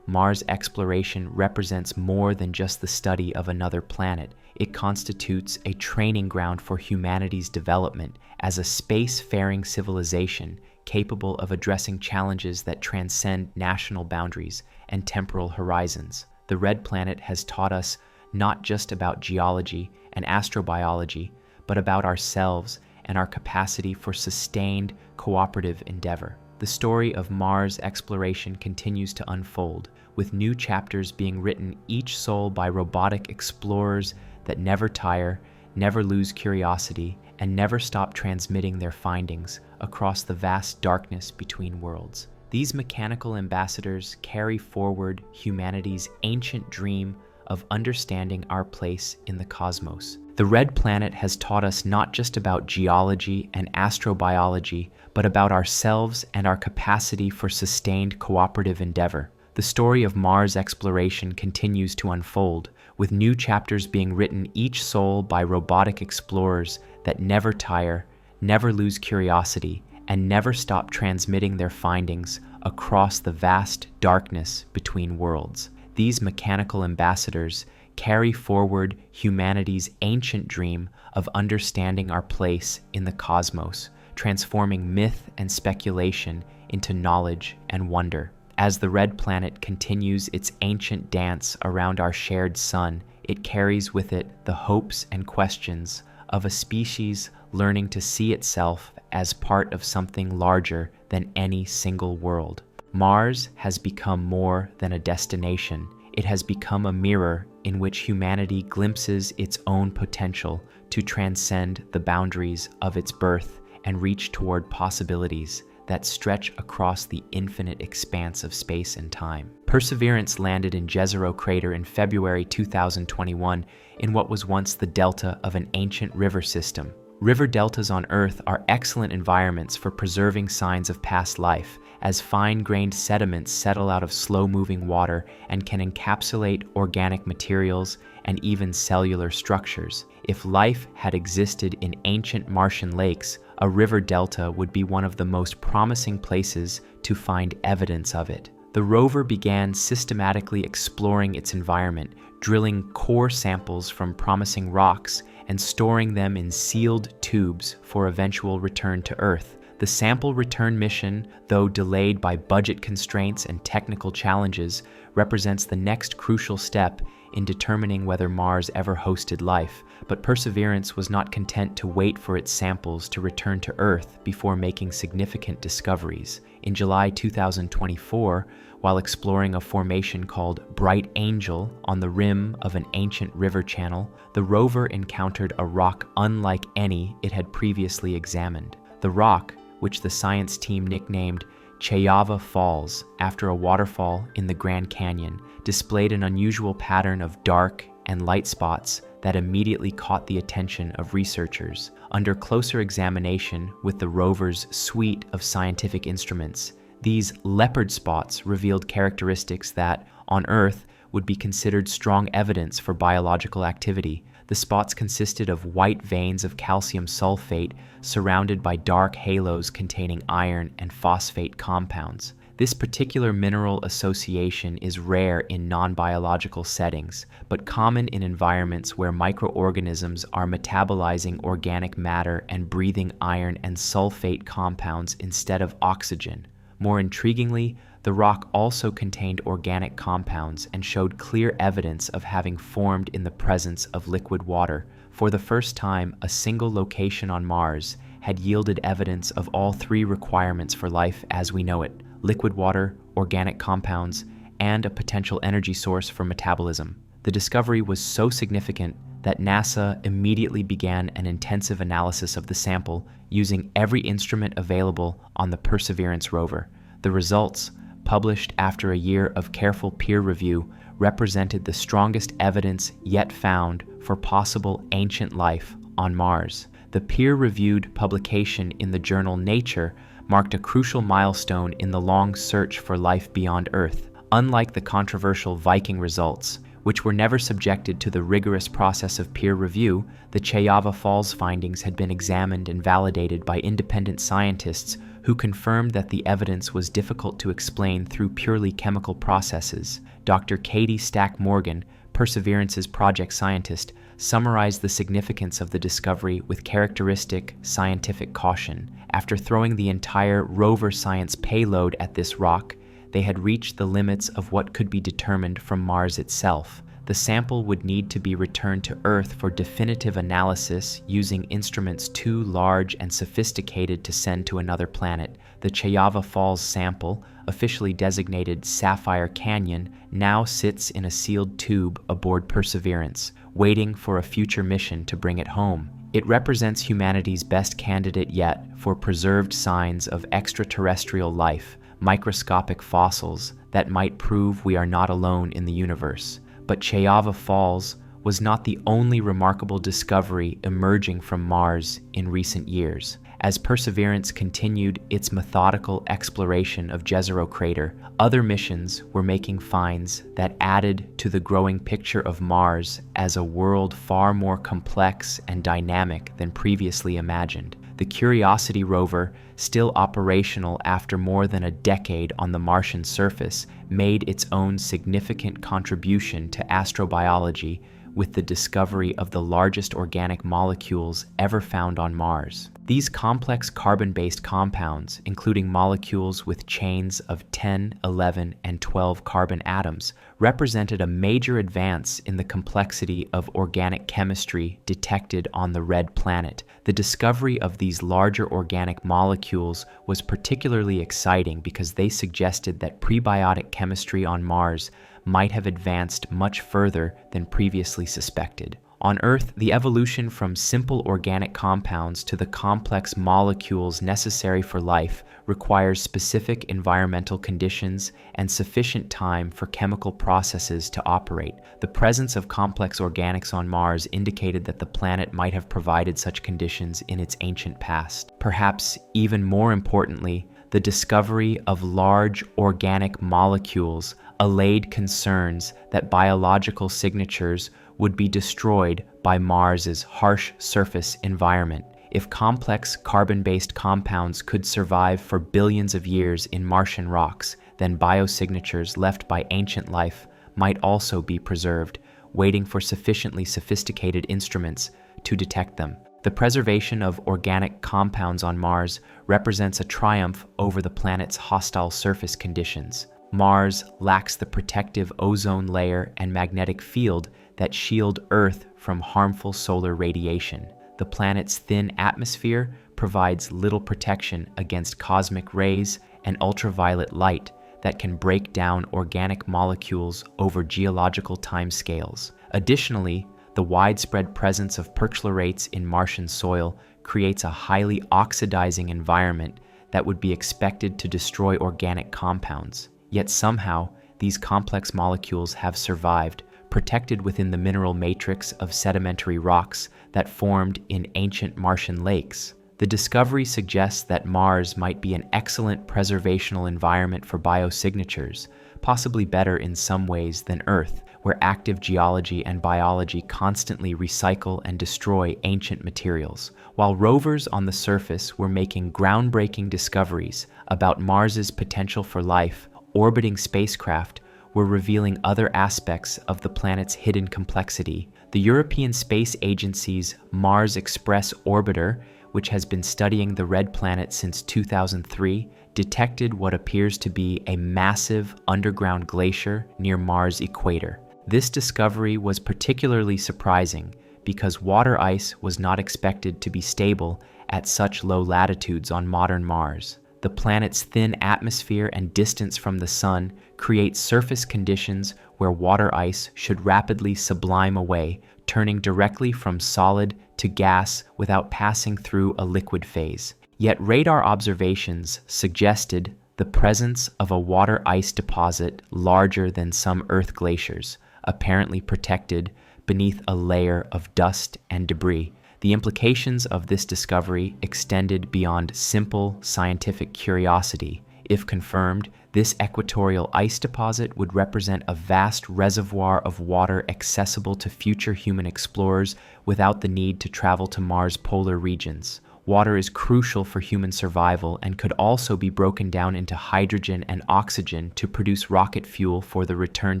[SPEAKER 1] Mars exploration represents more than just the study of another planet. It constitutes a training ground for humanity's development as a space-faring civilization capable of addressing challenges that transcend national boundaries and temporal horizons. The Red Planet has taught us not just about geology and astrobiology, but about ourselves and our capacity for sustained cooperative endeavor. The story of Mars exploration continues to unfold, with new chapters being written each soul by robotic explorers that never tire, never lose curiosity, and never stop transmitting their findings across the vast darkness between worlds. These mechanical ambassadors carry forward humanity's ancient dream of understanding our place in the cosmos. The Red Planet has taught us not just about geology and astrobiology, but about ourselves and our capacity for sustained cooperative endeavor. The story of Mars exploration continues to unfold, with new chapters being written each soul by robotic explorers that never tire, never lose curiosity, and never stop transmitting their findings across the vast darkness between worlds. These mechanical ambassadors carry forward humanity's ancient dream of understanding our place in the cosmos, transforming myth and speculation into knowledge and wonder. As the Red Planet continues its ancient dance around our shared sun, it carries with it the hopes and questions of a species learning to see itself as part of something larger than any single world. Mars has become more than a destination. It has become a mirror in which humanity glimpses its own potential to transcend the boundaries of its birth and reach toward possibilities that stretch across the infinite expanse of space and time. Perseverance landed in Jezero crater in February 2021 in what was once the delta of an ancient river system. River deltas on Earth are excellent environments for preserving signs of past life, as fine-grained sediments settle out of slow-moving water and can encapsulate organic materials and even cellular structures. If life had existed in ancient Martian lakes, a river delta would be one of the most promising places to find evidence of it. The rover began systematically exploring its environment, drilling core samples from promising rocks and storing them in sealed tubes for eventual return to Earth. The sample return mission, though delayed by budget constraints and technical challenges, represents the next crucial step in determining whether Mars ever hosted life. But Perseverance was not content to wait for its samples to return to Earth before making significant discoveries. In July 2024, while exploring a formation called Bright Angel on the rim of an ancient river channel, the rover encountered a rock unlike any it had previously examined. The rock, which the science team nicknamed Chayava Falls after a waterfall in the Grand Canyon, displayed an unusual pattern of dark and light spots that immediately caught the attention of researchers. Under closer examination with the rover's suite of scientific instruments, these leopard spots revealed characteristics that, on Earth, would be considered strong evidence for biological activity. The spots consisted of white veins of calcium sulfate surrounded by dark halos containing iron and phosphate compounds. This particular mineral association is rare in non-biological settings, but common in environments where microorganisms are metabolizing organic matter and breathing iron and sulfate compounds instead of oxygen. More intriguingly, the rock also contained organic compounds and showed clear evidence of having formed in the presence of liquid water. For the first time, a single location on Mars had yielded evidence of all three requirements for life as we know it: liquid water, organic compounds, and a potential energy source for metabolism. The discovery was so significant that NASA immediately began an intensive analysis of the sample using every instrument available on the Perseverance rover. The results, published after a year of careful peer review, represented the strongest evidence yet found for possible ancient life on Mars. The peer-reviewed publication in the journal Nature marked a crucial milestone in the long search for life beyond Earth. Unlike the controversial Viking results, which were never subjected to the rigorous process of peer review, the Chayava Falls findings had been examined and validated by independent scientists who confirmed that the evidence was difficult to explain through purely chemical processes. Dr. Katie Stack Morgan, Perseverance's project scientist, summarized the significance of the discovery with characteristic scientific caution. After throwing the entire rover science payload at this rock, they had reached the limits of what could be determined from Mars itself. The sample would need to be returned to Earth for definitive analysis using instruments too large and sophisticated to send to another planet. The Chayava Falls sample, officially designated Sapphire Canyon, now sits in a sealed tube aboard Perseverance, waiting for a future mission to bring it home. It represents humanity's best candidate yet for preserved signs of extraterrestrial life, microscopic fossils that might prove we are not alone in the universe. But Chayava Falls was not the only remarkable discovery emerging from Mars in recent years. As Perseverance continued its methodical exploration of Jezero Crater, other missions were making finds that added to the growing picture of Mars as a world far more complex and dynamic than previously imagined. The Curiosity rover, still operational after more than a decade on the Martian surface, made its own significant contribution to astrobiology with the discovery of the largest organic molecules ever found on Mars. These complex carbon-based compounds, including molecules with chains of 10, 11, and 12 carbon atoms, represented a major advance in the complexity of organic chemistry detected on the red planet. The discovery of these larger organic molecules was particularly exciting because they suggested that prebiotic chemistry on Mars might have advanced much further than previously suspected. On Earth, the evolution from simple organic compounds to the complex molecules necessary for life requires specific environmental conditions and sufficient time for chemical processes to operate. The presence of complex organics on Mars indicated that the planet might have provided such conditions in its ancient past. Perhaps even more importantly, the discovery of large organic molecules allayed concerns that biological signatures would be destroyed by Mars's harsh surface environment. If complex carbon-based compounds could survive for billions of years in Martian rocks, then biosignatures left by ancient life might also be preserved, waiting for sufficiently sophisticated instruments to detect them. The preservation of organic compounds on Mars represents a triumph over the planet's hostile surface conditions. Mars lacks the protective ozone layer and magnetic field that shield Earth from harmful solar radiation. The planet's thin atmosphere provides little protection against cosmic rays and ultraviolet light that can break down organic molecules over geological timescales. Additionally, the widespread presence of perchlorates in Martian soil creates a highly oxidizing environment that would be expected to destroy organic compounds. Yet somehow, these complex molecules have survived, protected within the mineral matrix of sedimentary rocks that formed in ancient Martian lakes. The discovery suggests that Mars might be an excellent preservational environment for biosignatures, possibly better in some ways than Earth, where active geology and biology constantly recycle and destroy ancient materials. While rovers on the surface were making groundbreaking discoveries about Mars's potential for life, orbiting spacecraft were revealing other aspects of the planet's hidden complexity. The European Space Agency's Mars Express orbiter, which has been studying the red planet since 2003, detected what appears to be a massive underground glacier near Mars' equator. This discovery was particularly surprising because water ice was not expected to be stable at such low latitudes on modern Mars. The planet's thin atmosphere and distance from the sun create surface conditions where water ice should rapidly sublime away, turning directly from solid to gas without passing through a liquid phase. Yet radar observations suggested the presence of a water ice deposit larger than some Earth glaciers, apparently protected beneath a layer of dust and debris. The implications of this discovery extended beyond simple scientific curiosity. If confirmed, this equatorial ice deposit would represent a vast reservoir of water accessible to future human explorers without the need to travel to Mars' polar regions. Water is crucial for human survival and could also be broken down into hydrogen and oxygen to produce rocket fuel for the return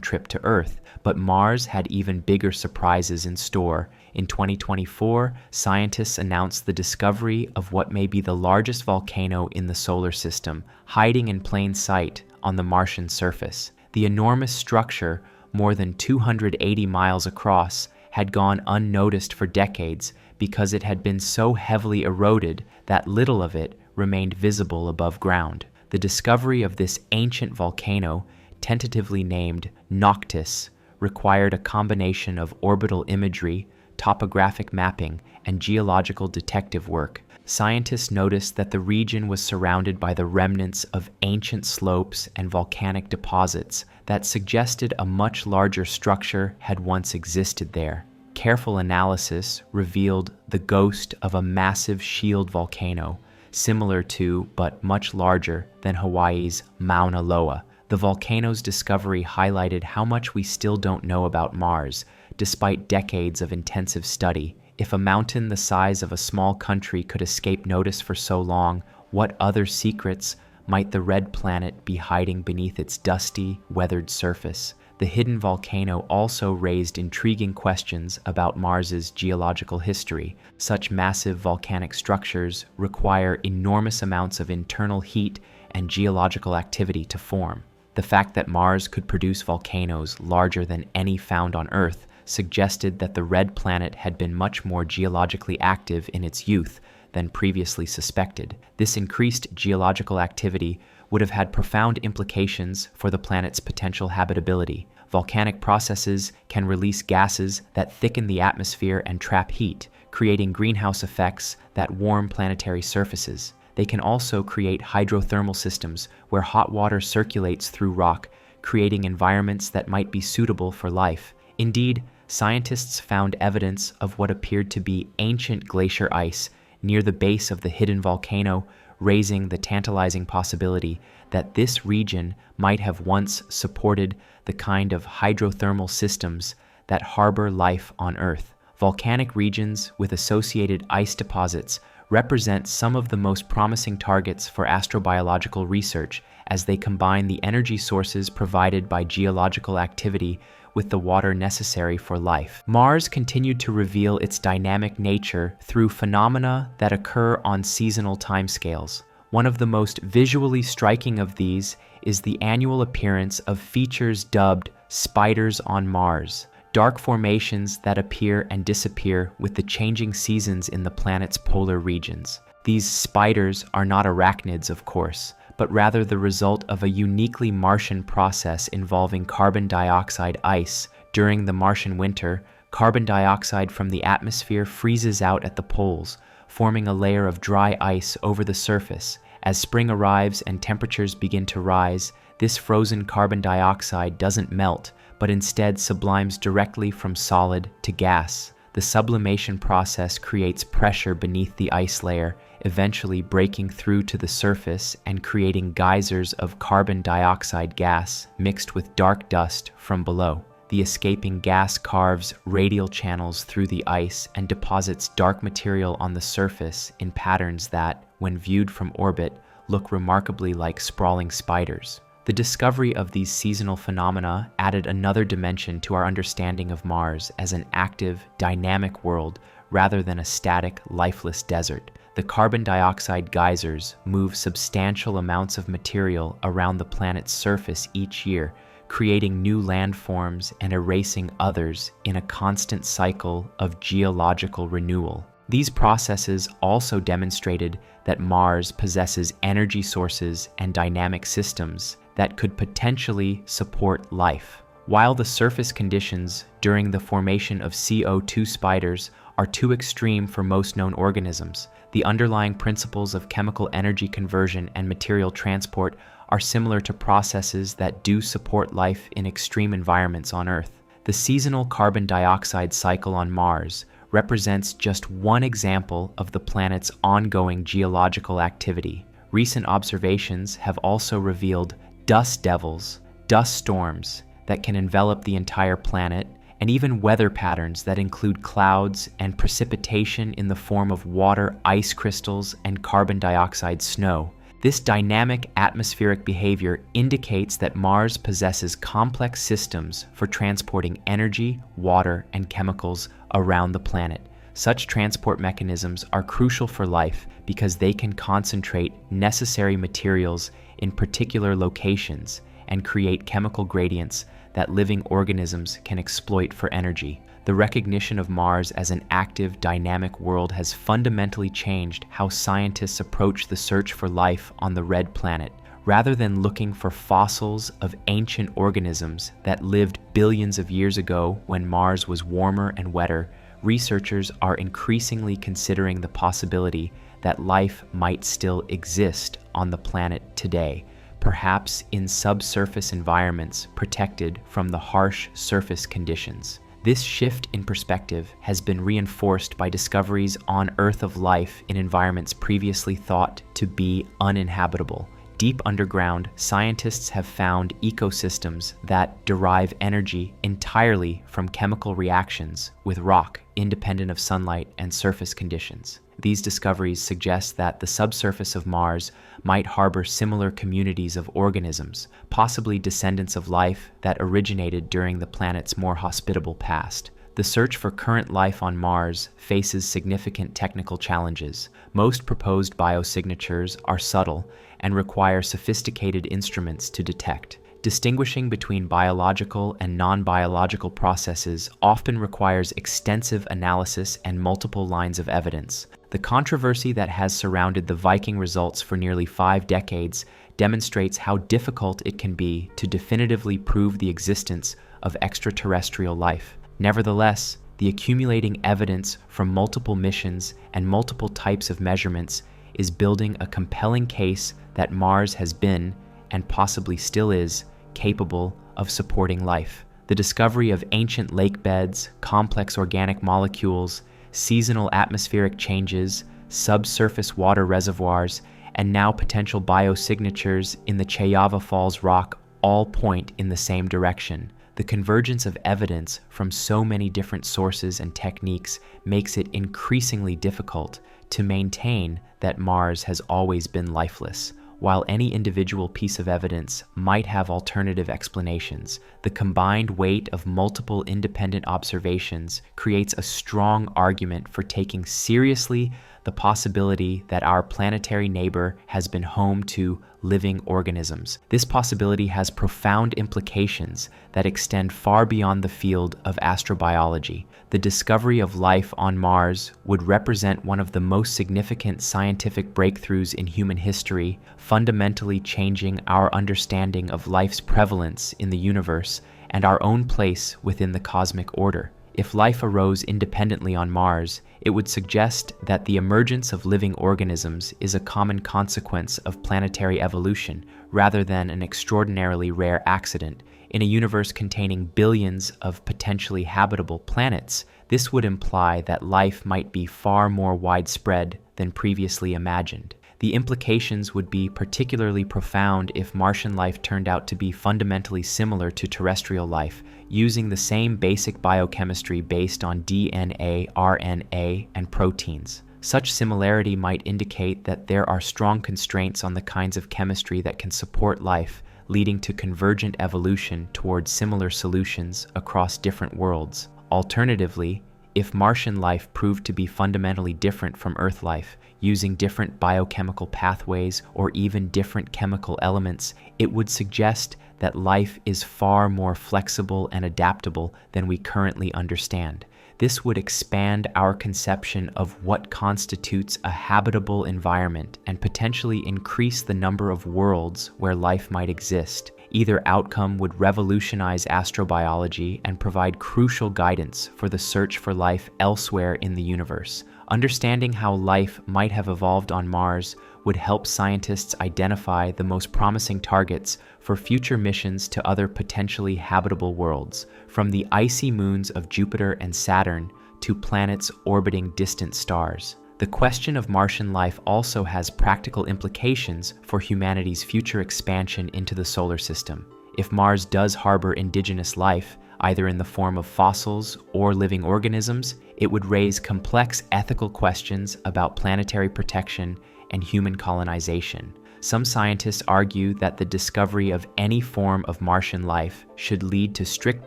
[SPEAKER 1] trip to Earth. But Mars had even bigger surprises in store. In 2024, scientists announced the discovery of what may be the largest volcano in the solar system, hiding in plain sight on the Martian surface. The enormous structure, more than 280 miles across, had gone unnoticed for decades because it had been so heavily eroded that little of it remained visible above ground. The discovery of this ancient volcano, tentatively named Noctis, required a combination of orbital imagery, topographic mapping, and geological detective work. Scientists noticed that the region was surrounded by the remnants of ancient slopes and volcanic deposits that suggested a much larger structure had once existed there. Careful analysis revealed the ghost of a massive shield volcano, similar to, but much larger than Hawaii's Mauna Loa. The volcano's discovery highlighted how much we still don't know about Mars, despite decades of intensive study. If a mountain the size of a small country could escape notice for so long, what other secrets might the red planet be hiding beneath its dusty, weathered surface? The hidden volcano also raised intriguing questions about Mars's geological history. Such massive volcanic structures require enormous amounts of internal heat and geological activity to form. The fact that Mars could produce volcanoes larger than any found on Earth suggested that the red planet had been much more geologically active in its youth than previously suspected. This increased geological activity would have had profound implications for the planet's potential habitability. Volcanic processes can release gases that thicken the atmosphere and trap heat, creating greenhouse effects that warm planetary surfaces. They can also create hydrothermal systems where hot water circulates through rock, creating environments that might be suitable for life. Indeed, scientists found evidence of what appeared to be ancient glacier ice near the base of the hidden volcano, raising the tantalizing possibility that this region might have once supported the kind of hydrothermal systems that harbor life on Earth. Volcanic regions with associated ice deposits represent some of the most promising targets for astrobiological research as they combine the energy sources provided by geological activity with the water necessary for life. Mars continued to reveal its dynamic nature through phenomena that occur on seasonal timescales. One of the most visually striking of these is the annual appearance of features dubbed spiders on Mars, dark formations that appear and disappear with the changing seasons in the planet's polar regions. These spiders are not arachnids, of course, but rather the result of a uniquely Martian process involving carbon dioxide ice. During the Martian winter, carbon dioxide from the atmosphere freezes out at the poles, forming a layer of dry ice over the surface. As spring arrives and temperatures begin to rise, this frozen carbon dioxide doesn't melt, but instead sublimes directly from solid to gas. The sublimation process creates pressure beneath the ice layer, eventually breaking through to the surface and creating geysers of carbon dioxide gas mixed with dark dust from below. The escaping gas carves radial channels through the ice and deposits dark material on the surface in patterns that, when viewed from orbit, look remarkably like sprawling spiders. The discovery of these seasonal phenomena added another dimension to our understanding of Mars as an active, dynamic world rather than a static, lifeless desert. The carbon dioxide geysers move substantial amounts of material around the planet's surface each year, creating new landforms and erasing others in a constant cycle of geological renewal. These processes also demonstrated that Mars possesses energy sources and dynamic systems that could potentially support life. While the surface conditions during the formation of CO2 spiders are too extreme for most known organisms, the underlying principles of chemical energy conversion and material transport are similar to processes that do support life in extreme environments on Earth. The seasonal carbon dioxide cycle on Mars represents just one example of the planet's ongoing geological activity. Recent observations have also revealed dust devils, dust storms that can envelop the entire planet, and even weather patterns that include clouds and precipitation in the form of water, ice crystals, and carbon dioxide snow. This dynamic atmospheric behavior indicates that Mars possesses complex systems for transporting energy, water, and chemicals around the planet. Such transport mechanisms are crucial for life because they can concentrate necessary materials in particular locations and create chemical gradients that living organisms can exploit for energy. The recognition of Mars as an active, dynamic world has fundamentally changed how scientists approach the search for life on the red planet. Rather than looking for fossils of ancient organisms that lived billions of years ago when Mars was warmer and wetter, researchers are increasingly considering the possibility that life might still exist on the planet today, perhaps in subsurface environments protected from the harsh surface conditions. This shift in perspective has been reinforced by discoveries on Earth of life in environments previously thought to be uninhabitable. Deep underground, scientists have found ecosystems that derive energy entirely from chemical reactions with rock, independent of sunlight and surface conditions. These discoveries suggest that the subsurface of Mars might harbor similar communities of organisms, possibly descendants of life that originated during the planet's more hospitable past. The search for current life on Mars faces significant technical challenges. Most proposed biosignatures are subtle and require sophisticated instruments to detect. Distinguishing between biological and non-biological processes often requires extensive analysis and multiple lines of evidence. The controversy that has surrounded the Viking results for nearly 5 decades demonstrates how difficult it can be to definitively prove the existence of extraterrestrial life. Nevertheless, the accumulating evidence from multiple missions and multiple types of measurements is building a compelling case that Mars has been, and possibly still is, capable of supporting life. The discovery of ancient lake beds, complex organic molecules, seasonal atmospheric changes, subsurface water reservoirs, and now potential biosignatures in the Chayava Falls rock all point in the same direction. The convergence of evidence from so many different sources and techniques makes it increasingly difficult to maintain that Mars has always been lifeless. While any individual piece of evidence might have alternative explanations, the combined weight of multiple independent observations creates a strong argument for taking seriously the possibility that our planetary neighbor has been home to living organisms. This possibility has profound implications that extend far beyond the field of astrobiology. The discovery of life on Mars would represent one of the most significant scientific breakthroughs in human history, fundamentally changing our understanding of life's prevalence in the universe and our own place within the cosmic order. If life arose independently on Mars, it would suggest that the emergence of living organisms is a common consequence of planetary evolution rather than an extraordinarily rare accident. In a universe containing billions of potentially habitable planets, this would imply that life might be far more widespread than previously imagined. The implications would be particularly profound if Martian life turned out to be fundamentally similar to terrestrial life, using the same basic biochemistry based on DNA, RNA, and proteins. Such similarity might indicate that there are strong constraints on the kinds of chemistry that can support life, leading to convergent evolution towards similar solutions across different worlds. Alternatively, if Martian life proved to be fundamentally different from Earth life, using different biochemical pathways or even different chemical elements, it would suggest that life is far more flexible and adaptable than we currently understand. This would expand our conception of what constitutes a habitable environment and potentially increase the number of worlds where life might exist. Either outcome would revolutionize astrobiology and provide crucial guidance for the search for life elsewhere in the universe. Understanding how life might have evolved on Mars would help scientists identify the most promising targets for future missions to other potentially habitable worlds, from the icy moons of Jupiter and Saturn to planets orbiting distant stars. The question of Martian life also has practical implications for humanity's future expansion into the solar system. If Mars does harbor indigenous life, either in the form of fossils or living organisms, it would raise complex ethical questions about planetary protection and human colonization. Some scientists argue that the discovery of any form of Martian life should lead to strict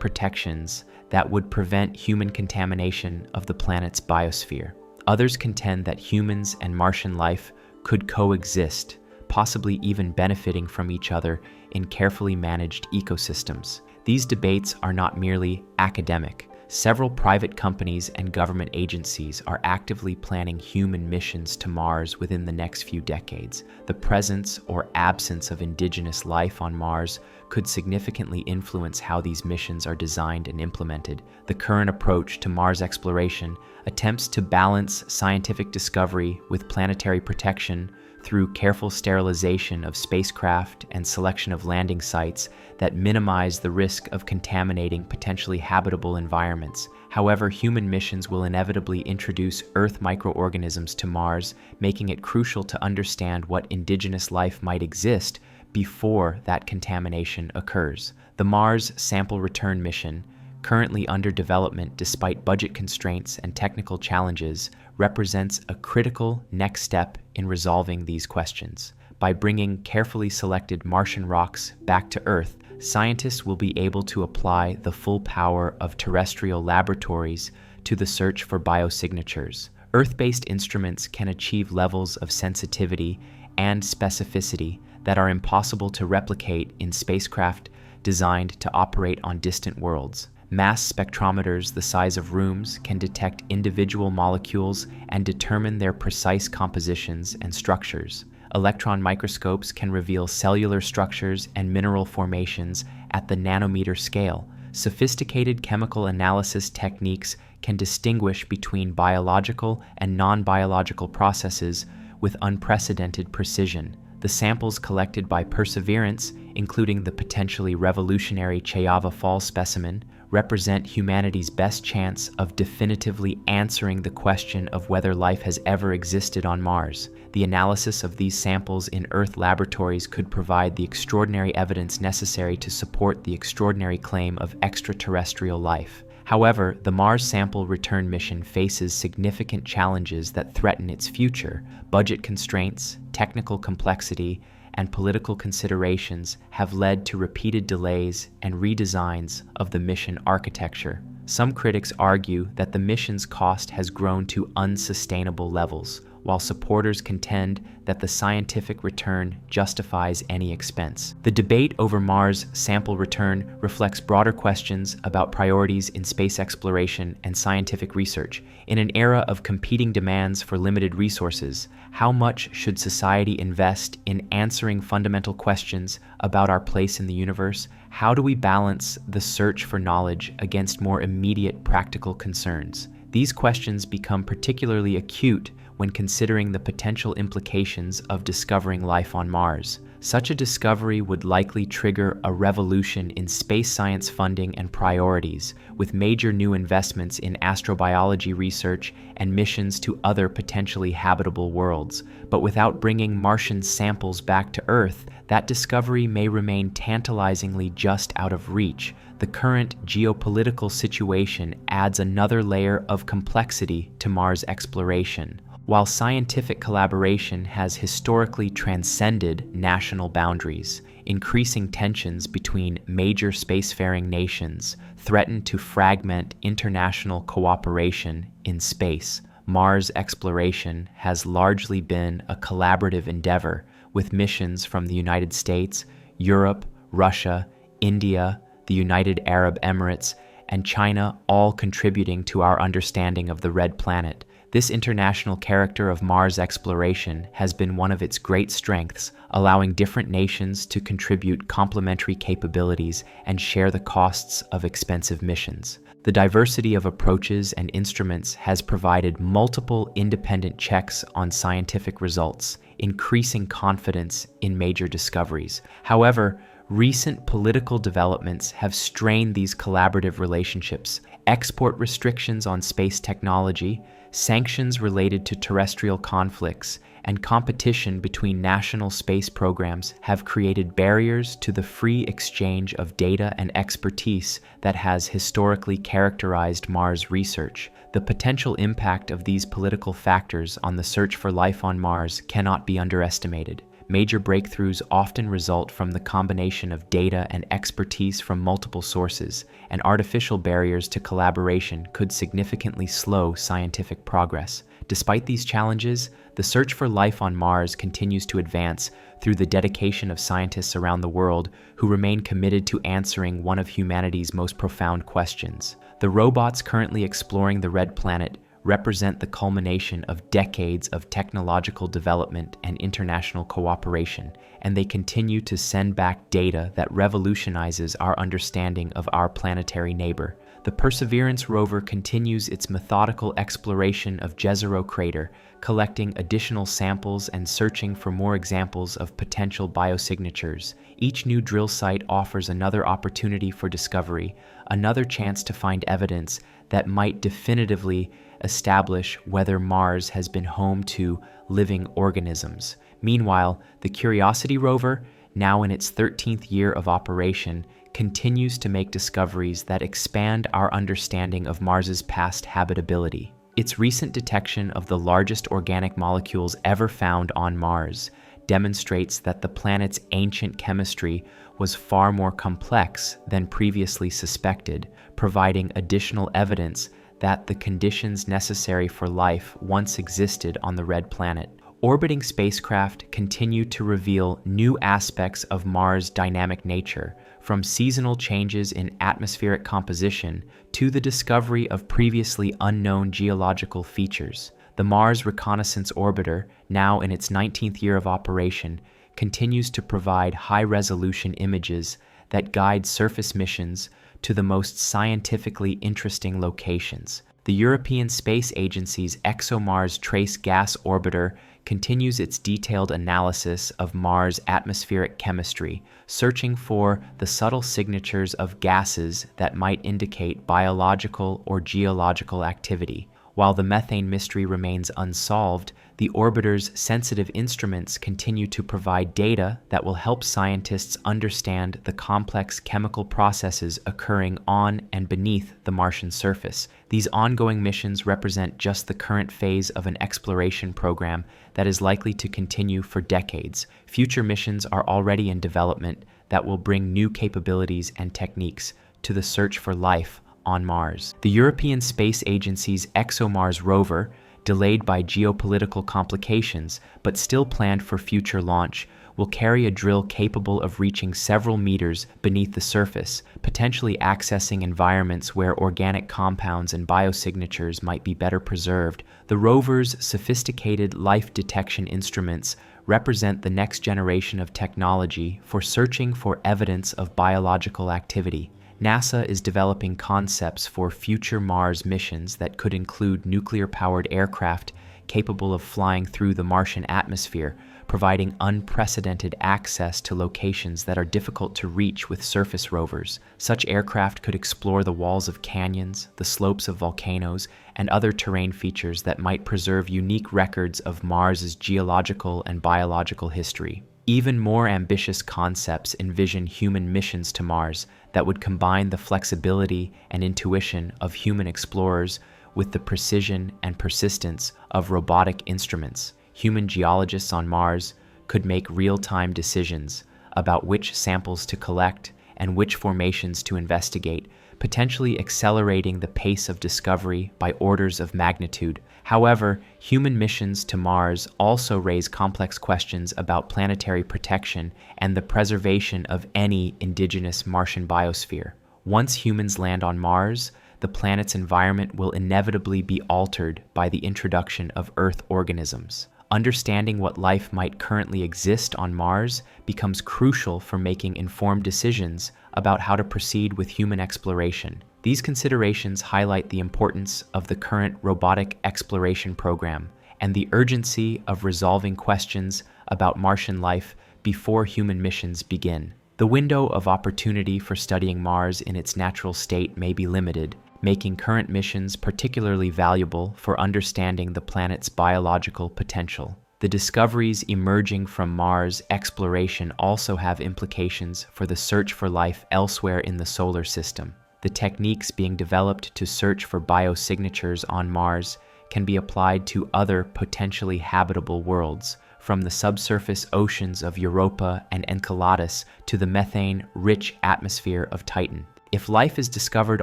[SPEAKER 1] protections that would prevent human contamination of the planet's biosphere. Others contend that humans and Martian life could coexist, possibly even benefiting from each other in carefully managed ecosystems. These debates are not merely academic. Several private companies and government agencies are actively planning human missions to Mars within the next few decades. The presence or absence of indigenous life on Mars could significantly influence how these missions are designed and implemented. The current approach to Mars exploration attempts to balance scientific discovery with planetary protection through careful sterilization of spacecraft and selection of landing sites that minimize the risk of contaminating potentially habitable environments. However, human missions will inevitably introduce Earth microorganisms to Mars, making it crucial to understand what indigenous life might exist before that contamination occurs. The Mars Sample Return Mission, currently under development despite budget constraints and technical challenges, represents a critical next step in resolving these questions. By bringing carefully selected Martian rocks back to Earth, scientists will be able to apply the full power of terrestrial laboratories to the search for biosignatures. Earth-based instruments can achieve levels of sensitivity and specificity that are impossible to replicate in spacecraft designed to operate on distant worlds. Mass spectrometers the size of rooms can detect individual molecules and determine their precise compositions and structures. Electron microscopes can reveal cellular structures and mineral formations at the nanometer scale. Sophisticated chemical analysis techniques can distinguish between biological and non-biological processes with unprecedented precision. The samples collected by Perseverance, including the potentially revolutionary Chayava Fall specimen, represent humanity's best chance of definitively answering the question of whether life has ever existed on Mars. The analysis of these samples in Earth laboratories could provide the extraordinary evidence necessary to support the extraordinary claim of extraterrestrial life. However, the Mars Sample Return mission faces significant challenges that threaten its future: budget constraints, technical complexity, and political considerations have led to repeated delays and redesigns of the mission architecture. Some critics argue that the mission's cost has grown to unsustainable levels, while supporters contend that the scientific return justifies any expense. The debate over Mars sample return reflects broader questions about priorities in space exploration and scientific research. In an era of competing demands for limited resources, how much should society invest in answering fundamental questions about our place in the universe? How do we balance the search for knowledge against more immediate practical concerns? These questions become particularly acute when considering the potential implications of discovering life on Mars. Such a discovery would likely trigger a revolution in space science funding and priorities, with major new investments in astrobiology research and missions to other potentially habitable worlds. But without bringing Martian samples back to Earth, that discovery may remain tantalizingly just out of reach. The current geopolitical situation adds another layer of complexity to Mars exploration. While scientific collaboration has historically transcended national boundaries, increasing tensions between major spacefaring nations threaten to fragment international cooperation in space. Mars exploration has largely been a collaborative endeavor, with missions from the United States, Europe, Russia, India, the United Arab Emirates, and China all contributing to our understanding of the Red Planet. This international character of Mars exploration has been one of its great strengths, allowing different nations to contribute complementary capabilities and share the costs of expensive missions. The diversity of approaches and instruments has provided multiple independent checks on scientific results, increasing confidence in major discoveries. However, recent political developments have strained these collaborative relationships. Export restrictions on space technology, sanctions related to terrestrial conflicts, and competition between national space programs have created barriers to the free exchange of data and expertise that has historically characterized Mars research. The potential impact of these political factors on the search for life on Mars cannot be underestimated. Major breakthroughs often result from the combination of data and expertise from multiple sources, and artificial barriers to collaboration could significantly slow scientific progress. Despite these challenges, the search for life on Mars continues to advance through the dedication of scientists around the world who remain committed to answering one of humanity's most profound questions. The robots currently exploring the Red Planet represent the culmination of decades of technological development and international cooperation, and they continue to send back data that revolutionizes our understanding of our planetary neighbor. The Perseverance rover continues its methodical exploration of Jezero crater, collecting additional samples and searching for more examples of potential biosignatures. Each new drill site offers another opportunity for discovery, another chance to find evidence that might definitively establish whether Mars has been home to living organisms. Meanwhile, the Curiosity rover, now in its 13th year of operation, continues to make discoveries that expand our understanding of Mars's past habitability. Its recent detection of the largest organic molecules ever found on Mars demonstrates that the planet's ancient chemistry was far more complex than previously suspected, providing additional evidence that the conditions necessary for life once existed on the Red Planet. Orbiting spacecraft continue to reveal new aspects of Mars' dynamic nature, from seasonal changes in atmospheric composition to the discovery of previously unknown geological features. The Mars Reconnaissance Orbiter, now in its 19th year of operation, continues to provide high-resolution images that guide surface missions to the most scientifically interesting locations. The European Space Agency's ExoMars Trace Gas Orbiter continues its detailed analysis of Mars' atmospheric chemistry, searching for the subtle signatures of gases that might indicate biological or geological activity. While the methane mystery remains unsolved, the orbiter's sensitive instruments continue to provide data that will help scientists understand the complex chemical processes occurring on and beneath the Martian surface. These ongoing missions represent just the current phase of an exploration program that is likely to continue for decades. Future missions are already in development that will bring new capabilities and techniques to the search for life on Mars. The European Space Agency's ExoMars rover, delayed by geopolitical complications but still planned for future launch, will carry a drill capable of reaching several meters beneath the surface, potentially accessing environments where organic compounds and biosignatures might be better preserved. The rover's sophisticated life detection instruments represent the next generation of technology for searching for evidence of biological activity. NASA is developing concepts for future Mars missions that could include nuclear-powered aircraft capable of flying through the Martian atmosphere, providing unprecedented access to locations that are difficult to reach with surface rovers. Such aircraft could explore the walls of canyons, the slopes of volcanoes, and other terrain features that might preserve unique records of Mars's geological and biological history. Even more ambitious concepts envision human missions to Mars that would combine the flexibility and intuition of human explorers with the precision and persistence of robotic instruments. Human geologists on Mars could make real-time decisions about which samples to collect and which formations to investigate, potentially accelerating the pace of discovery by orders of magnitude. However, human missions to Mars also raise complex questions about planetary protection and the preservation of any indigenous Martian biosphere. Once humans land on Mars, the planet's environment will inevitably be altered by the introduction of Earth organisms. Understanding what life might currently exist on Mars becomes crucial for making informed decisions about how to proceed with human exploration. These considerations highlight the importance of the current robotic exploration program and the urgency of resolving questions about Martian life before human missions begin. The window of opportunity for studying Mars in its natural state may be limited, making current missions particularly valuable for understanding the planet's biological potential. The discoveries emerging from Mars exploration also have implications for the search for life elsewhere in the solar system. The techniques being developed to search for biosignatures on Mars can be applied to other potentially habitable worlds, from the subsurface oceans of Europa and Enceladus to the methane-rich atmosphere of Titan. If life is discovered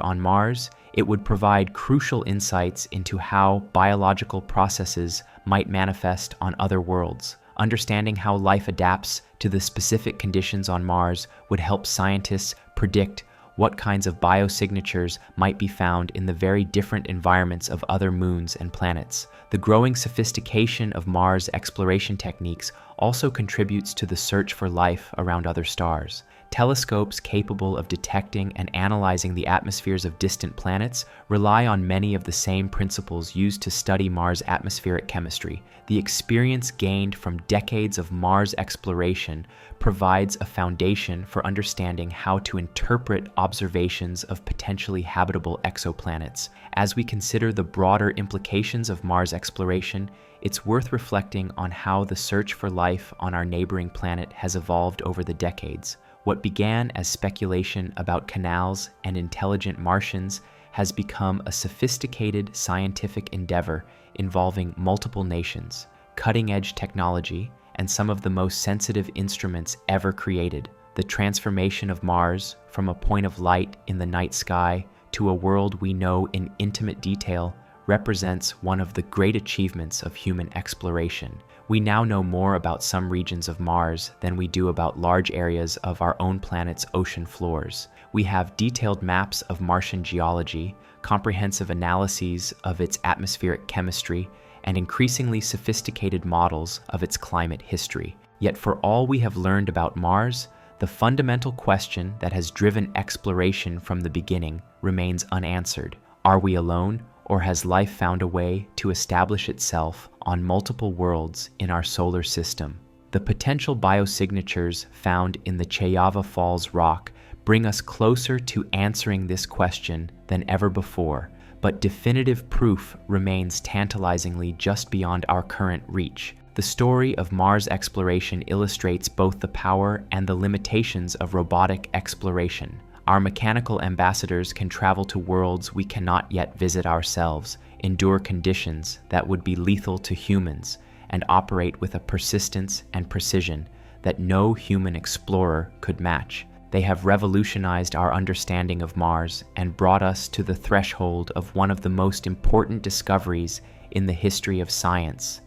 [SPEAKER 1] on Mars, it would provide crucial insights into how biological processes might manifest on other worlds. Understanding how life adapts to the specific conditions on Mars would help scientists predict what kinds of biosignatures might be found in the very different environments of other moons and planets. The growing sophistication of Mars exploration techniques also contributes to the search for life around other stars. Telescopes capable of detecting and analyzing the atmospheres of distant planets rely on many of the same principles used to study Mars' atmospheric chemistry. The experience gained from decades of Mars exploration provides a foundation for understanding how to interpret observations of potentially habitable exoplanets. As we consider the broader implications of Mars exploration, it's worth reflecting on how the search for life on our neighboring planet has evolved over the decades. What began as speculation about canals and intelligent Martians has become a sophisticated scientific endeavor involving multiple nations, cutting-edge technology, and some of the most sensitive instruments ever created. The transformation of Mars from a point of light in the night sky to a world we know in intimate detail represents one of the great achievements of human exploration. We now know more about some regions of Mars than we do about large areas of our own planet's ocean floors. We have detailed maps of Martian geology, comprehensive analyses of its atmospheric chemistry, and increasingly sophisticated models of its climate history. Yet for all we have learned about Mars, the fundamental question that has driven exploration from the beginning remains unanswered. Are we alone, or has life found a way to establish itself on multiple worlds in our solar system? The potential biosignatures found in the Cheyava Falls rock bring us closer to answering this question than ever before, but definitive proof remains tantalizingly just beyond our current reach. The story of Mars exploration illustrates both the power and the limitations of robotic exploration. Our mechanical ambassadors can travel to worlds we cannot yet visit ourselves, endure conditions that would be lethal to humans, and operate with a persistence and precision that no human explorer could match. They have revolutionized our understanding of Mars and brought us to the threshold of one of the most important discoveries in the history of science.